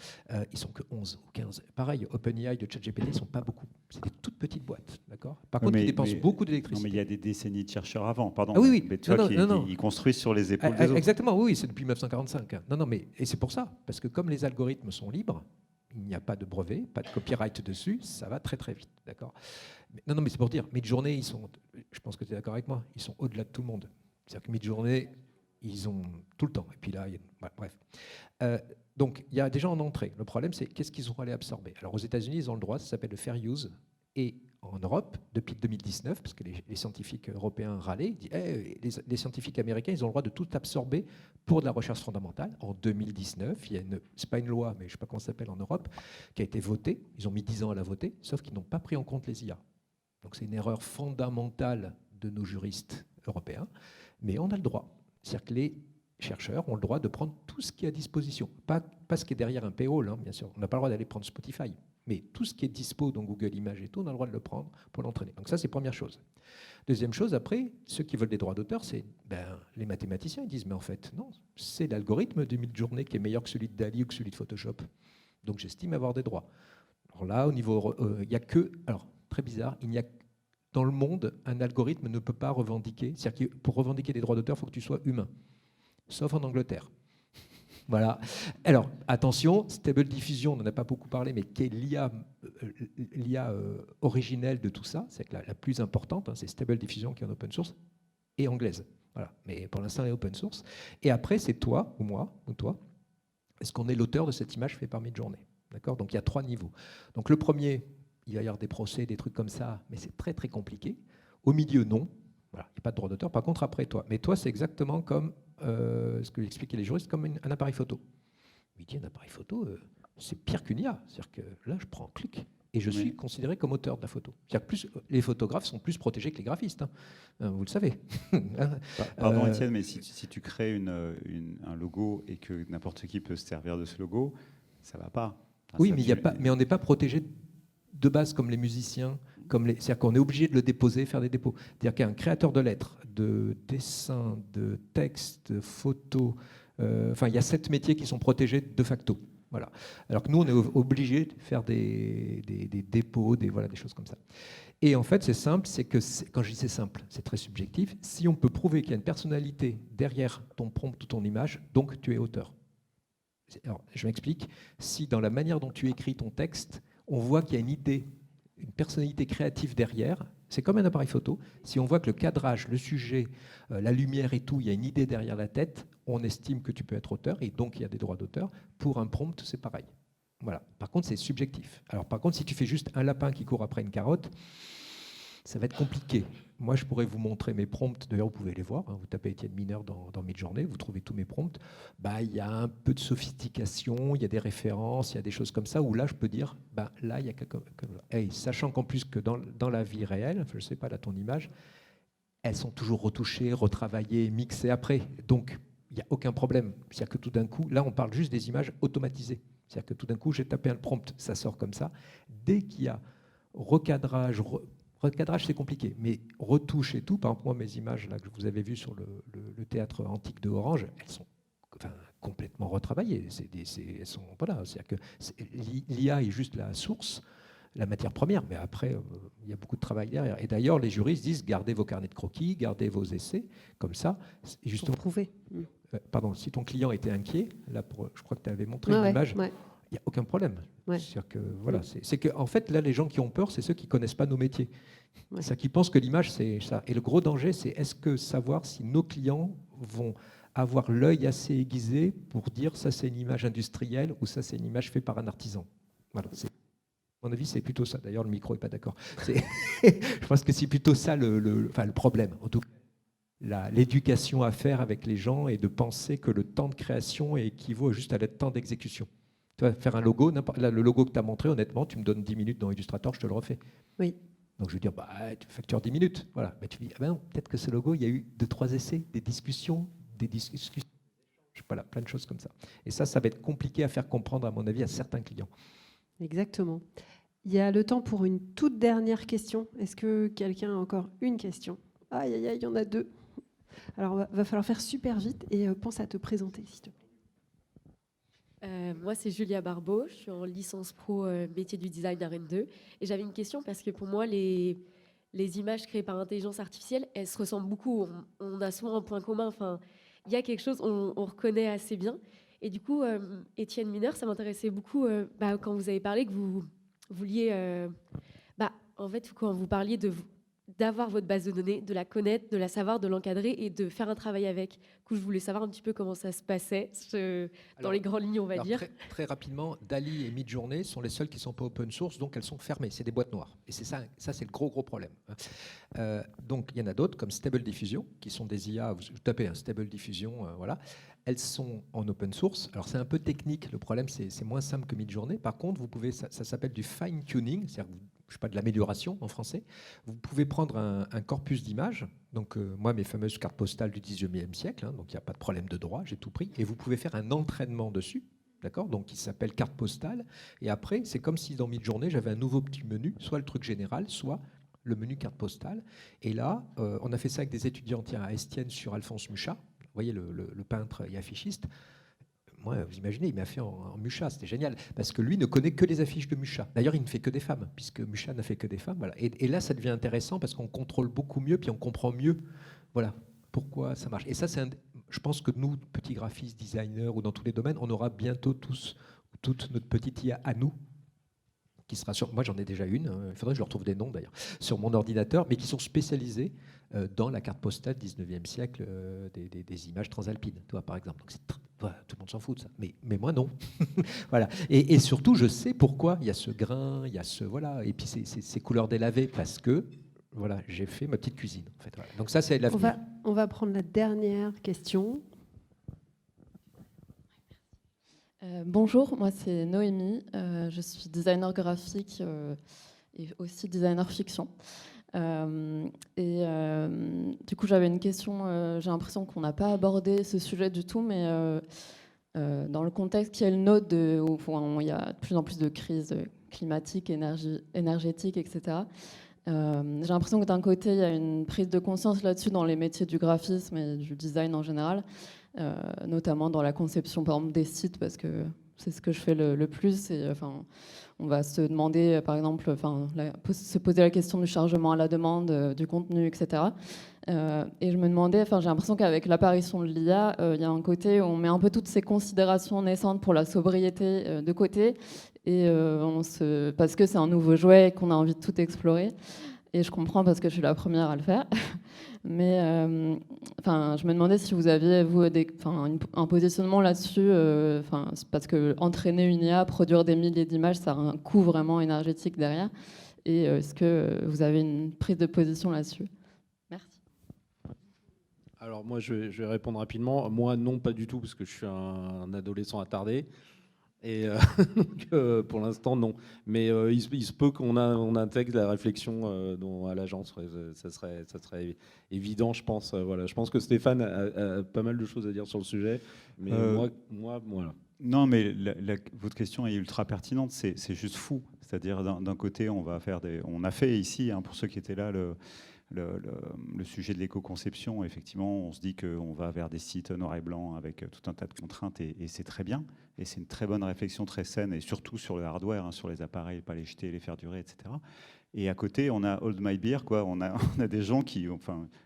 Ils sont que 11 ou 15. Pareil, OpenAI de ChatGPT, ils ne sont pas beaucoup. C'est des toutes petites boîtes, d'accord. Par contre, ils dépensent beaucoup d'électricité. Non, mais il y a des décennies de chercheurs avant, pardon. Ah oui, oui. Mais tu vois, ils construisent sur les épaules des autres. Exactement, oui, c'est depuis 1945. Non, mais et c'est pour ça, parce que comme les algorithmes sont libres, il n'y a pas de brevet, pas de copyright dessus, ça va très très vite, d'accord. Non, mais c'est pour dire, Midjourney, je pense que tu es d'accord avec moi, ils sont au-delà de tout le monde. C'est-à-dire que Midjourney, ils ont tout le temps. Et puis là, bref. Donc, il y a des gens en entrée. Le problème, c'est qu'est-ce qu'ils ont allé absorber. Alors, aux États-Unis, ils ont le droit, ça s'appelle le fair use. Et en Europe, depuis 2019, parce que les scientifiques européens râlaient, disent, les scientifiques américains, ils ont le droit de tout absorber pour de la recherche fondamentale. En 2019, il y a c'est pas une loi, mais je ne sais pas comment ça s'appelle en Europe, qui a été votée. Ils ont mis 10 ans à la voter, sauf qu'ils n'ont pas pris en compte les IA. Donc, c'est une erreur fondamentale de nos juristes européens. Mais on a le droit. C'est-à-dire que les chercheurs ont le droit de prendre tout ce qui est à disposition. Pas ce qui est derrière un paywall, hein, bien sûr. On n'a pas le droit d'aller prendre Spotify. Mais tout ce qui est dispo dans Google Images et tout, on a le droit de le prendre pour l'entraîner. Donc ça, c'est première chose. Deuxième chose, après, ceux qui veulent des droits d'auteur, c'est les mathématiciens. Ils disent, mais en fait, non, c'est l'algorithme de Midjourney qui est meilleur que celui de Dali ou que celui de Photoshop. Donc j'estime avoir des droits. Alors là, au niveau... il n'y a que... Alors, très bizarre, il n'y a dans le monde, un algorithme ne peut pas revendiquer. C'est-à-dire que pour revendiquer des droits d'auteur, il faut que tu sois humain. Sauf en Angleterre. Voilà. Alors, attention, Stable Diffusion, on n'en a pas beaucoup parlé, mais qui est l'IA originelle de tout ça, c'est que la plus importante, hein, c'est Stable Diffusion qui est en open source, et anglaise. Voilà. Mais pour l'instant, elle est open source. Et après, c'est toi, ou moi, ou toi, est-ce qu'on est l'auteur de cette image faite par Midjourney? D'accord. Donc, il y a 3 niveaux. Donc, le premier... il va y avoir des procès, des trucs comme ça, mais c'est très très compliqué. Au milieu, non. Voilà, il n'y a pas de droit d'auteur. Par contre, après, toi. Mais toi, c'est exactement comme ce que expliquaient les juristes, comme un appareil photo. Il dit, un appareil photo, c'est pire qu'une IA. C'est-à-dire que là, je prends un clic, Et je suis Oui. considéré comme auteur de la photo. C'est-à-dire que les photographes sont plus protégés que les graphistes, hein. Vous le savez. Pardon Étienne, mais si tu crées un logo et que n'importe qui peut se servir de ce logo, ça va pas. Enfin, Oui, ça, mais on n'est pas protégé de base comme les musiciens. C'est-à-dire qu'on est obligé de le déposer, faire des dépôts. C'est-à-dire qu'un créateur de lettres, de dessins, de textes, de photos, il y a 7 métiers qui sont protégés de facto. Voilà. Alors que nous, on est obligé de faire des dépôts, des choses comme ça. Et en fait, c'est simple, quand je dis c'est simple, c'est très subjectif. Si on peut prouver qu'il y a une personnalité derrière ton prompt ou ton image, donc tu es auteur. Alors, je m'explique. Si dans la manière dont tu écris ton texte, on voit qu'il y a une idée, une personnalité créative derrière, c'est comme un appareil photo. Si on voit que le cadrage, le sujet, la lumière et tout, il y a une idée derrière la tête, on estime que tu peux être auteur, et donc il y a des droits d'auteur. Pour un prompt, c'est pareil. Voilà. Par contre, c'est subjectif. Alors, par contre, si tu fais juste un lapin qui court après une carotte, ça va être compliqué. Moi, je pourrais vous montrer mes prompts. D'ailleurs, vous pouvez les voir. Vous tapez Étienne Mineur dans Midjourney, vous trouvez tous mes prompts. Il y a un peu de sophistication, il y a des références, il y a des choses comme ça, où là, je peux dire, là, il y a quelque chose. Sachant qu'en plus que dans la vie réelle, je ne sais pas, là, ton image, elles sont toujours retouchées, retravaillées, mixées après. Donc, il n'y a aucun problème. C'est-à-dire que tout d'un coup, là, on parle juste des images automatisées. C'est-à-dire que tout d'un coup, j'ai tapé un prompt, ça sort comme ça. Dès qu'il y a recadrage, c'est compliqué, mais retouche et tout, par exemple, moi, mes images là, que vous avez vues sur le théâtre antique de Orange, elles sont complètement retravaillées. C'est-à-dire que l'IA est juste la source, la matière première, mais après, il y a beaucoup de travail derrière. Et d'ailleurs, les juristes disent, gardez vos carnets de croquis, gardez vos essais, comme ça. Justement, Pour prouver. Pardon, si ton client était inquiet, là, je crois que tu avais montré une image, il n'y a aucun problème. Ouais. C'est-à-dire que, voilà, c'est que, en fait, là, les gens qui ont peur, c'est ceux qui ne connaissent pas nos métiers. Ouais. C'est-à-dire qu'ils pensent que l'image, c'est ça. Et le gros danger, c'est est-ce que savoir si nos clients vont avoir l'œil assez aiguisé pour dire ça, c'est une image industrielle ou ça, c'est une image faite par un artisan. Voilà, à mon avis, c'est plutôt ça. D'ailleurs, le micro n'est pas d'accord. Je pense que c'est plutôt ça le problème. En tout cas, l'éducation à faire avec les gens et de penser que le temps de création équivaut juste à le temps d'exécution. Tu vas faire un logo, là, le logo que tu as montré, honnêtement, tu me donnes 10 minutes dans Illustrator, je te le refais. Oui. Donc je vais dire, tu factures 10 minutes. Voilà. Mais tu dis, non, peut-être que ce logo, il y a eu 2-3 essais, des discussions, je sais pas là, plein de choses comme ça. Et ça va être compliqué à faire comprendre, à mon avis, à certains clients. Exactement. Il y a le temps pour une toute dernière question. Est-ce que quelqu'un a encore une question? Aïe, aïe, aïe, il y en a 2. Alors, va falloir faire super vite et pense à te présenter, s'il te plaît. Moi, c'est Julia Barbeau. Je suis en licence pro métier du design à Rennes 2. Et j'avais une question parce que pour moi, les images créées par intelligence artificielle, elles se ressemblent beaucoup. On a souvent un point commun. Enfin, il y a quelque chose, on reconnaît assez bien. Et du coup, Étienne Mineur, ça m'intéressait beaucoup quand vous avez parlé que vous vouliez... en fait, quand vous parliez d'avoir votre base de données, de la connaître, de la savoir, de l'encadrer et de faire un travail avec. Du coup, je voulais savoir un petit peu comment ça se passait, dans les grandes lignes, on va dire. Très rapidement, DALL-E et Midjourney sont les seules qui ne sont pas open source, donc elles sont fermées. C'est des boîtes noires. Et c'est ça c'est le gros problème. Donc, il y en a d'autres, comme Stable Diffusion, qui sont des IA. Vous tapez Stable Diffusion, voilà. Elles sont en open source. Alors, c'est un peu technique. Le problème, c'est moins simple que Midjourney. Par contre, vous pouvez, ça s'appelle du fine-tuning, c'est-à-dire je sais pas, de l'amélioration en français. Vous pouvez prendre un corpus d'images. Donc, moi, mes fameuses cartes postales du 19e siècle, donc il n'y a pas de problème de droit, j'ai tout pris. Et vous pouvez faire un entraînement dessus, d'accord? Donc, il s'appelle carte postale. Et après, c'est comme si dans Midjourney, j'avais un nouveau petit menu, soit le truc général, soit le menu carte postale. Et là, on a fait ça avec des étudiants à Estienne sur Alphonse Mucha. Vous voyez, le peintre et affichiste. Moi, vous imaginez, il m'a fait en Mucha, c'était génial, parce que lui ne connaît que les affiches de Mucha. D'ailleurs, il ne fait que des femmes, puisque Mucha n'a fait que des femmes. Voilà. Et là, ça devient intéressant parce qu'on contrôle beaucoup mieux, puis on comprend mieux, voilà, pourquoi ça marche. Et ça, je pense que nous, petits graphistes, designers ou dans tous les domaines, on aura bientôt toute notre petite IA à nous, qui sera sur. Moi, j'en ai déjà une. Il faudrait que je leur trouve des noms d'ailleurs sur mon ordinateur, mais qui sont spécialisés dans la carte postale 19e siècle des images transalpines, toi, par exemple. Donc, tout le monde s'en fout de ça, mais moi non. Voilà. Et surtout, je sais pourquoi il y a ce grain, il y a voilà, et puis ces couleurs délavées parce que voilà, j'ai fait ma petite cuisine. En fait, voilà. Donc ça, c'est l'avenir. On va prendre la dernière question. Bonjour, moi c'est Noémie, je suis designer graphique et aussi designer fiction. Du coup j'avais une question, j'ai l'impression qu'on n'a pas abordé ce sujet du tout, mais dans le contexte qui est le nôtre, où il y a de plus en plus de crises climatiques, énergétiques, etc. J'ai l'impression que d'un côté il y a une prise de conscience là-dessus dans les métiers du graphisme et du design en général. Notamment dans la conception par exemple des sites, parce que c'est ce que je fais le plus. Et, on va se demander par exemple, se poser la question du chargement à la demande, du contenu, etc. Et je me demandais, j'ai l'impression qu'avec l'apparition de l'IA, il y a un côté où on met un peu toutes ces considérations naissantes pour la sobriété de côté, et parce que c'est un nouveau jouet et qu'on a envie de tout explorer. Et je comprends parce que je suis la première à le faire. Mais je me demandais si vous aviez, vous, un positionnement là-dessus, parce que entraîner une IA, produire des milliers d'images, ça a un coût vraiment énergétique derrière. Et est-ce que vous avez une prise de position là-dessus? Merci. Alors moi, je vais répondre rapidement. Moi, non, pas du tout, parce que je suis un adolescent attardé. Et donc, pour l'instant, non. Mais il se peut qu'on intègre la réflexion à l'agence. Ça serait évident, je pense. Voilà. Je pense que Stéphane a pas mal de choses à dire sur le sujet. Mais moi, voilà. Non, mais votre question est ultra pertinente. C'est juste fou. C'est-à-dire, d'un côté, on a fait ici, pour ceux qui étaient là, le sujet de l'éco-conception. Effectivement, on se dit qu'on va vers des sites noir et blanc avec tout un tas de contraintes, et c'est très bien. Et c'est une très bonne réflexion, très saine, et surtout sur le hardware, sur les appareils, pas les jeter, les faire durer, etc. Et à côté, on a Hold My Beer, quoi. On a des gens qui,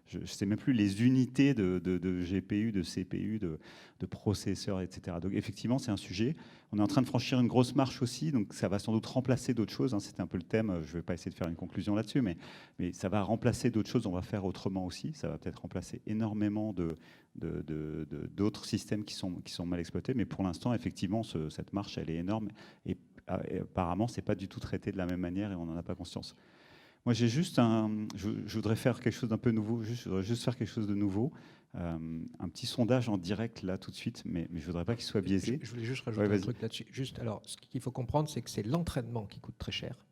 je ne sais même plus les unités de GPU, de CPU, de processeurs, etc. Donc effectivement, c'est un sujet. On est en train de franchir une grosse marche aussi, donc ça va sans doute remplacer d'autres choses. C'était un peu le thème. Je ne vais pas essayer de faire une conclusion là-dessus, mais ça va remplacer d'autres choses. On va faire autrement aussi. Ça va peut-être remplacer énormément d'autres systèmes qui sont mal exploités. Mais pour l'instant, effectivement, cette marche, elle est énorme. Et apparemment, c'est pas du tout traité de la même manière et on n'en a pas conscience. Moi, j'ai juste je voudrais faire quelque chose d'un peu nouveau. Je voudrais juste faire quelque chose de nouveau. Un petit sondage en direct là tout de suite, mais je voudrais pas qu'il soit biaisé. Je voulais juste rajouter un truc là-dessus. Alors, ce qu'il faut comprendre, c'est que c'est l'entraînement qui coûte très cher.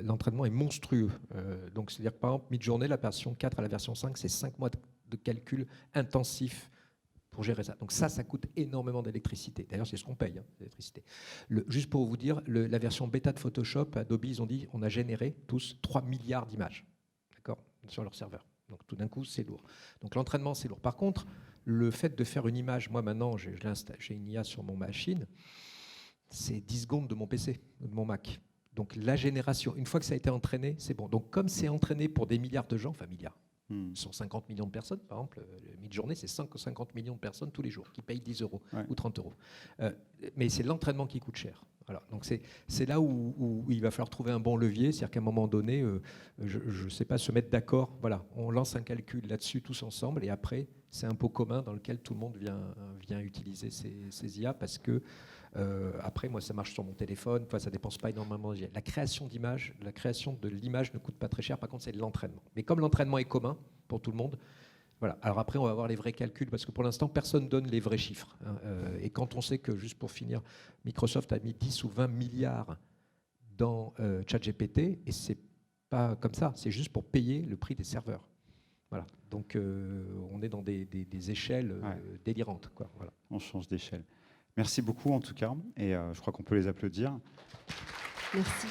L'entraînement est monstrueux. Donc, c'est-à-dire que par exemple, Midjourney, la version 4 à la version 5, c'est 5 mois de calcul intensif pour gérer ça. Donc ça coûte énormément d'électricité. D'ailleurs, c'est ce qu'on paye, l'électricité. Juste pour vous dire, la version bêta de Photoshop, Adobe, ils ont dit, on a généré tous 3 milliards d'images, d'accord, sur leur serveur. Donc tout d'un coup, c'est lourd. Donc l'entraînement, c'est lourd. Par contre, le fait de faire une image, moi maintenant, j'ai une IA sur mon machine, c'est 10 secondes de mon PC, de mon Mac. Donc la génération, une fois que ça a été entraîné, c'est bon. Donc comme c'est entraîné pour des milliards de gens, enfin milliards, 150 millions de personnes, par exemple, Midjourney, c'est 50 millions de personnes tous les jours qui payent 10 € ou 30 €. Mais c'est l'entraînement qui coûte cher. Voilà. Donc c'est là où il va falloir trouver un bon levier, c'est-à-dire qu'à un moment donné, je ne sais pas, se mettre d'accord. Voilà, on lance un calcul là-dessus tous ensemble, et après, c'est un pot commun dans lequel tout le monde vient utiliser ces IA, parce que après, moi, ça marche sur mon téléphone. Ça ne dépense pas énormément. La création d'image, la création de l'image ne coûte pas très cher. Par contre, c'est de l'entraînement. Mais comme l'entraînement est commun pour tout le monde, voilà. Alors après, on va avoir les vrais calculs, parce que pour l'instant, personne ne donne les vrais chiffres. Et quand on sait que, juste pour finir, Microsoft a mis 10 ou 20 milliards dans ChatGPT, et c'est pas comme ça. C'est juste pour payer le prix des serveurs. Voilà. Donc, on est dans des échelles délirantes, quoi. Voilà. On change d'échelle. Merci beaucoup en tout cas, et je crois qu'on peut les applaudir. Merci.